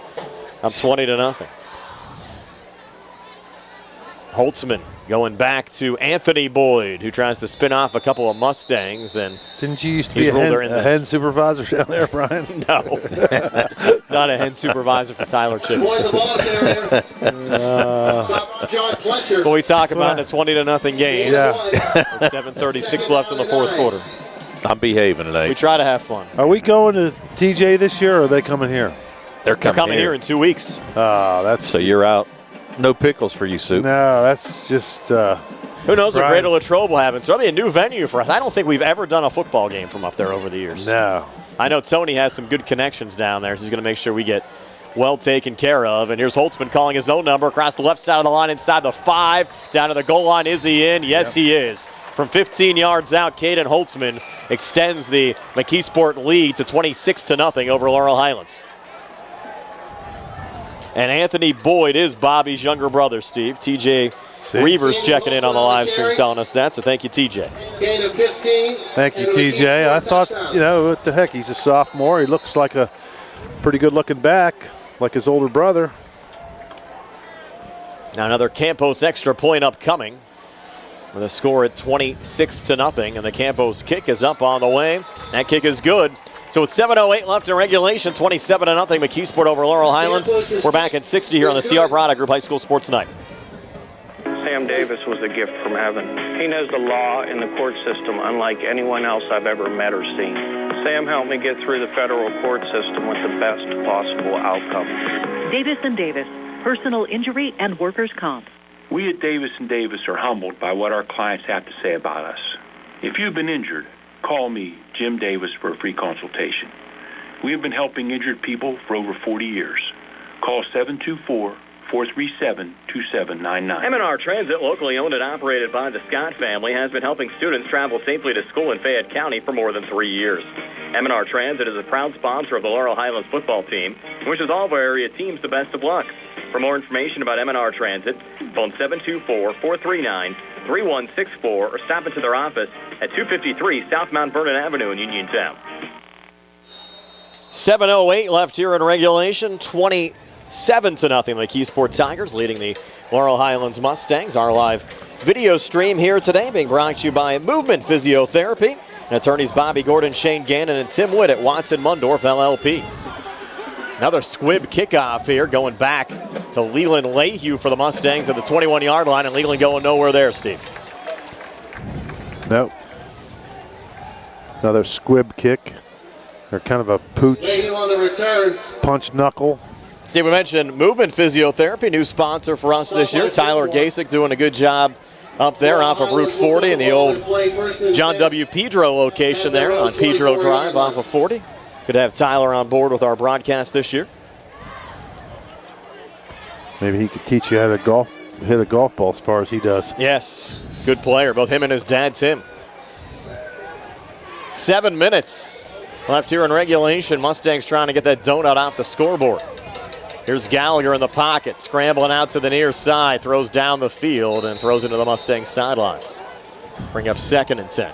Up 20-0. Holtzman going back to Anthony Boyd, who tries to spin off a couple of Mustangs. And didn't you used to be a hen supervisor down there, Brian? No. It's not a hen supervisor for Tyler Chicken. But we talk about a 20-0 game. Yeah. 7:36 left in the 4th quarter. I'm behaving tonight. We try to have fun. Are we going to TJ this year, or are they coming here? They're coming here in 2 weeks. So you're out. No pickles for you, Sue. No, that's just. Who knows what Greater Latrobe will happen? So it'll be a new venue for us. I don't think we've ever done a football game from up there over the years. No. I know Tony has some good connections down there, so he's going to make sure we get well taken care of. And here's Holtzman calling his own number across the left side of the line, inside the 5, down to the goal line. Is he in? Yes, he is. From 15 yards out, Caden Holtzman extends the McKeesport lead to 26-0 over Laurel Highlands. And Anthony Boyd is Bobby's younger brother, Steve. TJ Reavers checking in on the live stream telling us that, so thank you, TJ. Gain of 15. Thank you, TJ. I thought, what the heck, he's a sophomore. He looks like a pretty good-looking back, like his older brother. Now another Campos extra point upcoming with a score at 26-0, and the Campos kick is up on the way. That kick is good. So with 7:08 left in regulation, 27-0 McKeesport over Laurel Highlands. We're back at 60 here on the CR Product Group High School Sports Night. Sam Davis was a gift from heaven. He knows the law and the court system unlike anyone else I've ever met or seen. Sam helped me get through the federal court system with the best possible outcome. Davis & Davis, personal injury and workers' comp. We at Davis & Davis are humbled by what our clients have to say about us. If you've been injured, call me, Jim Davis, for a free consultation. We have been helping injured people for over 40 years. Call 724-437-2799. M&R Transit, locally owned and operated by the Scott family, has been helping students travel safely to school in Fayette County for more than 3 years. M&R Transit is a proud sponsor of the Laurel Highlands football team and wishes all of our area teams the best of luck. For more information about M&R Transit, phone 724-439-3164 or stop into their office at 253 South Mount Vernon Avenue in Uniontown. 7:08 left here in regulation, 27-0 McKeesport Tigers leading the Laurel Highlands Mustangs. Our live video stream here today being brought to you by Movement Physiotherapy and attorneys Bobby Gordon, Shane Gannon, and Tim Witt at Watson Mundorff LLP. Another squib kickoff here going back to Leland Lehue for the Mustangs at the 21-yard line, and Leland going nowhere there, Steve. Nope. Another squib kick. Or kind of a pooch punch knuckle. Steve, we mentioned Movement Physiotherapy, new sponsor for us this year. Tyler Gasick doing a good job up there off of Route 40 in the old John W. Pedro location there on Pedro Drive off of 40. Good to have Tyler on board with our broadcast this year. Maybe he could teach you how to hit a golf ball as far as he does. Yes, good player, both him and his dad, Tim. 7 minutes left here in regulation. Mustangs trying to get that donut off the scoreboard. Here's Gallagher in the pocket, scrambling out to the near side, throws down the field and throws into the Mustangs sidelines. Bring up 2nd and 10.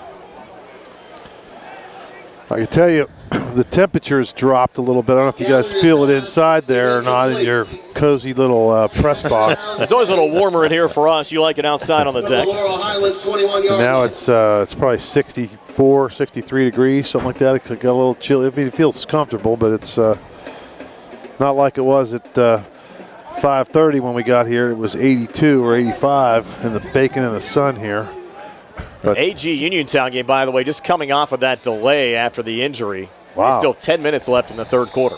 I can tell you, the temperature's dropped a little bit. I don't know if you guys feel it inside there or not in your cozy little press box. It's always a little warmer in here for us. You like it outside on the deck. And now it's probably 64, 63 degrees, something like that. It got a little chilly. I mean, it feels comfortable, but it's not like it was at 5:30 when we got here. It was 82 or 85 in the bacon in the sun here. But AG Uniontown game, by the way, just coming off of that delay after the injury. Wow. There's still 10 minutes left in the third quarter.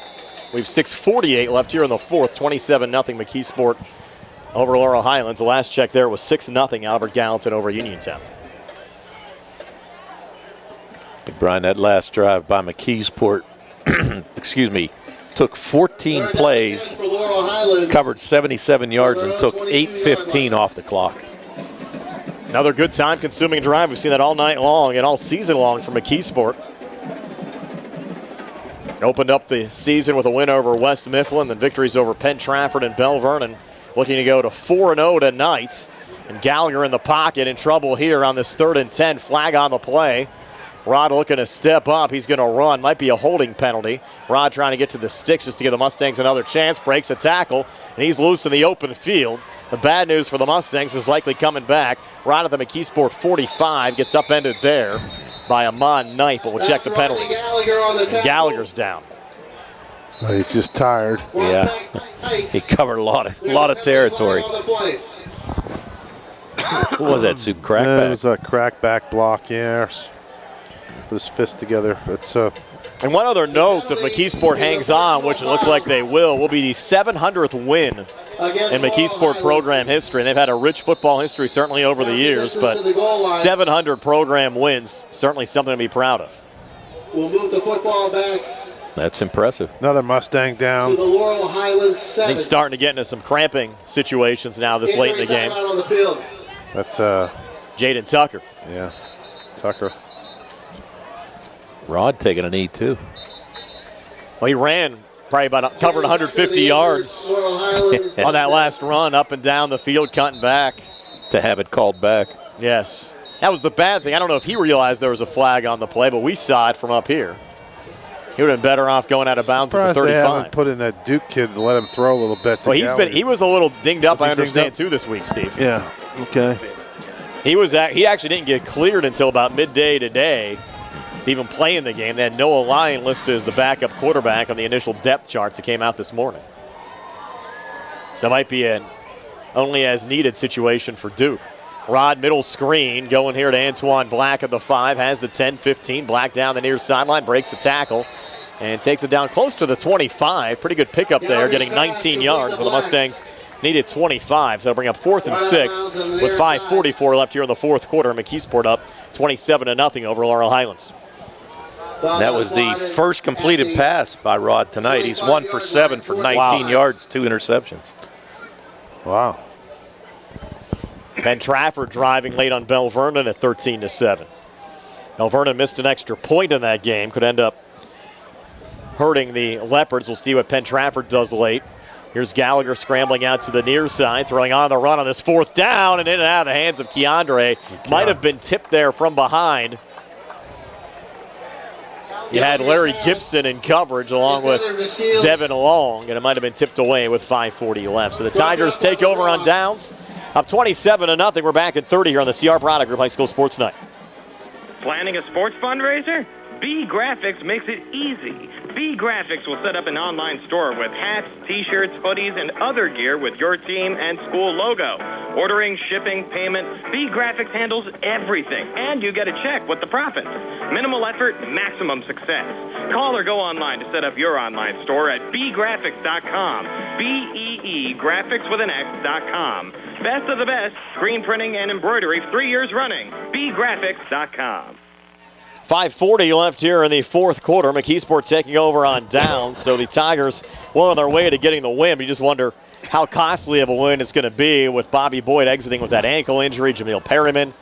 We have 6:48 left here in the fourth. 27-0 McKeesport over Laurel Highlands. The last check there was 6-0 Albert Gallatin over Uniontown. Brian, that last drive by McKeesport, excuse me, took 14 plays, covered 77 yards, and took 8:15 off the clock. Another good time-consuming drive. We've seen that all night long and all season long from McKeesport. Opened up the season with a win over West Mifflin, then victories over Penn Trafford and Bell Vernon. Looking to go to 4-0 tonight. And Gallagher in the pocket, in trouble here on this 3rd and 10. Flag on the play. Rod looking to step up. He's going to run. Might be a holding penalty. Rod trying to get to the sticks just to give the Mustangs another chance. Breaks a tackle, and he's loose in the open field. The bad news for the Mustangs is likely coming back. Rod at the McKeesport 45 gets upended there by Amon Knight, but we'll check the penalty. Gallagher's down. He's just tired. Yeah, he covered a lot of territory. What was that, Sue? Crackback? Yeah, it was a crackback block, yeah. Put his fist together. It's And one other note, if McKeesport hangs on, which it looks like they will be the 700th win in McKeesport program history. And they've had a rich football history certainly over the years, but 700 program wins, certainly something to be proud of. We'll move the football back. That's impressive. Another Mustang down. To the Laurel Highlands 7. I think starting to get into some cramping situations now this late in the game. On the field. That's Jaden Tucker. Yeah, Tucker. Rod taking a knee, too. Well, he ran probably covered 150 yards on that last run up and down the field, cutting back. To have it called back. Yes. That was the bad thing. I don't know if he realized there was a flag on the play, but we saw it from up here. He would have been better off going out of bounds at the 35. They haven't put in that Duke kid to let him throw a little bit. Well, he was a little dinged up, I understand, too, this week, Steve. Yeah, okay. He actually didn't get cleared until about midday today. Even playing the game. They had Noah Lyon listed as the backup quarterback on the initial depth charts that came out this morning. So it might be an only as needed situation for Duke. Rod middle screen going here to Antoine Black at the 5. Has the 10-15. Black down the near sideline. Breaks the tackle and takes it down close to the 25. Pretty good pickup there, getting 19 yards, but the Mustangs needed 25. So that'll bring up 4th and 6 with 5:44 left here in the fourth quarter. McKeesport up 27-0 over Laurel Highlands. That was the first completed pass by Rod tonight. He's 1 for 7 for 19 yards, 2 interceptions. Wow. Penn Trafford driving late on Bell Vernon at 13-7. Bell Vernon missed an extra point in that game. Could end up hurting the Leopards. We'll see what Penn Trafford does late. Here's Gallagher scrambling out to the near side, throwing on the run on this 4th down and in and out of the hands of Keandre. Might have been tipped there from behind. You had Larry Gibson in coverage along with Devin Long, and it might have been tipped away with 5:40 left. So the Tigers take over on downs, up 27-0. We're back at 30 here on the CR Product Group High School Sports Night. Planning a sports fundraiser? B Graphics makes it easy. B Graphics will set up an online store with hats, t-shirts, hoodies, and other gear with your team and school logo. Ordering, shipping, payment, B Graphics handles everything, and you get a check with the profits. Minimal effort, maximum success. Call or go online to set up your online store at bgraphics.com. B-E-E, graphics with an X.com. Best of the best, screen printing and embroidery 3 years running. bgraphics.com. 5:40 left here in the fourth quarter. McKeesport taking over on downs, so the Tigers well on their way to getting the win. But you just wonder how costly of a win it's going to be with Bobby Boyd exiting with that ankle injury. Jameel Perryman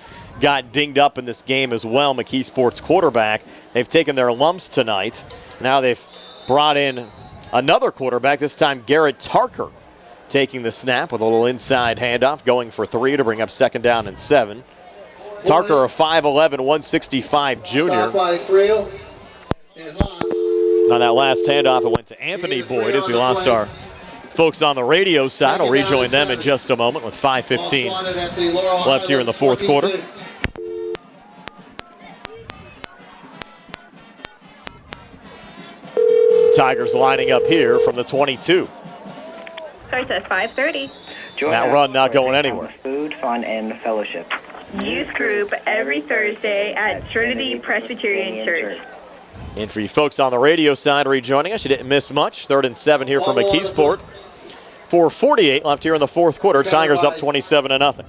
got dinged up in this game as well, McKeesport's quarterback. They've taken their lumps tonight. Now they've brought in another quarterback, this time Garrett Tarker, taking the snap with a little inside handoff, going for 3 to bring up 2nd down and 7. Tarker, a 5'11", 165 junior. On that last handoff, it went to Anthony Boyd as we lost our folks on the radio side. I'll rejoin them in just a moment with 5:15 left here in the fourth quarter. Tigers lining up here from the 22. Starts at 5:30. That run not going anywhere. Food, fun, and fellowship. Youth group every Thursday at Trinity Presbyterian Church. And for you folks on the radio side rejoining us, you didn't miss much. 3rd and 7 here from McKeesport. 4:48 left here in the fourth quarter. Tigers up 27-0.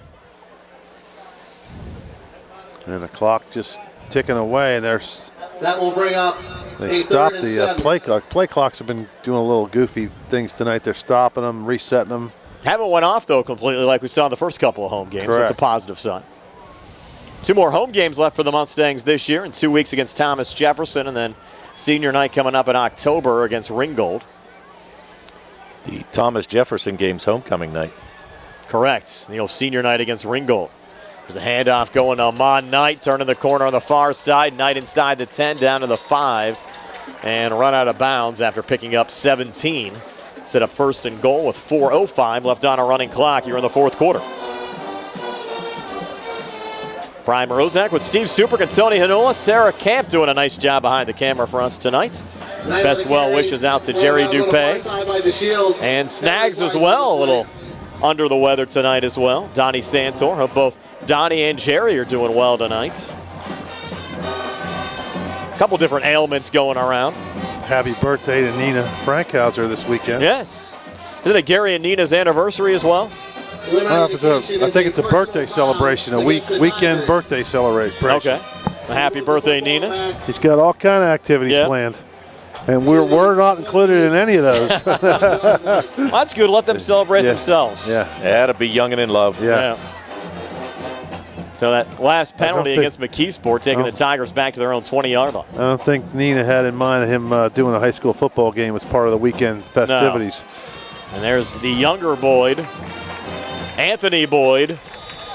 And the clock just ticking away, and there's. That will bring up. They stopped the play clock. Play clocks have been doing a little goofy things tonight. They're stopping them, resetting them. Haven't went off, though, completely like we saw in the first couple of home games. Correct. That's a positive sign. 2 more home games left for the Mustangs this year in 2 weeks against Thomas Jefferson, and then senior night coming up in October against Ringgold. The Thomas Jefferson game's homecoming night. Correct. Senior night against Ringgold. There's a handoff going to Ahmad Knight, turning the corner on the far side. Knight inside the 10, down to the 5, and run out of bounds after picking up 17. Set up 1st and goal with 4:05 left on a running clock here in the fourth quarter. Brian Morozak with Steve Superk and Tony Hanola. Sarah Camp doing a nice job behind the camera for us tonight. Best well wishes out to Jerry Dupay. And Snags as well, a little under the weather tonight as well. Donnie Santor. Hope both Donnie and Jerry are doing well tonight. A couple different ailments going around. Happy birthday to Nina Frankhauser this weekend. Yes. Isn't it Gary and Nina's anniversary as well? I think it's a birthday celebration, a weekend birthday celebration. Okay. A happy birthday, Nina. He's got all kind of activities planned. And we're not included in any of those. Well, that's good. Let them celebrate themselves. Yeah, to be young and in love. Yeah. So that last penalty against McKeesport taking the Tigers back to their own 20-yard line. I don't think Nina had in mind him doing a high school football game as part of the weekend festivities. No. And there's the younger Boyd, Anthony Boyd,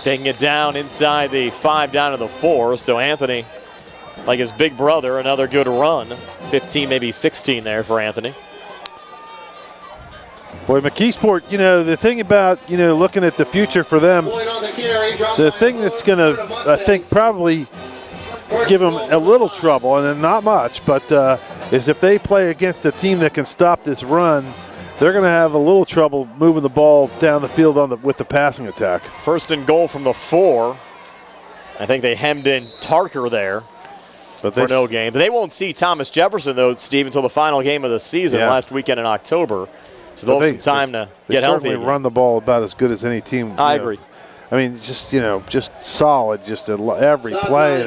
taking it down inside the 5 down to the 4. So Anthony, like his big brother, another good run. 15, maybe 16 there for Anthony. Boy, McKeesport, the thing about, looking at the future for them, the thing that's going to, I think, probably give them a little trouble, and not much, but is if they play against a team that can stop this run, they're going to have a little trouble moving the ball down the field with the passing attack. 1st and goal from the 4. I think they hemmed in Tarker there. But for no game. But they won't see Thomas Jefferson, though, Steve, until the final game of the season last weekend in October. So they'll have some time to get healthy. They certainly run the ball about as good as any team. I agree. I mean, just solid. Just every play,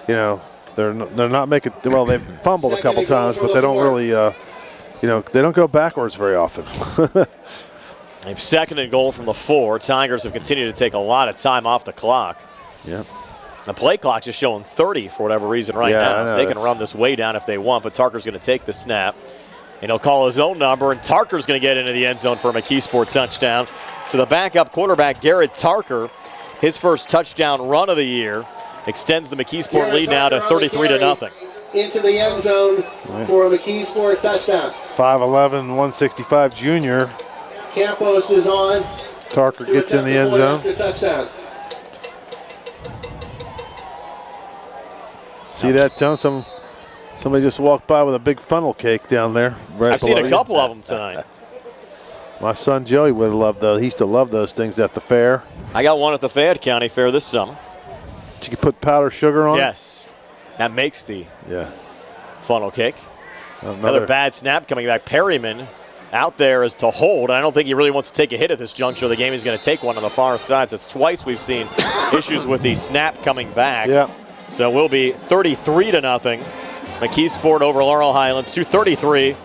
they're not making. Well, they've fumbled a couple times, but they don't really, they don't go backwards very often. They've 2nd and goal from the 4. Tigers have continued to take a lot of time off the clock. Yeah. The play clock's just showing 30 for whatever reason right now. So they can run this way down if they want, but Tarker's going to take the snap. And he'll call his own number, and Tarker's going to get into the end zone for a McKeesport touchdown. So the backup quarterback, Garrett Tarker, his first touchdown run of the year, extends the McKeesport lead now to 33-0. Into the end zone for a McKeesport touchdown. 5'11", 165 junior. Campos is on. Tarker gets in the end zone. Touchdown. See that, Tone? Somebody just walked by with a big funnel cake down there. Right I've seen a couple of them tonight. My son Joey would have loved those. He used to love those things at the fair. I got one at the Fayette County Fair this summer. You could put powdered sugar on it? Yes. That makes the funnel cake. Another bad snap coming back. Perryman out there is to hold. I don't think he really wants to take a hit at this juncture of the game. He's going to take one on the far side. So it's twice we've seen issues with the snap coming back. Yeah. So we'll be 33-0. McKeesport over Laurel Highlands. 2:33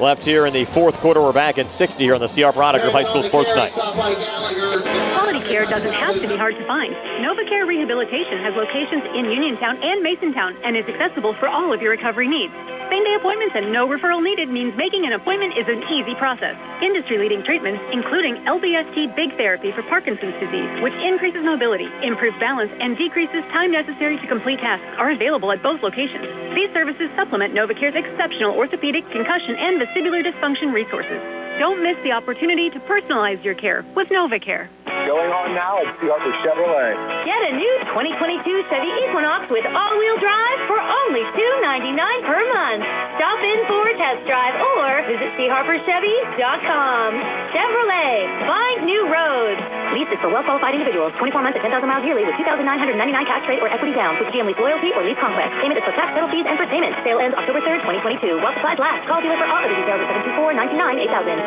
left here in the fourth quarter. We're back in 60 here on the CR Product Group High School Sports Night. Quality care doesn't have to be hard to find. NovaCare Rehabilitation has locations in Uniontown and Masontown and is accessible for all of your recovery needs. Same-day appointments and no referral needed means making an appointment is an easy process. Industry-leading treatments, including LBST Big Therapy for Parkinson's disease, which increases mobility, improves balance, and decreases time necessary to complete tasks, are available at both locations. These services supplement NovaCare's exceptional orthopedic, concussion, and vestibular dysfunction resources. Don't miss the opportunity to personalize your care with NovaCare. Going on now at Harper Chevrolet. Get a new 2022 Chevy Equinox with all-wheel drive for only $299 per month. Stop in for a test drive or visit charperchevy.com. Chevrolet, find new roads. Lease is for well-qualified individuals. 24 months at 10,000 miles yearly with $2,999 cash rate or equity down. With GM Lease Loyalty or Lease Conquest. Payment is for tax, title fees, and for payment. Sale ends October 3rd, 2022. While supplies last. Call dealer for all other details at 724-929-8000.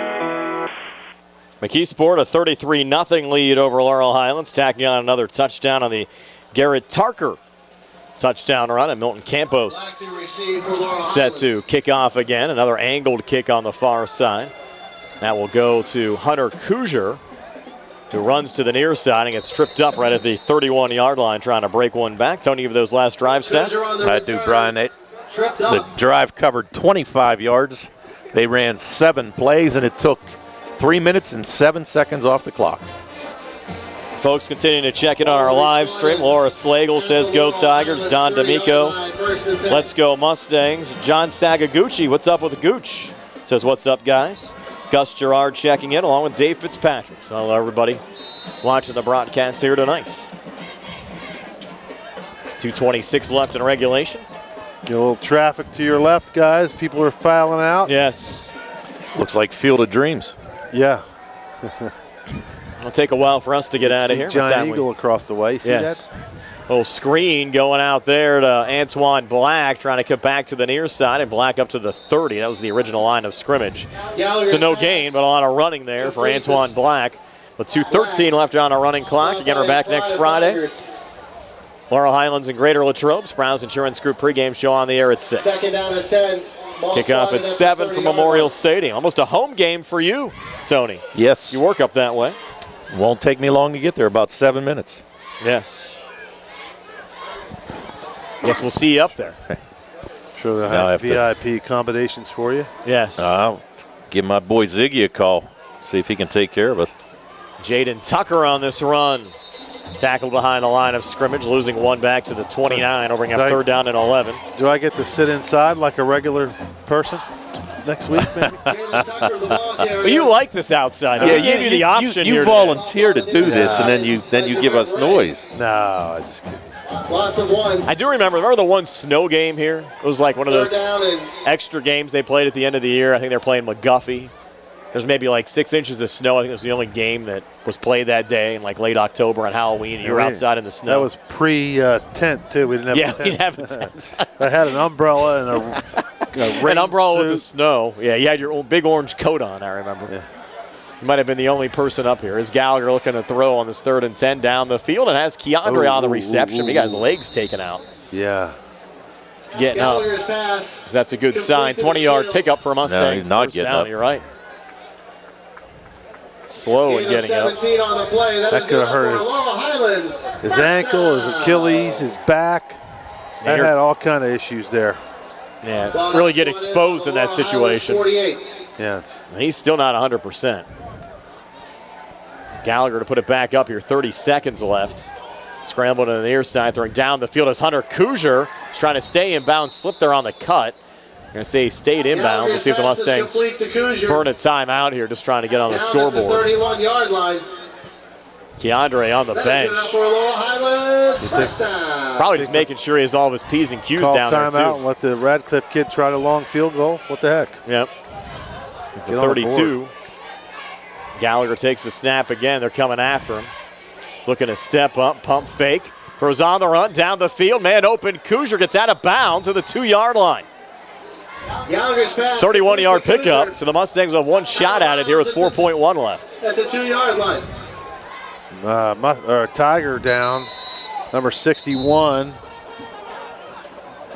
McKeesport a 33-0 lead over Laurel Highlands, tacking on another touchdown on the Garrett Tarker touchdown run, and Milton Campos set to kick off again. Another angled kick on the far side. That will go to Hunter Kuzier, who runs to the near side and gets tripped up right at the 31-yard line trying to break one back. Tony, of those last drive stats? I do, Brian. The drive covered 25 yards. They ran 7 plays, and it took 3 minutes and 7 seconds off the clock. Folks continuing to check in on our live stream. Laura Slagle says, go Tigers. Don D'Amico, let's go Mustangs. John Sagaguchi, what's up with the Gooch? Says, what's up, guys? Gus Gerard checking in along with Dave Fitzpatrick. So hello, everybody watching the broadcast here tonight. 2:26 left in regulation. Get a little traffic to your left, guys. People are filing out. Yes. Looks like Field of Dreams. Yeah. It'll take a while for us to get out of here. Giant eagle across the way. See yes. that? Little screen going out there to Antoine Black, trying to cut back to the near side, and Black up to the 30. That was the original line of scrimmage. So no gain, but a lot of running there for Antoine Black. With 2:13 left on our running clock. Again, we're back next Friday. Laurel Highlands and Greater Latrobe. Browns Insurance Group pregame show on the air at 6. Second down at 10. Kickoff at 7 from Memorial Stadium. Almost a home game for you, Tony. Yes. You work up that way. Won't take me long to get there, about 7 minutes. Yes. Guess we'll see you up there. Sure they'll have VIP accommodations for you. Yes. I'll give my boy Ziggy a call, see if he can take care of us. Jaden Tucker on this run. Tackled behind the line of scrimmage, losing one back to the 29, bringing up third down and 11. Do I get to sit inside like a regular person next week, maybe? But you like this outside. Yeah, we gave you the option you here. volunteer to do this, and then you give us noise. No, I just kidding. Loss of 1. I do remember the one snow game here? It was like one of those extra games they played at the end of the year. I think they're playing McGuffey. There's maybe like 6 inches of snow. I think it was the only game that was played that day in like late October on Halloween. You were outside in the snow. That was pre-tent, too. We didn't have a tent. We didn't have a tent. I had an umbrella and a rain an umbrella suit. with the snow. Yeah, you had your own big orange coat on, I remember. Yeah. You might have been the only person up here. Is Gallagher looking to throw on this 3rd and 10 down the field, and has Keandre on the reception. He got his legs taken out. Yeah. Getting up. So that's a good sign. 20-yard pickup for Mustang. No, he's not First getting down, up. You're right. Slow in getting up. That could have hurt his ankle, his Achilles, his back. That had all kind of issues there. Yeah, really get exposed in that situation. Yeah, and he's still not 100%. Gallagher to put it back up here, 30 seconds left. Scrambled to the near side, throwing down the field as Hunter Kuzier is trying to stay inbound, slipped there on the cut. I'm going to say he stayed inbound. We'll see if the Mustangs burn a timeout here, just trying to get on the scoreboard. 31-yard line. Keandre on the bench. Probably just making sure he has all of his P's and Q's down there, too. Call timeout and let the Radcliffe kid try the long field goal. What the heck? Yep. Get on 32. Gallagher takes the snap again. They're coming after him. Looking to step up, pump fake. Throws on the run, down the field. Man open. Kuzier gets out of bounds at the 2-yard line. 31-yard pickup. So the Mustangs have one shot at it here with 4.1 left. At the 2-yard line. Tiger down. Number 61.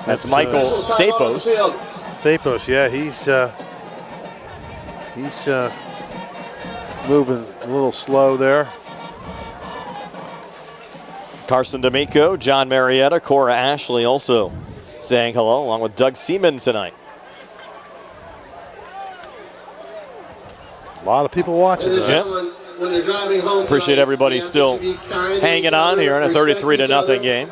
That's Michael Sapos. Sapos, yeah, he's moving a little slow there. Carson D'Amico, John Marietta, Cora Ashley also saying hello, along with Doug Seaman tonight. A lot of people watching that. When you're driving home Appreciate tonight, everybody we ask still that you be kind hanging to on each here in a other, respect 33-0 each game.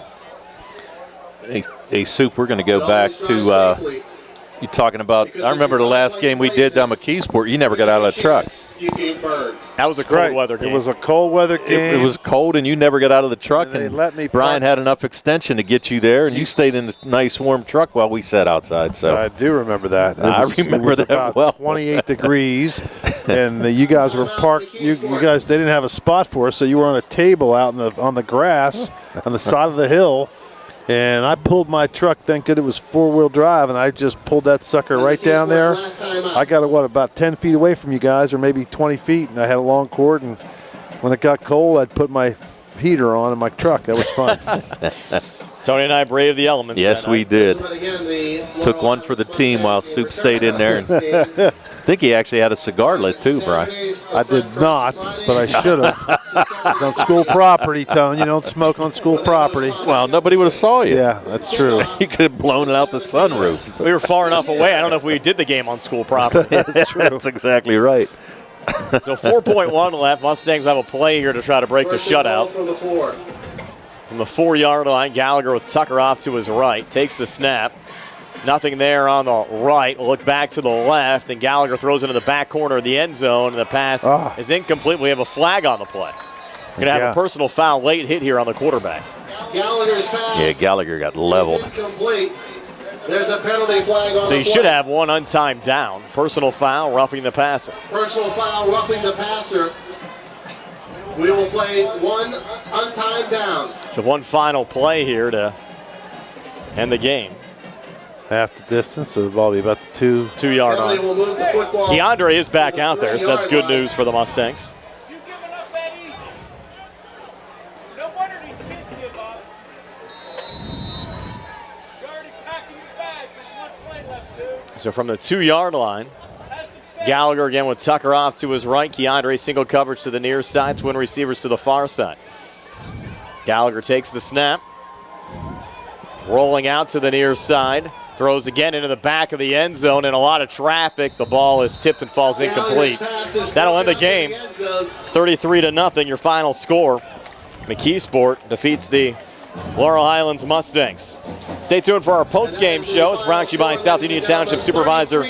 Hey, Soup, we're going to go back to you talking about, I remember the last game we did down McKeesport, you never got out of the truck. That was a cold weather game. It was a cold weather game. It was cold, and you never got out of the truck. And they let me Brian had enough extension to get you there, and you stayed in the nice warm truck while we sat outside. So I do remember that. I remember that about well. 28 degrees, and you guys were parked. You guys, they didn't have a spot for us, so you were on a table out on the grass on the side of the hill. And I pulled my truck. Thank God it was four-wheel drive, and I just pulled that sucker right down there. I got it, about 10 feet away from you guys, or maybe 20 feet, and I had a long cord. And when it got cold, I'd put my heater on in my truck. That was fun. Tony and I braved the elements. Yes, we did. Took one for the team while Soup stayed in there. And I think he actually had a cigar lit too, Brian. I did not, but I should have. It's on school property, Tone. You don't smoke on school property. Well, nobody would have saw you. Yeah, that's true. You could have blown it out the sunroof. We were far enough away. I don't know if we did the game on school property. That's true. That's exactly right. So 4.1 left. Mustangs have a play here to try to break the shutout. From the 4-yard line, Gallagher with Tucker off to his right. Takes the snap. Nothing there on the right. We'll look back to the left, and Gallagher throws into the back corner of the end zone, and the pass is incomplete. We have a flag on the play. Going to have a personal foul, late hit here on the quarterback. Gallagher's pass. Yeah, Gallagher got leveled. Incomplete. There's a penalty flag on So the you play. should have one untimed down. Personal foul, roughing the passer. Personal foul, roughing the passer. We will play one untimed down. So one final play here to end the game. Half the distance, so the ball will be about the 2-yard Penalty line. will move the football. DeAndre is back out there, so that's good news for the Mustangs. So from the 2-yard line, Gallagher again with Tucker off to his right. Keandre single coverage to the near side, twin receivers to the far side. Gallagher takes the snap. Rolling out to the near side. Throws again into the back of the end zone, and a lot of traffic. The ball is tipped and falls incomplete. That'll end the game. 33-0, your final score. McKeesport defeats the Laurel Highlands Mustangs. Stay tuned for our post-game show. It's brought to you by South Union Township Supervisor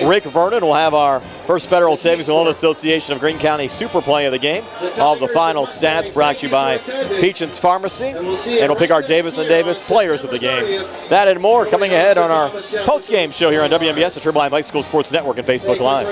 Rick Vernon. We'll have our First Federal Savings and Loan Association of Greene County Super Play of the game. All of the final stats brought to you by Peachins Pharmacy. And we'll pick our Davis & Davis players of the game. That and more coming ahead on our post-game show here on WMBS, the Triple I High School Sports Network and Facebook Live.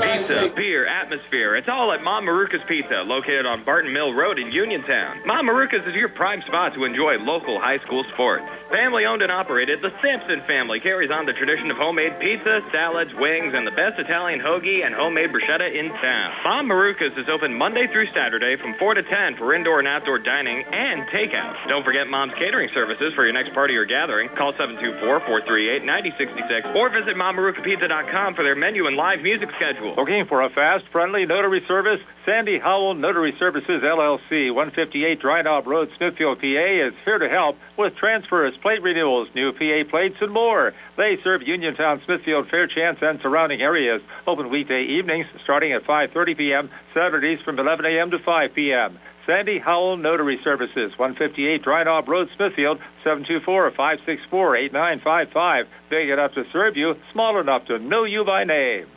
Pizza, beer, atmosphere. It's all at Mom Maruka's Pizza, located on Barton Mill Road in Uniontown. Mom Maruka's is your prime spot to enjoy local high school sports. Family owned and operated, the Sampson family carries on the tradition of homemade pizza, salads, wings, and the best Italian hoagie and homemade bruschetta in town. Mom Maruka's is open Monday through Saturday from 4 to 10 for indoor and outdoor dining and takeout. Don't forget Mom's catering services for your next party or gathering. Call 724-438-9066 or visit MomMarukaPizza.com for their menu and live music schedule. Looking for a fast, friendly notary service? Sandy Howell Notary Services, LLC, 158 Dry Knob Road, Smithfield, PA, is here to help with transfers, plate renewals, new PA plates, and more. They serve Uniontown, Smithfield, Fairchance, and surrounding areas. Open weekday evenings starting at 5:30 p.m., Saturdays from 11 a.m. to 5 p.m. Sandy Howell Notary Services, 158 Dry Knob Road, Smithfield, 724-564-8955. Big enough to serve you, small enough to know you by name.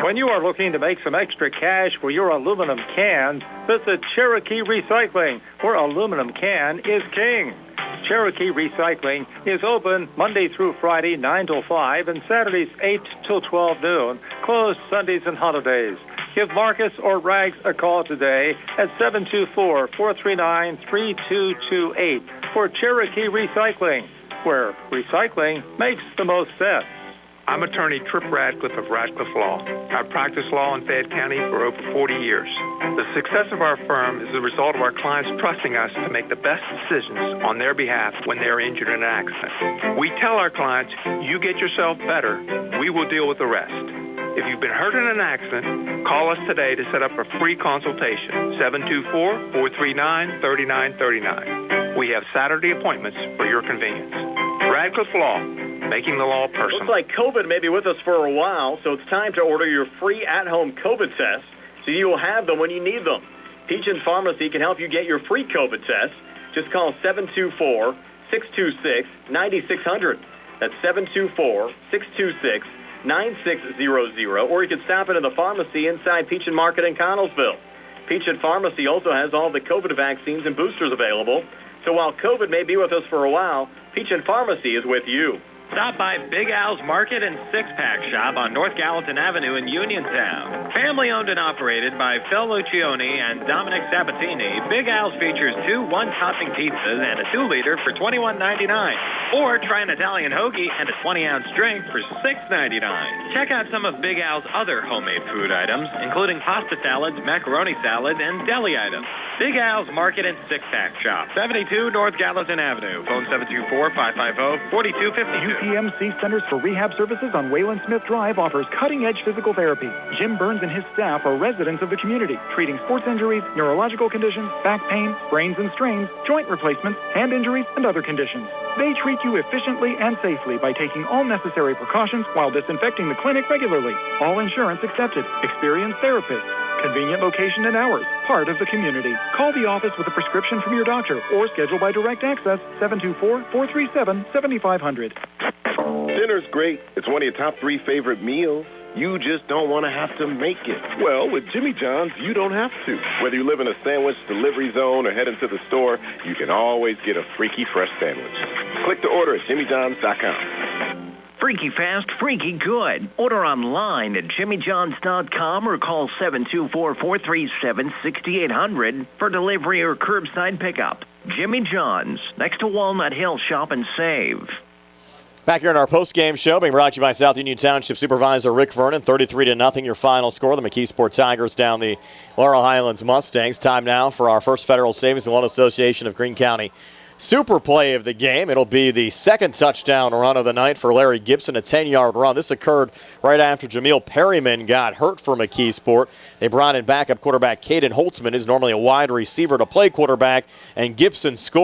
When you are looking to make some extra cash for your aluminum cans, visit Cherokee Recycling, where aluminum can is king. Cherokee Recycling is open Monday through Friday, 9 till 5, and Saturdays, 8 till 12 noon, closed Sundays and holidays. Give Marcus or Rags a call today at 724-439-3228 for Cherokee Recycling, where recycling makes the most sense. I'm attorney Trip Radcliffe of Radcliffe Law. I've practiced law in Fayette County for over 40 years. The success of our firm is the result of our clients trusting us to make the best decisions on their behalf when they're injured in an accident. We tell our clients, you get yourself better, we will deal with the rest. If you've been hurt in an accident, call us today to set up a free consultation, 724-439-3939. We have Saturday appointments for your convenience. Radcliffe Law, making the law personal. Looks like COVID may be with us for a while, so it's time to order your free at-home COVID test so you will have them when you need them. Peach & Pharmacy can help you get your free COVID test. Just call 724-626-9600. That's 724-626-9600, or you can stop into the pharmacy inside Peach & Market in Connellsville. Peach & Pharmacy also has all the COVID vaccines and boosters available. So while COVID may be with us for a while, Peach & Pharmacy is with you. Stop by Big Al's Market and Six-Pack Shop on North Gallatin Avenue in Uniontown. Family owned and operated by Phil Lucioni and Dominic Sabatini, Big Al's features 2 one-topping pizzas and a 2-liter for $21.99. Or try an Italian hoagie and a 20-ounce drink for $6.99. Check out some of Big Al's other homemade food items, including pasta salads, macaroni salads, and deli items. Big Al's Market and Six-Pack Shop, 72 North Gallatin Avenue. Phone 724-550-4252. UPMC Centers for Rehab Services on Wayland Smith Drive offers cutting-edge physical therapy. Jim Burns and his staff are residents of the community, treating sports injuries, neurological conditions, back pain, sprains and strains, joint replacements, hand injuries, and other conditions. They treat you efficiently and safely by taking all necessary precautions while disinfecting the clinic regularly. All insurance accepted. Experienced therapists. Convenient location and hours. Part of the community. Call the office with a prescription from your doctor or schedule by direct access 724-437-7500. Dinner's great. It's one of your top 3 favorite meals. You just don't want to have to make it. Well, with Jimmy John's, you don't have to. Whether you live in a sandwich delivery zone or head into the store, you can always get a freaky fresh sandwich. Click to order at jimmyjohns.com. Freaky fast, freaky good. Order online at jimmyjohns.com or call 724-437-6800 for delivery or curbside pickup. Jimmy John's, next to Walnut Hill. Shop and save. Back here in our post-game show, being brought to you by South Union Township Supervisor Rick Vernon. 33-0 your final score. The McKeesport Tigers down the Laurel Highlands Mustangs. Time now for our first Federal Savings and Loan Association of Greene County super play of the game. It'll be the second touchdown run of the night for Larry Gibson, a 10-yard run. This occurred right after Jameel Perryman got hurt for McKeesport. They brought in backup quarterback Caden Holtzman, who's normally a wide receiver, to play quarterback, and Gibson scored.